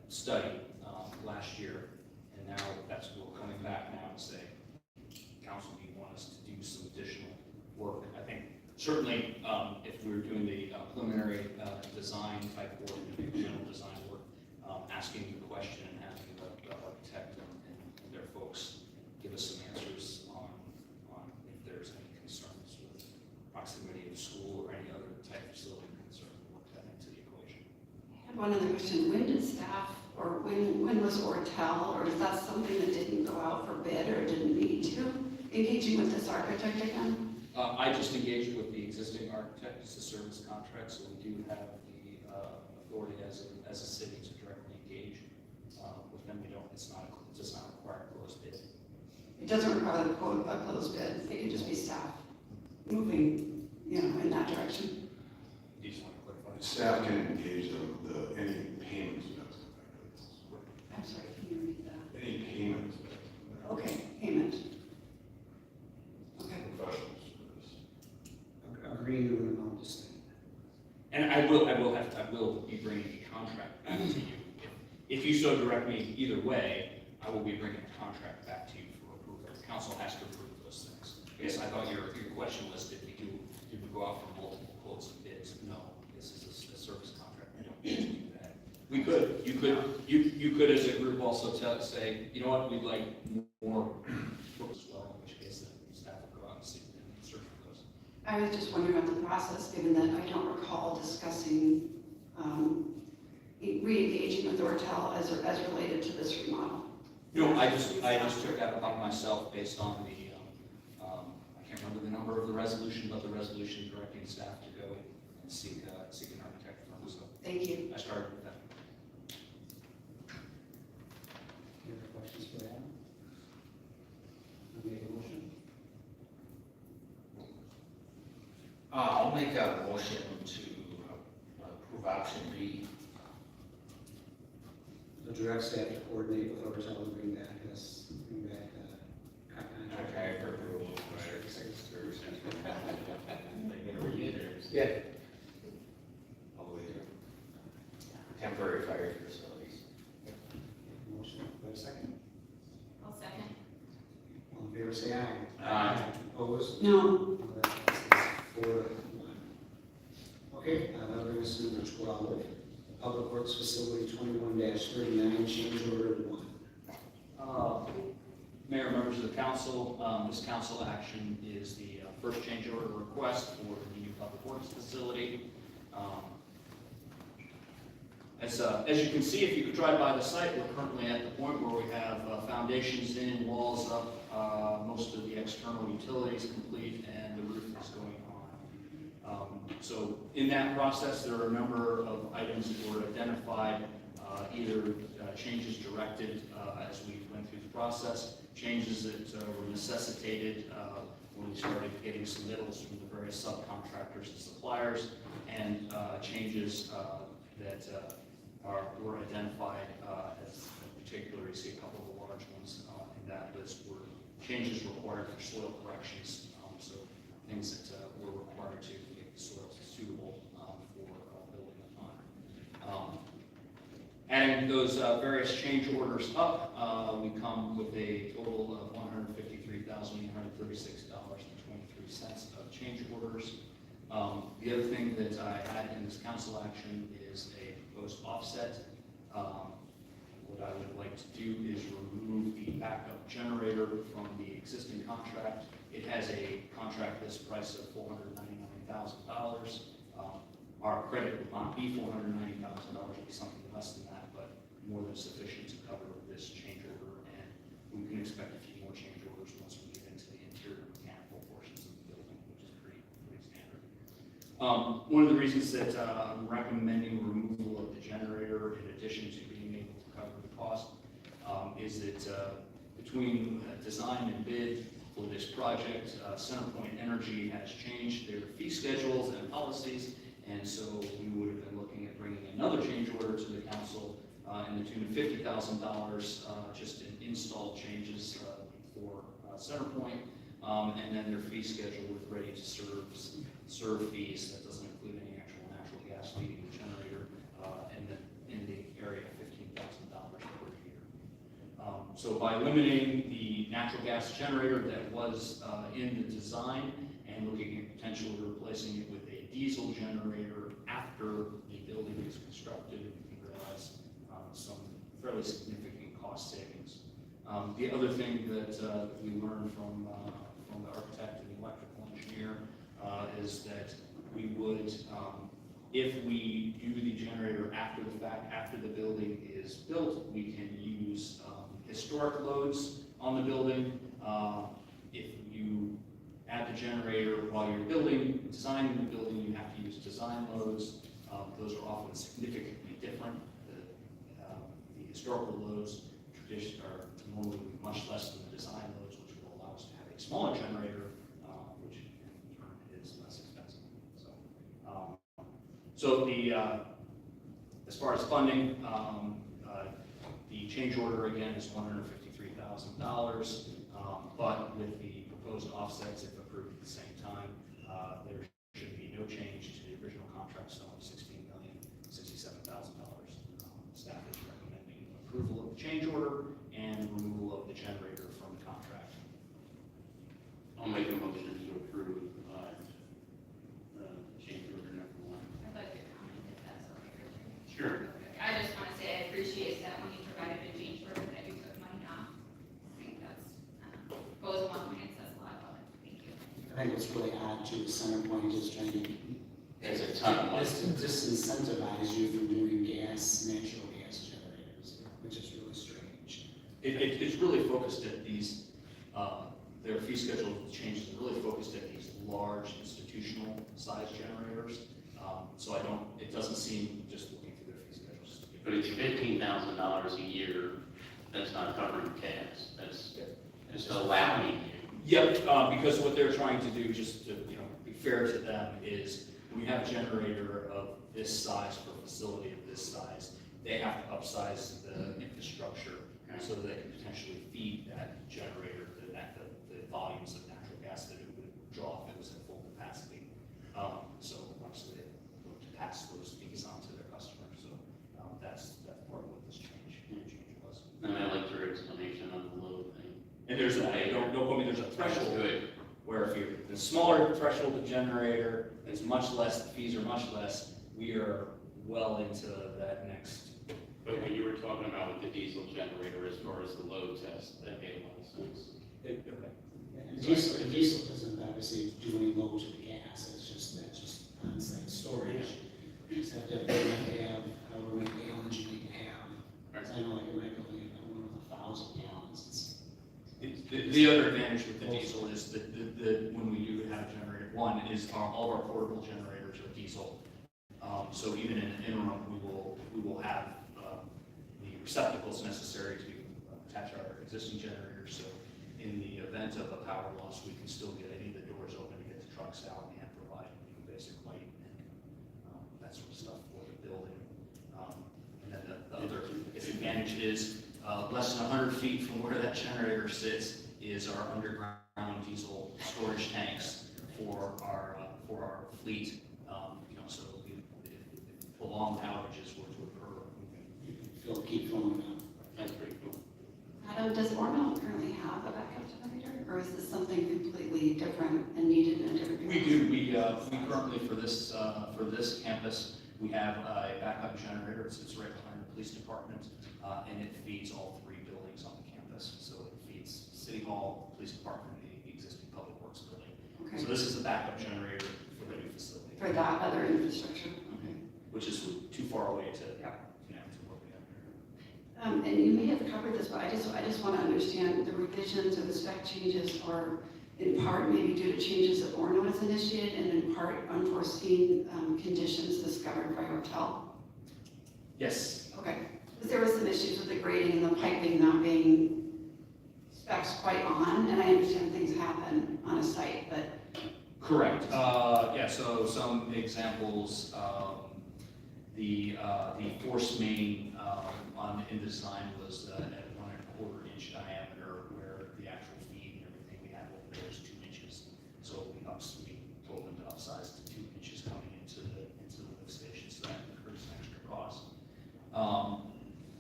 study last year, and now that's what we're coming back now and say, council, do you want us to do some additional work? I think certainly if we were doing the preliminary design type work, general design work, asking the question and having the architect and their folks give us some answers on if there's any concerns with proximity of the school or any other type of facility concern, work that into the equation. I had one other question. When did staff, or when was Ortel, or is that something that didn't go out for bid or didn't need to, engaging with this architect again? I just engaged with the existing architect. It's a service contract, so we do have the authority as a city to directly engage with them. We don't, it does not require a closed bid. It doesn't require a closed bid. It can just be staff moving, in that direction. Do you just want to clarify? Staff can engage any payments. I'm sorry, can you repeat that? Any payments. Okay, payment. Okay. Professional service. Agreeing to an amount to stay. And I will be bringing a contract back to you. If you so direct me either way, I will be bringing a contract back to you for approval. The council has to approve those things. Yes, I thought your question was, did we go out for multiple quotes and bids? No, this is a service contract. We don't need to do that. We could, you could as a group also say, you know what, we'd like more as well, in which case the staff would go out and seek and search for those. I was just wondering about the process, given that I don't recall discussing re-engaging with Ortel as related to this remodel. No, I just took that upon myself based on the, I can't remember the number of the resolution, but the resolution directing staff to go and seek an architect firm, so Thank you. I started with that. Any other questions for Adam? I'll make a motion. I'll make a motion to approve option B. The direct staff to coordinate with Ortel and bring back Okay, for approval. Yeah. Temporary fire facilities. Motion, wait a second. I'll second. All in favor, say aye. Aye. Opposed? No. That passes 4-1. Okay, that'll bring us to number 12. Public Works Facility 21-39, change order 1. Mayor, members of the council, this council action is the first change order request for the new public works facility. As you can see, if you could drive by the site, we're currently at the point where we have foundations in, walls up, most of the external utilities complete, and the roof is going on. So in that process, there are a number of items that were identified, either changes directed as we went through the process, changes that were necessitated when we started getting submittals from the various subcontractors and suppliers, and changes that were identified as in particular. You see a couple of the large ones in that list were changes required for soil corrections, so things that were required to make the soil suitable for building upon. Adding those various change orders up, we come with a total of $153,836.23 of change orders. The other thing that I had in this council action is a proposed offset. What I would like to do is remove the backup generator from the existing contract. It has a contract list price of $499,000. Our credit would not be $490,000, it would be something less than that, but more than sufficient to cover this change order, and we can expect a few more change orders once we get into the interior mechanical portions of the building, which is pretty standard. One of the reasons that I'm recommending removal of the generator, in addition to being able to cover the cost, is that between design and bid for this project, CenterPoint Energy has changed their fee schedules and policies, and so we would have been looking at bringing another change order to the council in the tune of $50,000, just in install changes for CenterPoint, and then their fee schedule with ready-to-serve fees. That doesn't include any actual natural gas feeding the generator, in the area of $15,000 per year. So by eliminating the natural gas generator that was in the design and looking at potentially replacing it with a diesel generator after the building is constructed, we can realize some fairly significant cost savings. The other thing that we learned from the architect and the electrical engineer is that we would, if we do the generator after the fact, after the building is built, we can use historic loads on the building. If you add the generator while you're designing the building, you have to use design loads. Those are often significantly different. The historical loads are normally much less than the design loads, which will allow us to have a smaller generator, which in turn is less expensive. So as far as funding, the change order again is $153,000, but with the proposed offsets, if approved at the same time, there should be no change to the original contract sum of $16,067,000. Staff is recommending approval of the change order and removal of the generator from the contract. I'll make a motion to approve change order number 1. I'd like to comment if that's okay. Sure. I just want to I think what's really odd too, is Centerpoint is trying to There's a ton of money. disincentivize you from doing natural gas generators, which is really strange. It's really focused at these, their fee schedule changes are really focused at these large institutional size generators. So it doesn't seem, just looking through their fee schedules. But it's $15,000 a year, that's not covering gas, that's just allowing you. Yep, because what they're trying to do, just to, be fair to them, is when you have a generator of this size for a facility of this size, they have to upsize the infrastructure so that they can potentially feed that generator the volumes of natural gas that it would draw if it was at full capacity. So obviously they look to pass those fees on to their customers. So that's part of what this change was. And I like your explanation on the load thing. And there's don't quote me, there's a threshold Good. where if you're the smaller threshold of generator, it's much less, the fees are much less. We are well into that next. But when you were talking about with the diesel generator, as far as the load test, that made a lot of sense. Okay. And diesel doesn't obviously do any load to the gas, that's just on-site storage. You just have to have however many gallons you need to have. I know like in my building, I have 1,000 gallons. The other advantage with the diesel is that when we do have a generator, one is all of our portable generators are diesel. So even in an interim, we will have the receptacles necessary to attach our existing generators. So in the event of a power loss, we can still get any of the doors open to get the trucks out and provide basic light and that sort of stuff for the building. And then the other advantage is less than 100 feet from where that generator sits is our underground diesel storage tanks for our fleet. So if prolonged outages were to occur, we can Keep filling up. That's pretty cool. Adam, does Orono currently have a backup generator, or is this something completely different and needed in a different? We do. We currently for this campus we have a backup generator. It's right behind the police department, and it feeds all 3 buildings on the campus. So it feeds City Hall, police department, and the existing public works building. Okay. So this is the backup generator for the new facility. For that other infrastructure? Okay. Which is too far away to work with. And you may have covered this, but I just want to understand the revisions or the spec changes are in part maybe due to changes that Orono has initiated and in part unforeseen conditions discovered by Hotel? Yes. Okay, because there were some issues with the grading and the piping not being specs quite on, and I understand things happen on a site, but. Correct. So some examples, the force main in the design was at 1¼ inch diameter, where the actual feed and everything we had over there is 2 inches. So we told them to upsize to 2 inches coming into the lift station, so that incurs an extra cost.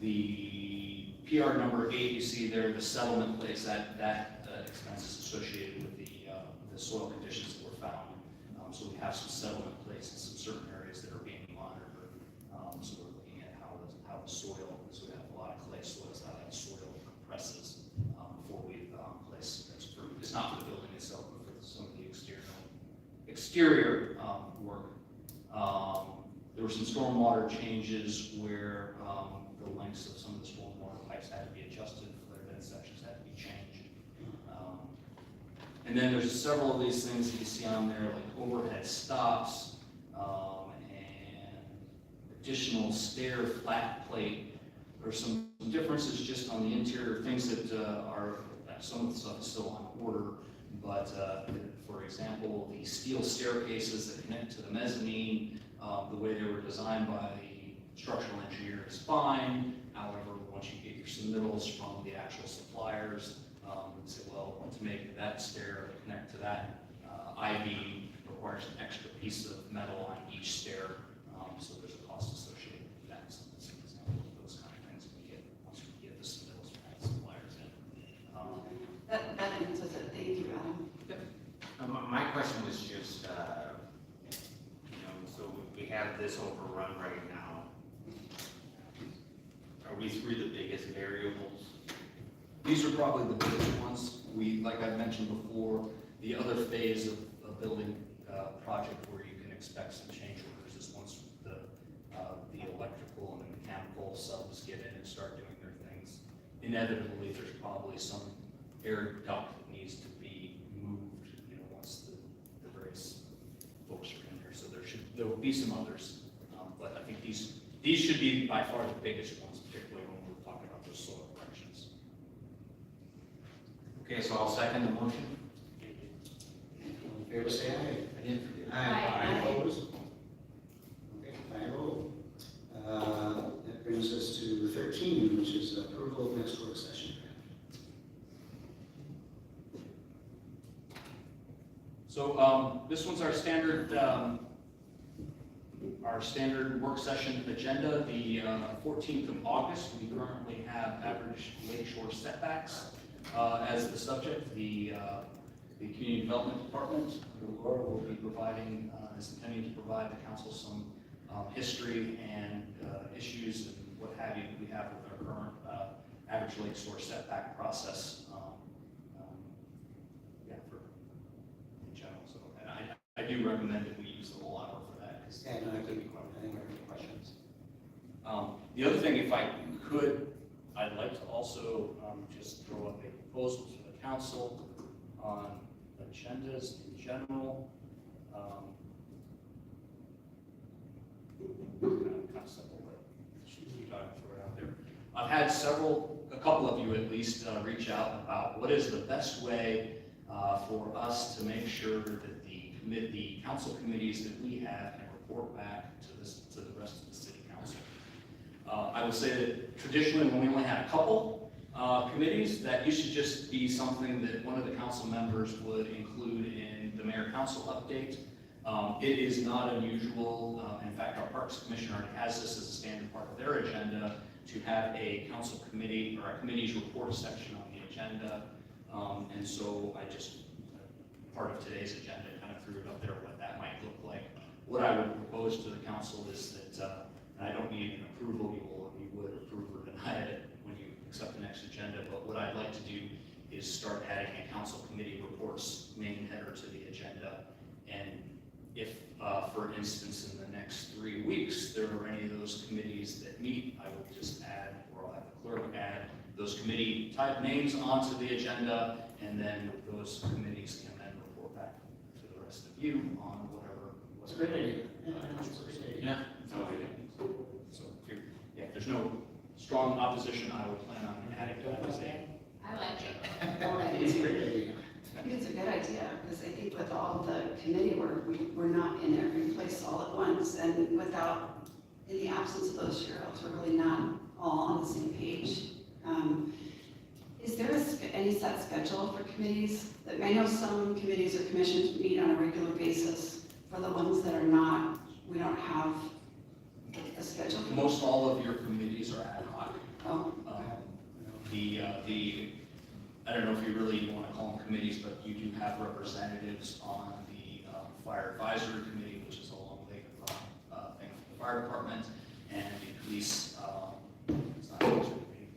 The PR number 8 you see there, the settlement place, that expense is associated with the soil conditions that were found. So we have some settlement place in some certain areas that are being monitored. So we're looking at how the soil, so we have a lot of clay soils, how that soil compresses before we place. It's not for the building itself, but for some of the exterior work. There were some stormwater changes where the lengths of some of the stormwater pipes had to be adjusted, flare bed sections had to be changed. And then there's several of these things that you see on there, like overhead stops, and additional stair flat plate. There's some differences just on the interior, things that some of the stuff is still on order, but for example, the steel staircases that connect to the mezzanine, the way they were designed by the structural engineer is fine. However, once you get your submittals from the actual suppliers, and say, well, to make that stair connect to that I-beam requires an extra piece of metal on each stair, so there's a cost associated with that. So that's an example of those kind of things we get once we get the submittals from the suppliers in. That answers it. Thank you, Adam. My question was just, so we have this overrun right now. Are we through the biggest variables? These are probably the biggest ones. Like I mentioned before, The other phase of a building project where you can expect some change orders is once the electrical and the mechanical subs get in and start doing their things. Inevitably, there's probably some air duct that needs to be moved, once the various folks are in there. So there will be some others, but I think these should be by far the biggest ones, particularly when we're talking about those soil corrections. Okay, so I'll second the motion. All in favor, say aye. I didn't forget. Aye. Opposed? Okay, 5-0. That brings us to 13, which is approval of next work session. So this one's our standard work session agenda. The 14th of August, we currently have average lakeshore setbacks as the subject. The Community Development Department, Orono, will be providing, is intending to provide the council some history and issues and what have you that we have with our current average lakeshore setback process. In general, so and I do recommend that we use the whole hour for that. Yeah, no, I think there are any questions. The other thing, if I could, I'd like to also just throw up a proposal to the council on agendas in general. Kind of simple, but we thought I'd throw it out there. I've had a couple of you at least, reach out about what is the best way for us to make sure that the council committees that we have can report back to the rest of the city council. I will say that traditionally, when we only had a couple committees, that used to just be something that one of the council members would include in the mayor council update. It is not unusual. In fact, our Parks Commission already has this as a standard part of their agenda to have a council committee or a committee's report section on the agenda. And so I just, part of today's agenda, kind of threw it up there what that might look like. What I would propose to the council is that, and I don't need an approval, you would approve or deny it when you accept the next agenda, but what I'd like to do is start adding a council committee reports main header to the agenda. And if, for instance, in the next 3 weeks, there are any of those committees that meet, I will just add, or I'll have the clerk add those committee type names onto the agenda, and then those committees can then report back to the rest of you on whatever. It's a great idea. Yeah. So if there's no strong opposition, I would plan on adding that as a. I like it. Well, It's a great idea. I think it's a good idea, because I think with all the committee work, we're not in every place all at once, and in the absence of those shareouts, we're really not all on the same page. Is there any set schedule for committees? I know some committees or commissions meet on a regular basis. For the ones that are not, we don't have a schedule. Most all of your committees are ad hoc. Oh. I don't know if you really want to call them committees, but you do have representatives on the Fire Advisory Committee, which is a long leg thing for the fire department, and the police,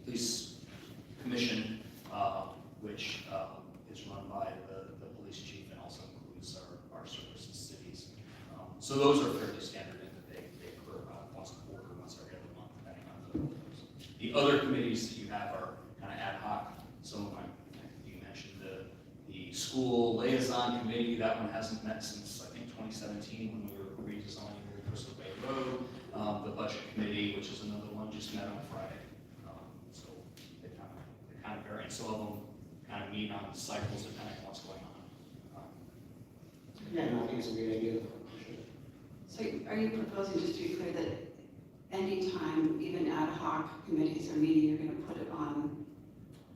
police commission, which is run by the police chief and also includes our services cities. So those are fairly standard in that they occur about once a quarter, once every other month, depending on the other committees that you have are kind of ad hoc. Some of them, you mentioned the school liaison committee. That one hasn't met since I think 2017 when we were redesigning Old Crystal Bay Road. The budget committee, which is another one, just met on Friday. So they kind of vary. And some of them kind of meet on cycles depending on what's going on. Yeah, no, I think it's a great idea. So are you proposing, just to be clear, that anytime even ad hoc committees are meeting, you're going to put it on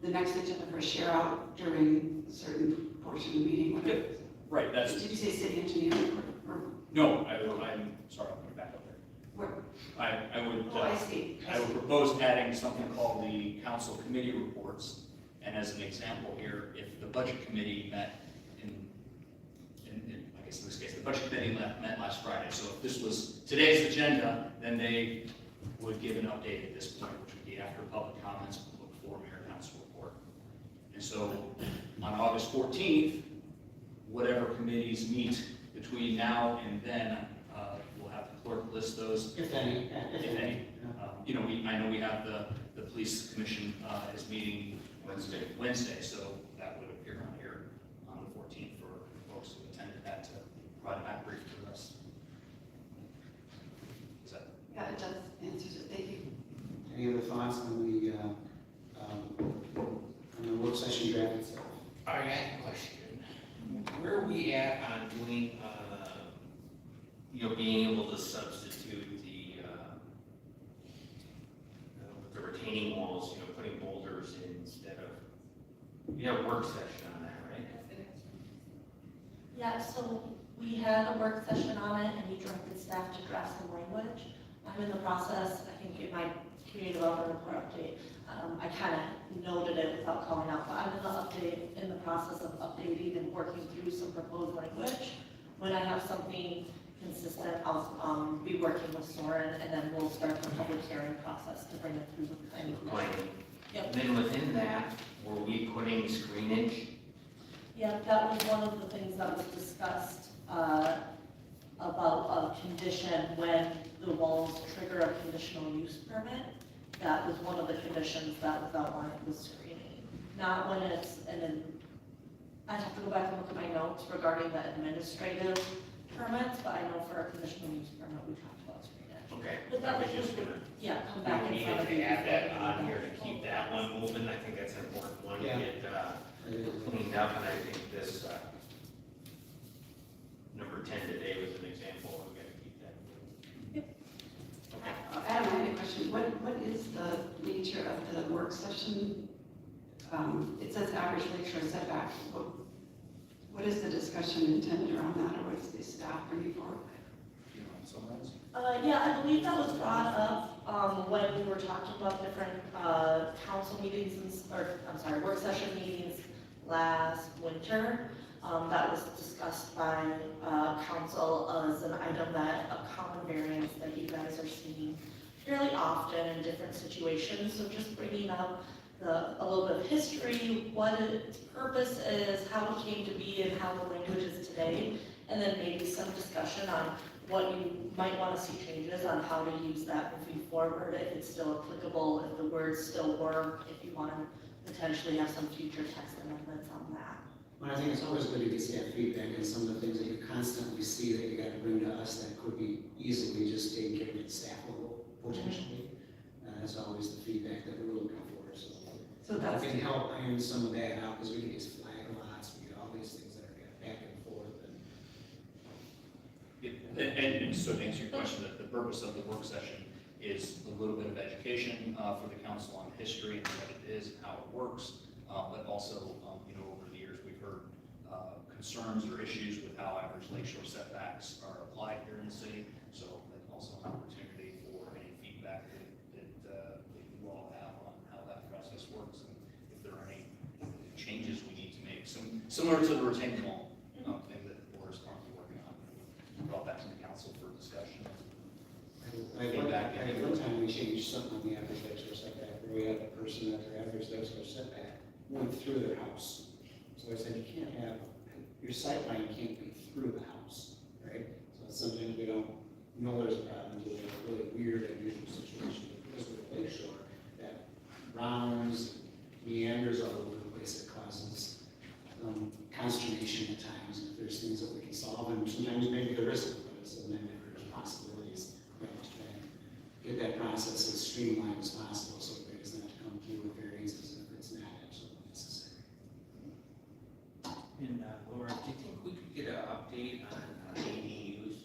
the next agenda for a share out during a certain portion of the meeting? Whatever. Yep. Right, that's. Did you say city engineer? No, I'm sorry, I'll put it back up there. Where? I would. Oh, I see. I would propose adding something called the council committee reports. And as an example here, if the budget committee met I guess in this case, the budget committee met last Friday. So if this was today's agenda, then they would give an update at this point, which would be after public comments before mayor council report. And so on August 14th, committees meet between now and then, we'll have the clerk list those. If any, If any. You know, I know we have the police commission is meeting Wednesday, so that would appear on here on the 14th for folks who attended that to provide a back brief to us. Is that? Yeah, it does answer it, thank you. any other thoughts on the work session draft itself? All right, I have a question. Where are we at on doing, Being able to substitute the retaining walls, putting boulders in instead of, we have a work session on that, right? Yeah, so we had a work session on it, and you directed staff to draft some language. I'm in the process, I can get my community development report update. I kind of noted it without calling out, but I'm in the process of updating and working through some proposed language. When I have something consistent, I'll be working with Soren, and then we'll start the public hearing process to bring it through the planning commission. Yep. And then within that, were we putting screenage? Yeah, that was one of the things that was discussed, about a condition when the walls trigger a conditional use permit. That was one of the conditions that was outlined was screening. Not when it's, and then I'd have to go back and look at my notes regarding the administrative permits, but I know for a conditional use permit, we talked about screenage. Okay, But that I was was just gonna. Yeah, come back We in front of needed you. to add that on here to keep that one moving. I think that's an important one to Yeah. get cleaned up, and I think this number 10 today was an example. We gotta keep that moving. Adam, I have a question. What is the nature of the work session? It says average lakeshore setback. What is the discussion intended around that, or what is the staff bringing forward? Yeah, I believe that was brought up, when we were talking about different, council meetings work session meetings last winter. That was discussed by, council as an item that, a common variance that you guys are seeing fairly often in different situations. So just bringing up a little bit of history, what its purpose is, how it came to be, and how the language is today. And then maybe some discussion on what you might want to see changes on how to use that moving forward, if it's still applicable, if the words still work, if you want to potentially have some future text amendments on that. Well, I think it's always good to get staff feedback on some of the things that you constantly see that you gotta bring to us that could be easily just taken care of at staff level, potentially. That's always the feedback that we're looking for, so. So that's, We can help iron some of that out, because we get these flag lots, we get all these things that are kind of back and forth, and And so to answer your question, the purpose of the work session is a little bit of education for the council on history and what it is and how it works, but also, over the years, we've heard concerns or issues with how average lakeshore setbacks are applied here in the city, so that's also an opportunity for any feedback that you all have on how that process works, and if there are any changes we need to make, similar to the retaining wall thing that the board is currently working on. We brought that to the council for discussion. I one time we changed something on the average lakeshore setback, where we had a person that their average lakeshore setback went through their house. So I said, you can't have, your sight line can't be through the house, right? So sometimes we don't know there's a problem, with a really weird, unusual situation, because with the lakeshore, that rounds, meanders all over the place, it causes consternation at times, and if there's things that we can solve, and sometimes maybe there isn't, but sometimes there's possibilities. We have to try and get that process as streamlined as possible, so that it doesn't have to come through with variances if it's not absolutely necessary. And Laura, do you think we could get an update on ADUs?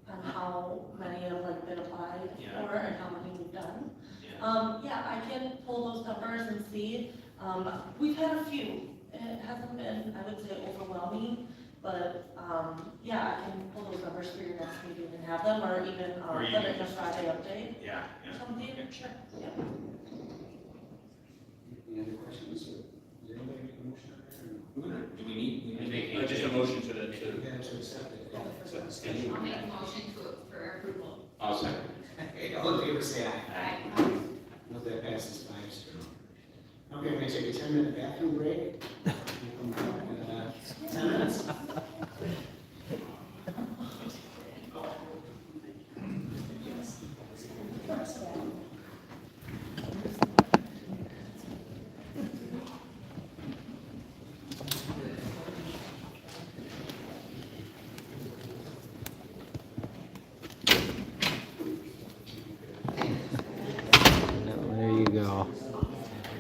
On how many have been applied Yeah. for and how many we've done. Yeah. Yeah, I can pull those numbers and see. We've had a few. It hasn't been, I would say, overwhelming, but, yeah, I can pull those numbers for your next meeting and have them, or even, Or you put it in can a Friday update. Yeah, Or something, sure, yeah. Any other questions, or does anybody make a motion on that, or no? Do we need? Just a motion to Yeah, to accept it. set the schedule. I'll make a motion for approval. I'll second. Okay, all in favor, say aye. Aye. Note that passes 5-0. Okay, we're gonna take a 10-minute bathroom break. We'll come back, 10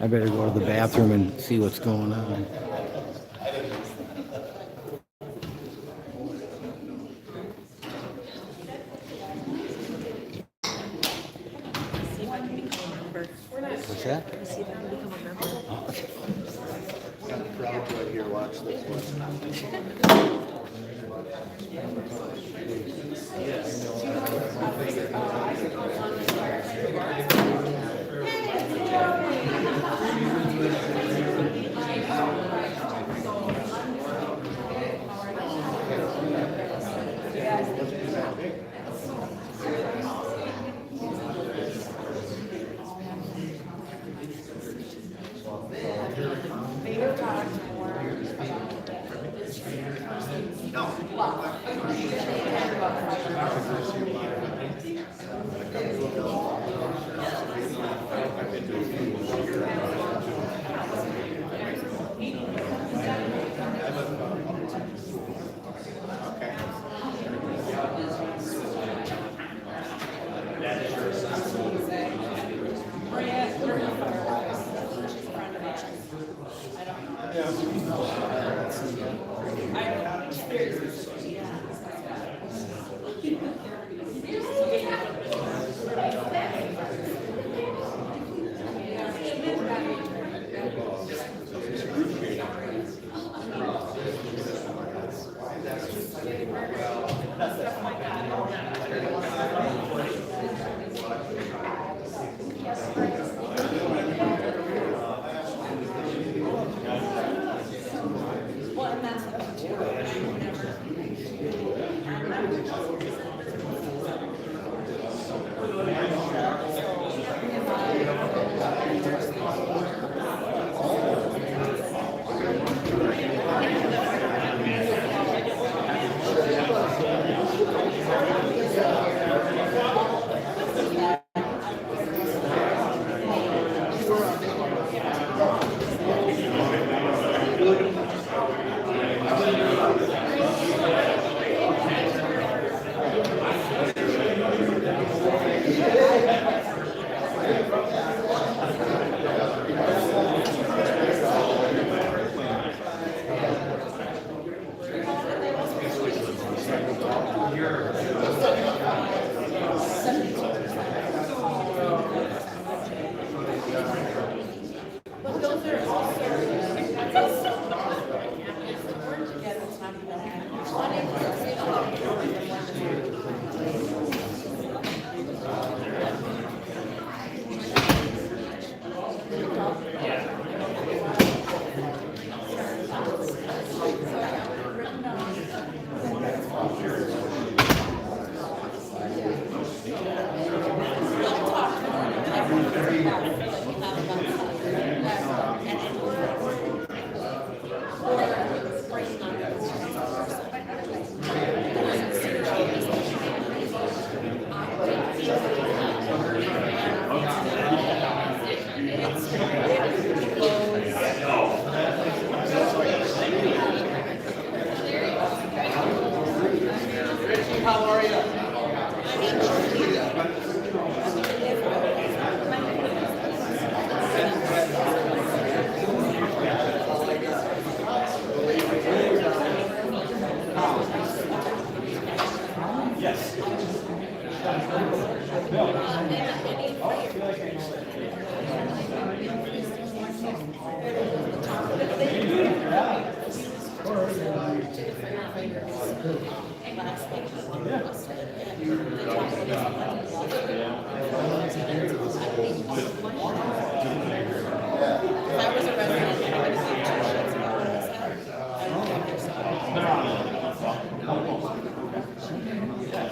I better go to the bathroom and see what's going on. What's that? Got a crowd right here, watch this one.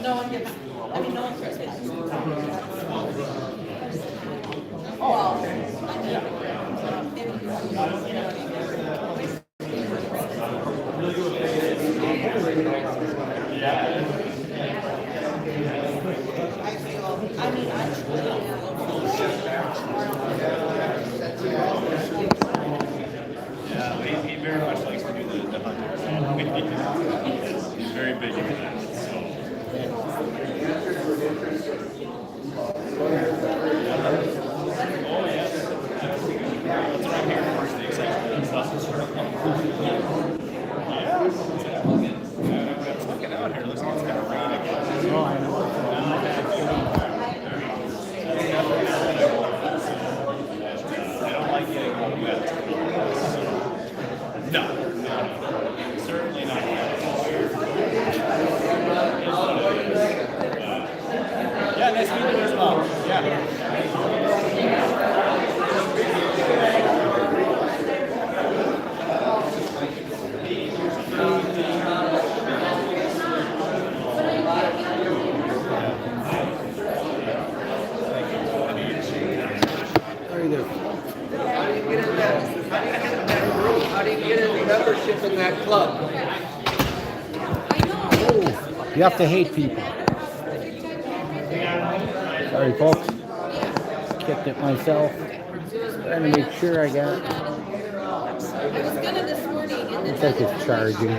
No one gets, I mean, no one gets it. Yeah, he very much likes to do the hunting. He's very big into that, so. Oh, yes. that club. You have to hate people. Sorry, folks. Kicked it myself. Trying to make sure I got. Looks like it's charging.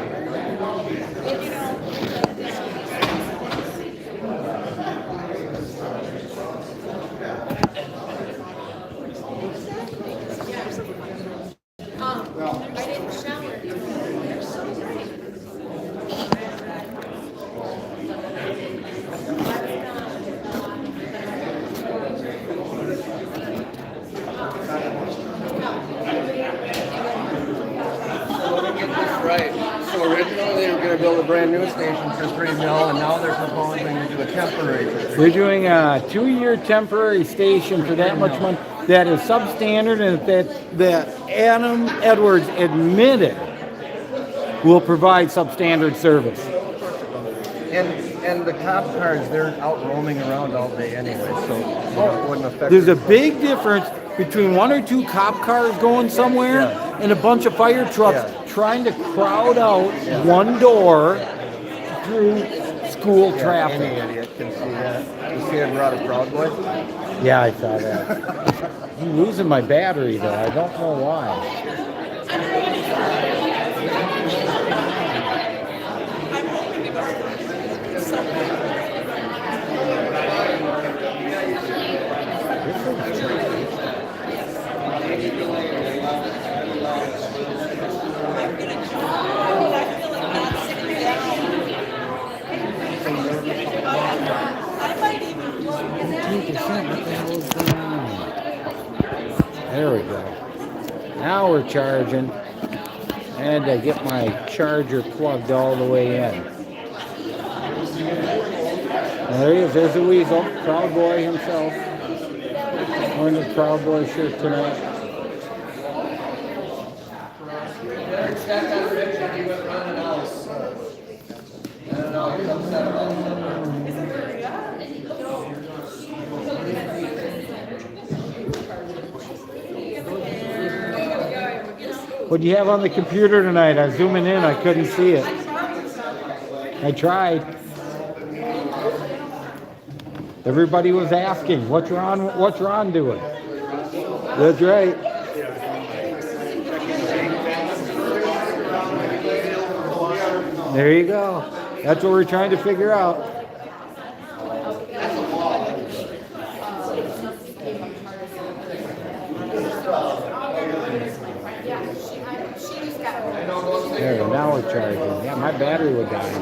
I didn't shower. Right. So originally they were going to build a brand new station for $3 million, and now they're proposing to do a temporary. They're doing a 2-year temporary station for that much money. That is substandard, and that Adam Edwards admitted will provide substandard service. And the cop cars, they're out roaming around all day anyway, so it wouldn't affect. There's a big difference between 1 or 2 cop cars going somewhere and a bunch of fire trucks trying to crowd out one door through school traffic. Any idiot can see that. You see it brought a Proud Boy? Yeah, I saw that. I'm losing my battery though. I don't know why. There we go. Now we're charging. And I get my charger plugged all the way in. There he is. There's the weasel. Proud Boy himself. Wearing the Proud Boy shirt tonight. It's got that rich and he went running out. I don't know, he's upset about something. What do you have on the computer tonight? I was zooming in, I couldn't see it. I tried. Everybody was asking, what's Ron doing? That's right. There you go. That's what we're trying to figure out. There, now we're charging. Yeah, my battery would die.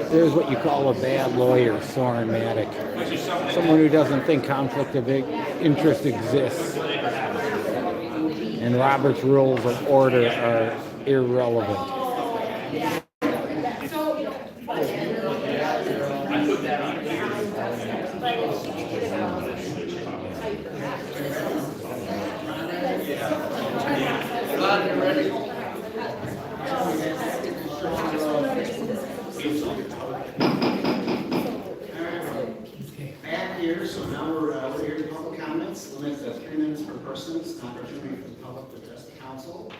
There's what you call a bad lawyer, Soren-matic. Someone who doesn't think conflict of interest exists. And Robert's rules of order are irrelevant. Back here, so now we're here to public comments. Limit to 3 minutes per person. It's an opportunity for the public to address the council.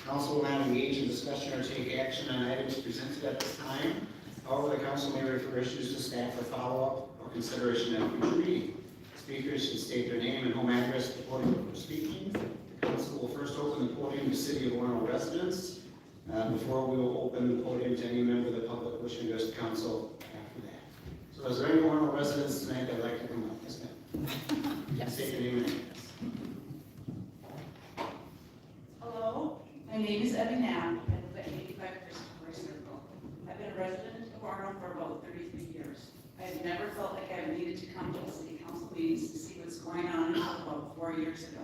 Council will not engage in discussion or take action on items presented at this time. However, the council may refer issues to staff for follow-up or consideration at a future meeting. Speakers should state their name and home address at the podium before speaking. The council will first open the podium to City of Orono residents before we will open the podium to any member of the public wishing to address the council after that. So is there any Orono residents tonight that'd like to come up? Yes, ma'am. Yes. State your name and address. Hello, my name is Abby Knapp. I live at 85 Christopher Circle. I've been a resident of Orono for about 33 years. I've never felt like I've needed to come to the city council meetings to see what's going on about 4 years ago.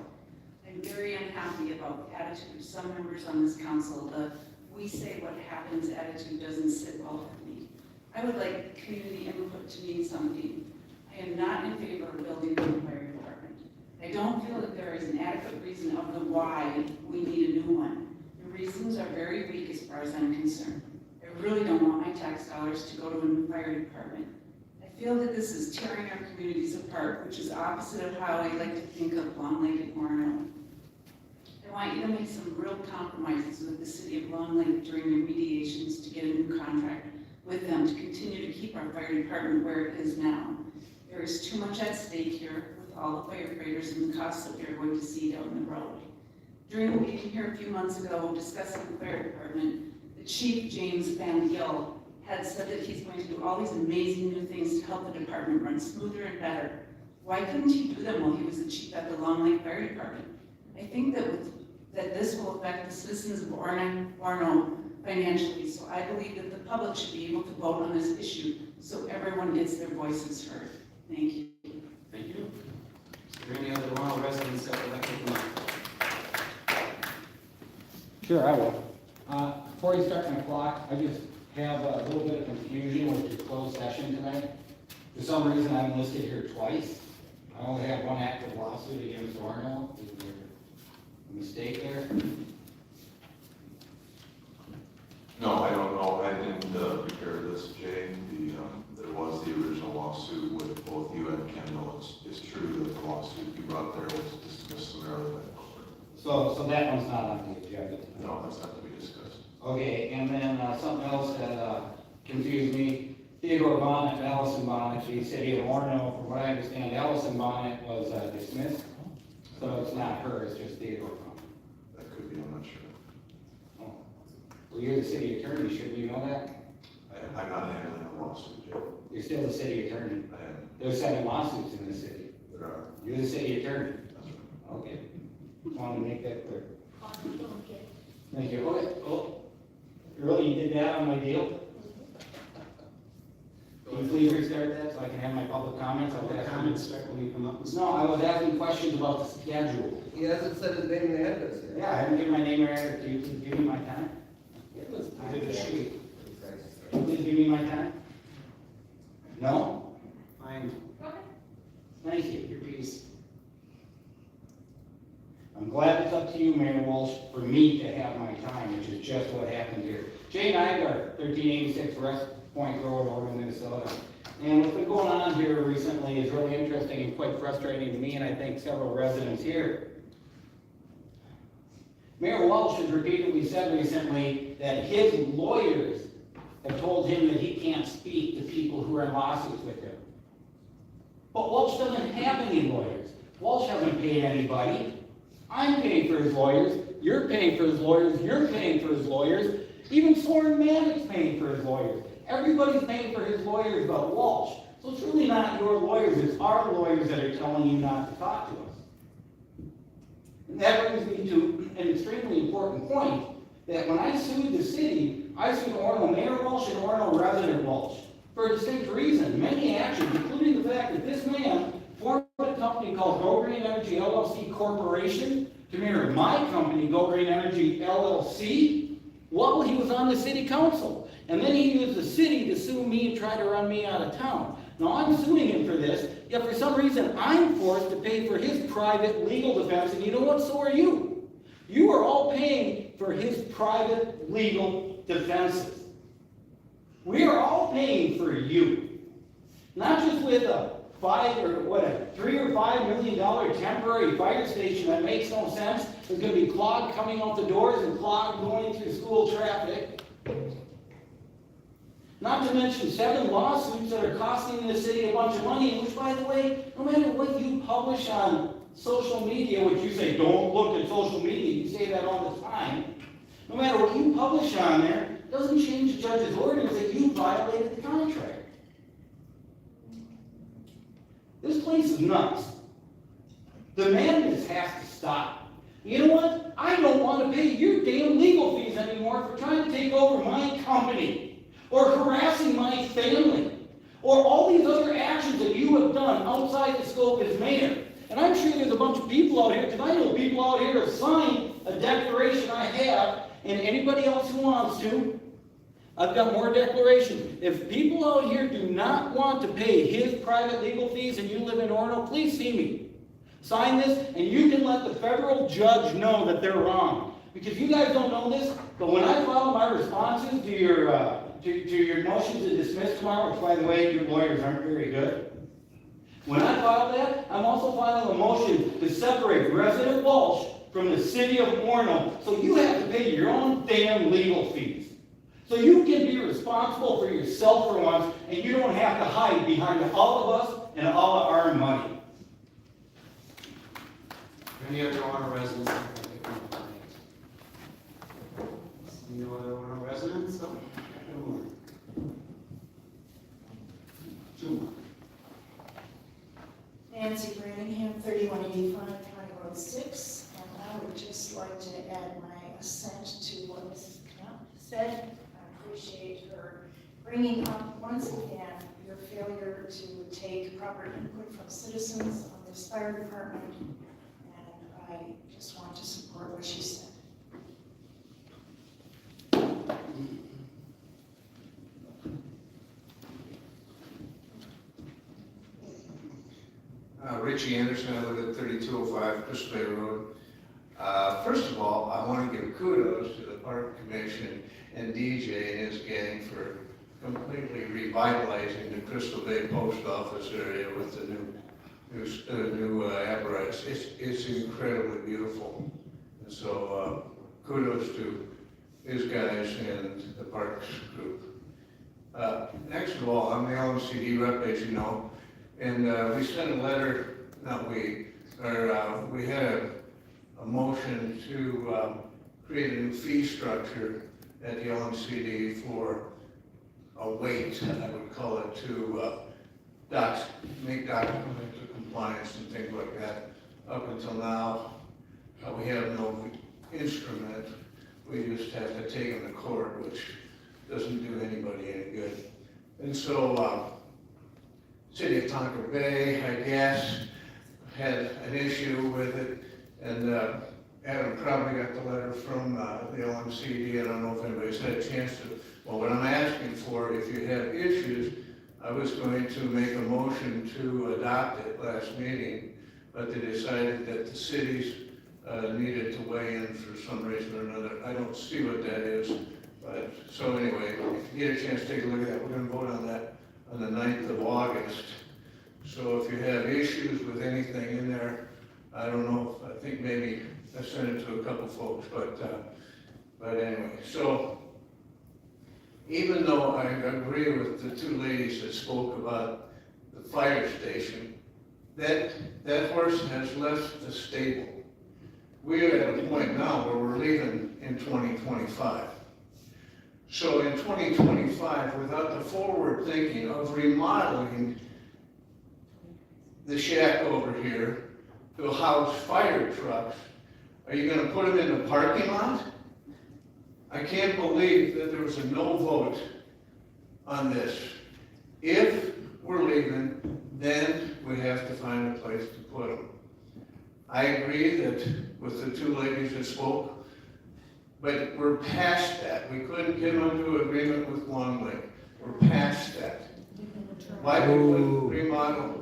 I'm very unhappy about the attitude of some members on this council. The "we say what happens" attitude doesn't sit well with me. I would like community input to mean something. I am not in favor of building a new fire department. I don't feel that there is an adequate reason of the why we need a new one. The reasons are very weak as far as I'm concerned. I really don't want my tax dollars to go to a new fire department. I feel that this is tearing our communities apart, which is opposite of how I like to think of Long Lake and Orono. I want you to make some real compromises with the city of Long Lake during your mediations to get a new contract with them to continue to keep our fire department where it is now. There is too much at stake here with all the firefighters and the costs that we are going to see down the road. During a meeting here a few months ago discussing the fire department, the Chief James Van Gill had said that he's going to do all these amazing new things to help the department run smoother and better. Why couldn't he do them while he was the chief at the Long Lake Fire Department? I think that this will affect the citizens of Orono financially, so I believe that the public should be able to vote on this issue so everyone gets their voices heard. Thank you. Thank you. Is there any other Orono residents that would like to come up? Sure, I will. Before you start my clock, I just have a little bit of confusion with your closed session tonight. For some reason, I'm listed here twice. I only have one active lawsuit against Orono. Is there a mistake there? No, I don't know, I didn't prepare this, Jay. There was the original lawsuit with both you and Kendall. It's true that the lawsuit you brought there was dismissed summarily by the court. So that one's not on the agenda tonight? No, that's not to be discussed. Okay, and then something else that confused me. Theodore Bonnet, Allison Bonnet, the city of Orono, from what I understand, Allison Bonnet was dismissed. So it's not her, it's just Theodore Bonnet. That could be, I'm not sure. Oh. Well, you're the city attorney, shouldn't you know that? I'm not handling a lawsuit, Jay. You're still the city attorney. I am. There's 7 lawsuits in the city. There are. You're the city attorney. That's right. Okay. Wanted to make that clear. Thank you. Okay. Oh, really, you did that on my deal? Can you please restart that so I can have my public comments? I'll What ask comments start when you come up with? No, I was asking questions about the schedule. He hasn't said his name and address yet. Yeah, I haven't given my name or address. Can you please give me my time? I did the sheet. Can you please give me my time? No? Fine, Thank you. your piece. I'm glad it's up to you, Mayor Walsh, for me to have my time, which is just what happened here. Jay Nygaard, 1386 West Point Road, Orono, Minnesota. And what's been going on here recently is really interesting and quite frustrating to me, and I think several residents here. Mayor Walsh has repeatedly said recently that his lawyers have told him that he can't speak to people who are in lawsuits with him. But Walsh doesn't have any lawyers. Walsh hasn't paid anybody. I'm paying for his lawyers. You're paying for his lawyers. You're paying for his lawyers. Even Soren Maddox's paying for his lawyers. Everybody's paying for his lawyers but Walsh. So it's really not your lawyers, it's our lawyers that are telling you not to talk to us. And that brings me to an extremely important point, that when I sued the city, I sued Orono Mayor Walsh and Orono resident Walsh for a distinct reason. Many actions, including the fact that this man formed a company called Go Green Energy LLC Corporation to mirror my company, Go Green Energy LLC, while he was on the city council. And then he used the city to sue me and try to run me out of town. Now I'm suing him for this, yet for some reason I'm forced to pay for his private legal defense, and you know what, so are you. You are all paying for his private legal defenses. We are all paying for you. Not just with a $3 or $5 million temporary fire station that makes no sense. There's going to be clogged coming out the doors and clogged going through school traffic. Not to mention 7 lawsuits that are costing the city a bunch of money, which, by the way, no matter what you publish on social media, which you say, don't look at social media, you say that all the time, no matter what you publish on there, doesn't change the judge's orders that you violated the contract. This place is nuts. The madness has to stop. You know what? I don't want to pay your damn legal fees anymore for trying to take over my company, or harassing my family, or all these other actions that you have done outside the scope as mayor. And I'm sure there's a bunch of people out here, because I know people out here have signed a declaration I have, and anybody else who wants to, I've got more declarations. If people out here do not want to pay his private legal fees and you live in Orono, please see me. Sign this, and you can let the federal judge know that they're wrong. Because you guys don't know this, but when I file my responses to your to your motion to dismiss tomorrow, which by the way, your lawyers aren't very good. When I file that, I'm also filing a motion to separate resident Walsh from the city of Orono, so you have to pay your own damn legal fees. So you can be responsible for yourself for once, and you don't have to hide behind all of us and all of our money. Any other Orono residents? Any other Orono residents? Oh, no more. Two more. Nancy Branningham, 3185 County Road 6, and I would just like to add my assent to what Mrs. Knapp said. I appreciate her bringing up once again your failure to take proper input from citizens on this fire department, and I just want to support what she said. Richie Anderson, I live at 3205 Crystal Bay Road. First of all, I want to give kudos to the Park Commission and DJ and his gang for completely revitalizing the Crystal Bay Post Office area with the new apparatus. It's incredibly beautiful. And so kudos to his guys and the Parks group. Next of all, I'm the LMCD rep, as you know. And we sent a letter, we had a motion to create a new fee structure at the LMCD for a weight, I would call it, to make docs come into compliance and things like that. Up until now, we have no instrument. We just have to take them to court, which doesn't do anybody any good. And so, City of Tonka Bay, I guess, had an issue with it, and Adam probably got the letter from the LMCD. I don't know if anybody's had a chance to. Well, what I'm asking for, if you have issues, I was going to make a motion to adopt it last meeting, but they decided that the cities needed to weigh in for some reason or another. I don't see what that is, but so anyway, if you get a chance to take a look at that, we're going to vote on that on the 9th of August. So if you have issues with anything in there, I don't know, I think maybe I sent it to a couple folks, but anyway. So even though I agree with the two ladies that spoke about the fire station, that horse has left the stable. We're at a point now where we're leaving in 2025. So in 2025, without the forward thinking of remodeling the shack over here to house fire trucks, are you going to put them in the parking lot? I can't believe that there was a no vote on this. If we're leaving, then we have to find a place to put them. I agree that with the two ladies that spoke, but we're past that. We couldn't get into agreement with Long Lake. We're past that. Why we wouldn't remodel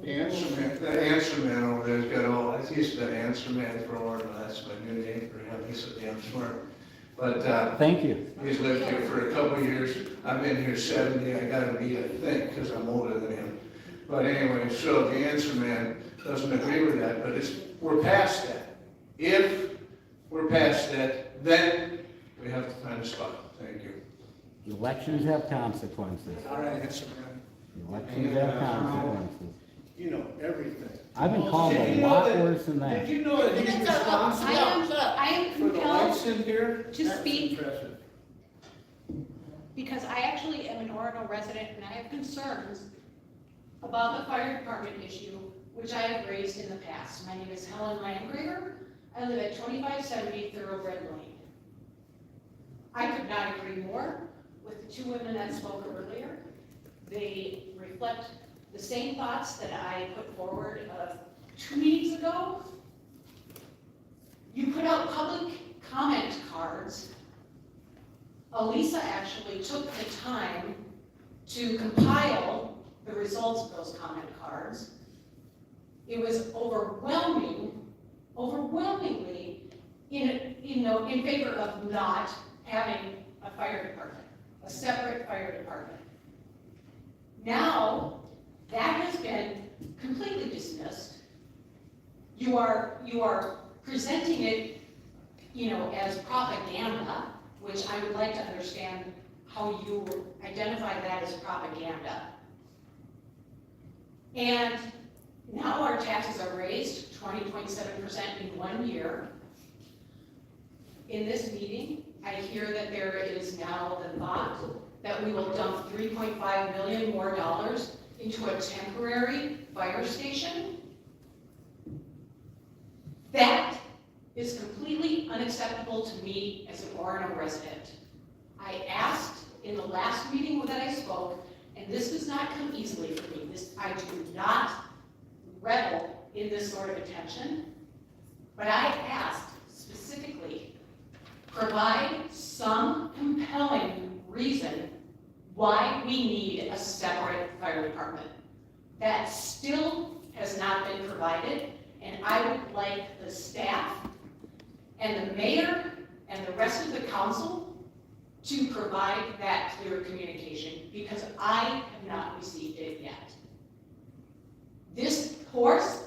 the answer man over there's got all, he's the answer man for Orono. That's my new name for him. He's so damn smart. But thank you. He's lived here for a couple of years. I've been here 70. I gotta be, I think, because I'm older than him. But anyway, so the answer man doesn't agree with that, but we're past that. If we're past that, then we have to find a spot. Thank you. Elections have consequences. All right, answer man. Elections have consequences. You know everything. I've been called a lot worse than that. Did you know that he's responsible I am for the lights compelled in here? to That's speak impressive. because I actually am an Orono resident and I have concerns about the fire department issue, which I have raised in the past. My name is Helen Landgraver. I live at 2570 Thoroughbred Lane. I could not agree more with the two women that spoke earlier. They reflect the same thoughts that I put forward 2 meetings ago. You put out public comment cards. Elisa actually took the time to compile the results of those comment cards. It was overwhelmingly in favor of not having a fire department, a separate fire department. Now, that has been completely dismissed. You are presenting it, as propaganda, which I would like to understand how you identify that as propaganda. And now our taxes are raised 20.7% in 1 year. In this meeting, I hear that there is now the thought that we will dump $3.5 million more into a temporary fire station. That is completely unacceptable to me as an Orono resident. I asked in the last meeting that I spoke, and this does not come easily for me. I do not revel in this sort of attention, but I asked specifically, provide some compelling reason why we need a separate fire department. That still has not been provided, and I would like the staff and the mayor and the rest of the council to provide that clear communication, because I have not received it yet. This horse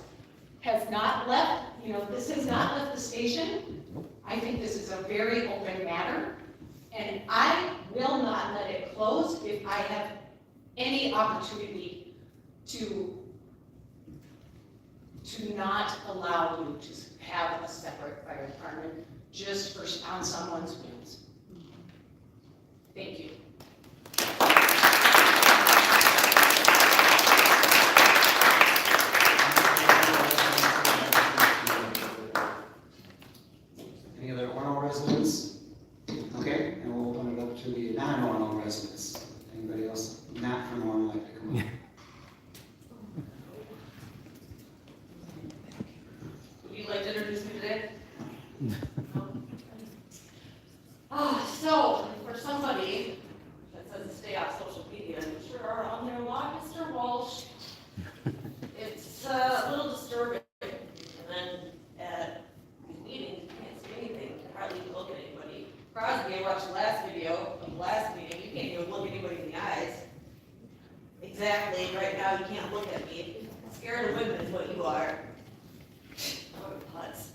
has not left, this has not left the station. I think this is a very open matter, and I will not let it close if I have any opportunity to not allow you to have a separate fire department just on someone's whims. Thank you. Any other Orono residents? Okay, and we'll open it up to the non-Orono residents. Anybody else not from Orono like to come up? Would you like to introduce me today? So, for somebody that says to stay off social media, and you sure are on there a lot, Mr. Walsh, it's a little disturbing. And then at these meetings, you can't see anything, you hardly even look at anybody. Crosby, I watched the last video of the last meeting, you can't even look anybody in the eyes. Exactly, right now you can't look at me. Scared of women is what you are. Oh, putz.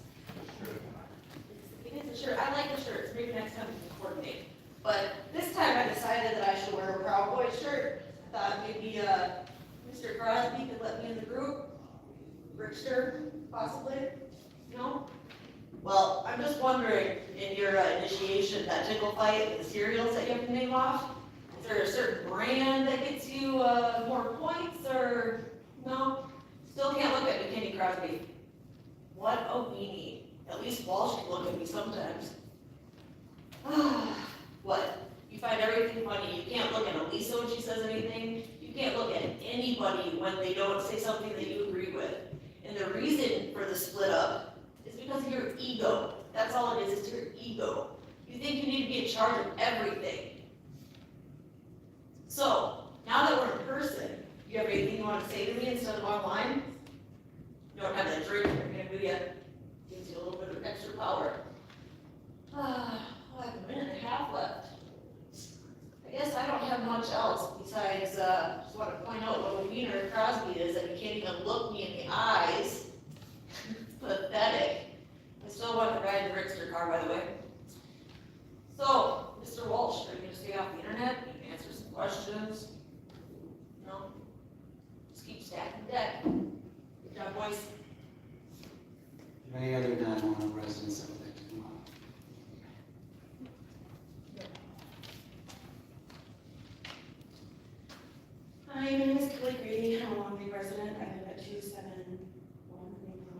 It is a shirt. I like the shirts. Maybe next time we can coordinate. But this time I decided that I should wear a Proud Boys shirt. I thought maybe Mr. Crosby could let me in the group. Rickster, possibly. No? Well, I'm just wondering, in your initiation, that tickle fight with the cereals that you have to name off, is there a certain brand that gets you more points, or no? Still can't look at me, can you, Crosby? What a weenie. At least Walsh can look at me sometimes. What? You find everything funny. You can't look at Elisa when she says anything. You can't look at anybody when they don't say something that you agree with. And the reason for the split up is because of your ego. That's all it is, it's your ego. You think you need to be in charge of everything. So, now that we're in person, do you have anything you want to say to me instead of online? You don't have that drink you're gonna do yet. Gives you a little bit of extra power. I have a minute and a half left. I guess I don't have much else besides, just want to point out what a wiener Crosby is, that he can't even look me in the eyes. Pathetic. I still want to ride the Rickster car, by the way. So, Mr. Walsh, are you going to stay off the internet? You can answer some questions. No? Just keep stacking deck. Good job, boys. Any other non-Orono residents that would like to come up? Hi, my name is Kelly Grady. I'm a Longview resident. I live at 271 Maple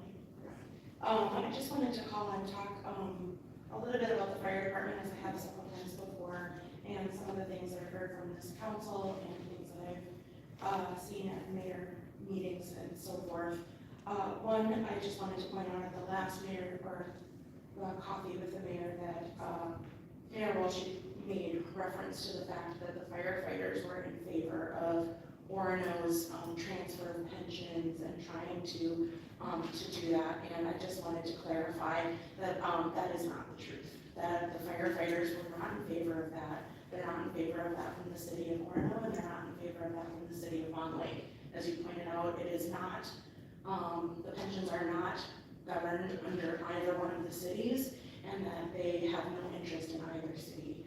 Lane. I just wanted to call and talk a little bit about the fire department, as I have several times before, and some of the things that I've heard from this council and things that I've seen at mayor meetings and so forth. One, I just wanted to point out at the last mayor, or coffee with the mayor, that Mayor Walsh made reference to the fact that the firefighters were in favor of Orono's transfer of pensions and trying to do that. And I just wanted to clarify that that is not the truth, that the firefighters were not in favor of that, they're not in favor of that from the city of Orono, and they're not in favor of that from the city of Fond Lake. As you pointed out, it is not, the pensions are not governed under either one of the cities, and that they have no interest in either city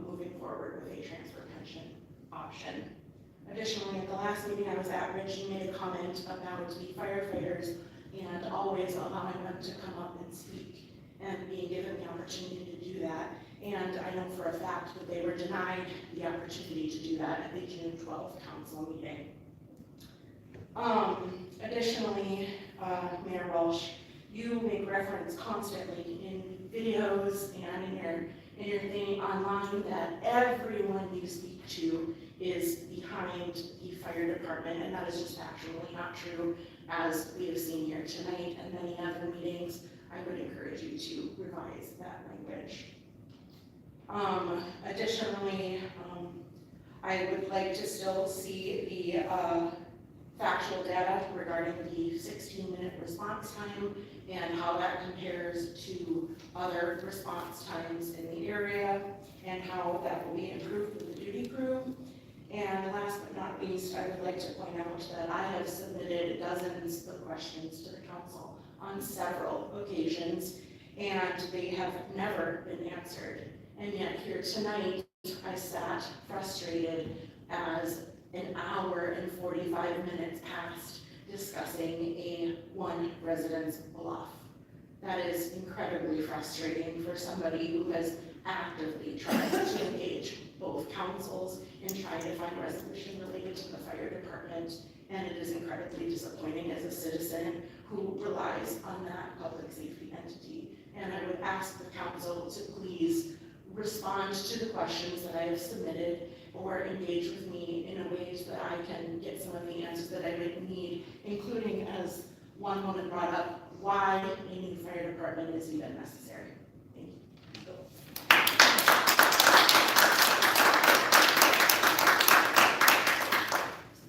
moving forward with a transfer pension option. Additionally, at the last meeting I was at, Rich made a comment about the firefighters and always allowing them to come up and speak and being given the opportunity to do that. And I know for a fact that they were denied the opportunity to do that at the June 12th council meeting. Additionally, Mayor Walsh, you make reference constantly in videos and in your thing online that everyone you speak to is behind the fire department, and that is just actually not true, as we have seen here tonight and many other meetings. I would encourage you to revise that language. Additionally, I would like to still see the factual data regarding the 16-minute response time and how that compares to other response times in the area and how that will be improved with the duty crew. And last but not least, I would like to point out that I have submitted dozens of questions to the council on several occasions, and they have never been answered. And yet here tonight, I sat frustrated as an hour and 45 minutes passed discussing a one residence bluff. That is incredibly frustrating for somebody who has actively tried to engage both councils in trying to find resolution related to the fire department, and it is incredibly disappointing as a citizen who relies on that public safety entity. And I would ask the council to please respond to the questions that I have submitted or engage with me in a ways that I can get some of the answers that I would need, including, as one woman brought up, why a new fire department is even necessary. Thank you.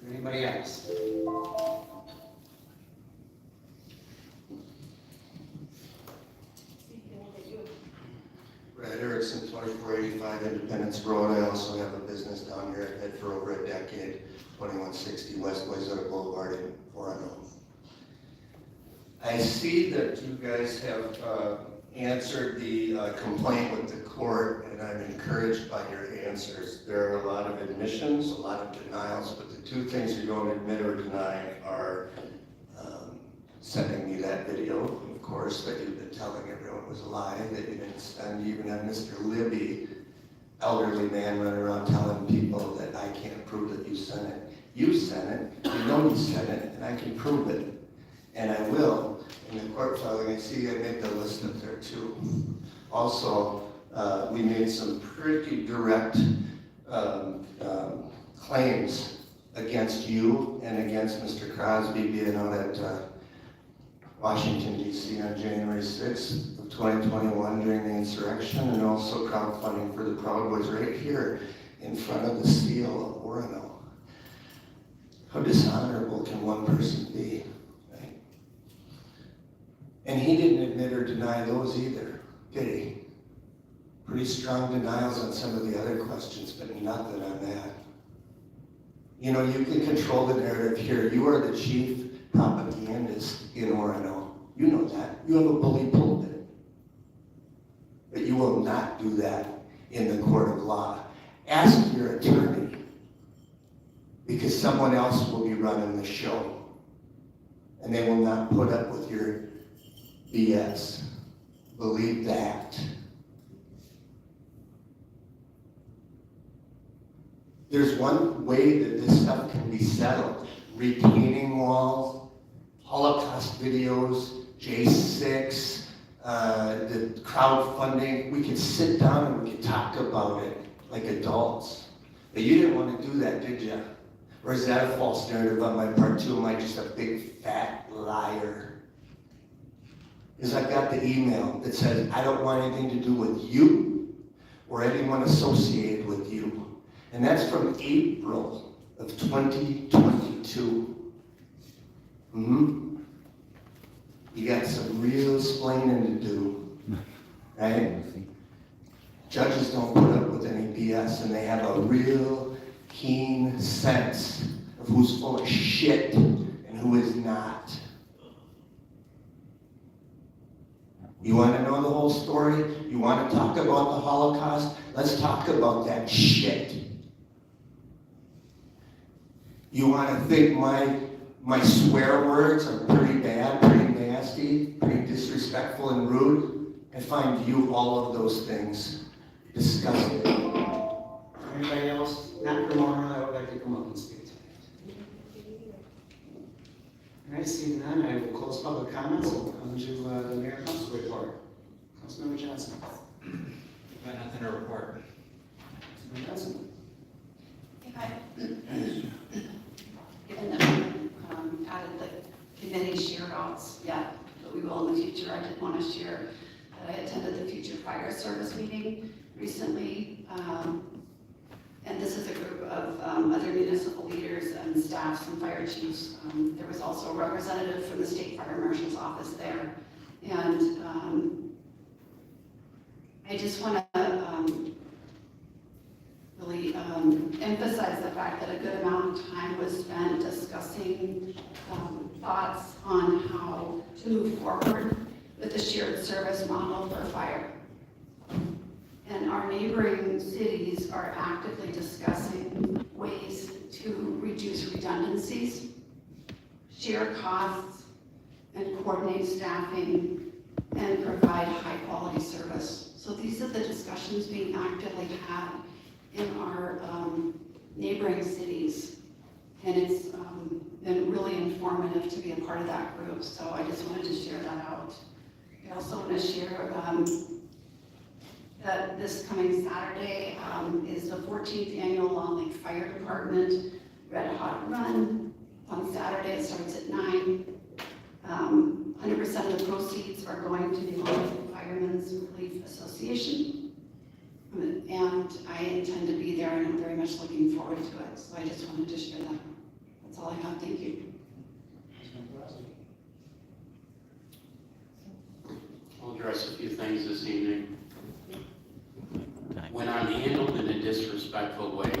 Anybody else? Brad Erickson, 2485 Independence Road. I also have a business down here. I've had for over a decade, 2160 West Wayzata Boulevard in Orono. I see that you guys have answered the complaint with the court, and I'm encouraged by your answers. There are a lot of admissions, a lot of denials, but the two things you don't admit or deny are sending me that video, of course, that you've been telling everyone was a lie, that you didn't send. You even have Mr. Libby, elderly man, running around telling people that I can't prove that you sent it. You sent it, you know you sent it, and I can prove it. And I will. In the court filing, I see I made the list up there too. Also, we made some pretty direct claims against you and against Mr. Crosby being out at Washington, D.C. on January 6th of 2021 during the insurrection, and also crowdfunding for the Proud Boys right here in front of the seal of Orono. How dishonorable can one person be? Right? And he didn't admit or deny those either, did he? Pretty strong denials on some of the other questions, but nothing on that. You know, you can control the narrative here. You are the chief propagandist in Orono. You know that. You have a bully pulpit. But you will not do that in the court of law. Ask your attorney, because someone else will be running the show. And they will not put up with your BS. Believe that. There's one way that this stuff can be settled. Retaining walls, Holocaust videos, J6, the crowdfunding. We could sit down and we could talk about it like adults. But you didn't want to do that, did you? Or is that a false narrative on my part too? Am I just a big fat liar? Because I got the email that says, I don't want anything to do with you or anyone associated with you. And that's from April of 2022. You got some real explaining to do, right? Judges don't put up with any BS, and they have a real keen sense of who's full of shit and who is not. You want to know the whole story? You want to talk about the Holocaust? Let's talk about that shit. You want to think my swear words are pretty bad, pretty nasty, pretty disrespectful and rude? I find you all of those things disgusting. Anybody else not from Orono that would like to come up and speak tonight? All right, seeing none, I will close public comments and come to the mayor council report. Councilmember Johnson. Got nothing to report. Councilmember Johnson. Given that we haven't added the committee share outs yet, but we will in the future, I did want to share that I attended the Future Fire Service meeting recently. And this is a group of other municipal leaders and staffs and fire chiefs. There was also a representative from the State Fire Marshal's office there. And I just want to really emphasize the fact that a good amount of time was spent discussing thoughts on how to move forward with the shared service model for fire. And our neighboring cities are actively discussing ways to reduce redundancies, share costs, and coordinate staffing, and provide high-quality service. So these are the discussions being actively had in our neighboring cities. And it's been really informative to be a part of that group. So I just wanted to share that out. I also want to share that this coming Saturday is the 14th annual Long Lake Fire Department Red Hot Run. On Saturday, it starts at 9. 100% of the proceeds are going to the Long Lake Firemen's Relief Association. And I intend to be there, and I'm very much looking forward to it. So I just wanted to share that. That's all I have. Thank you. I'll address a few things this evening. When I'm handled in a disrespectful way,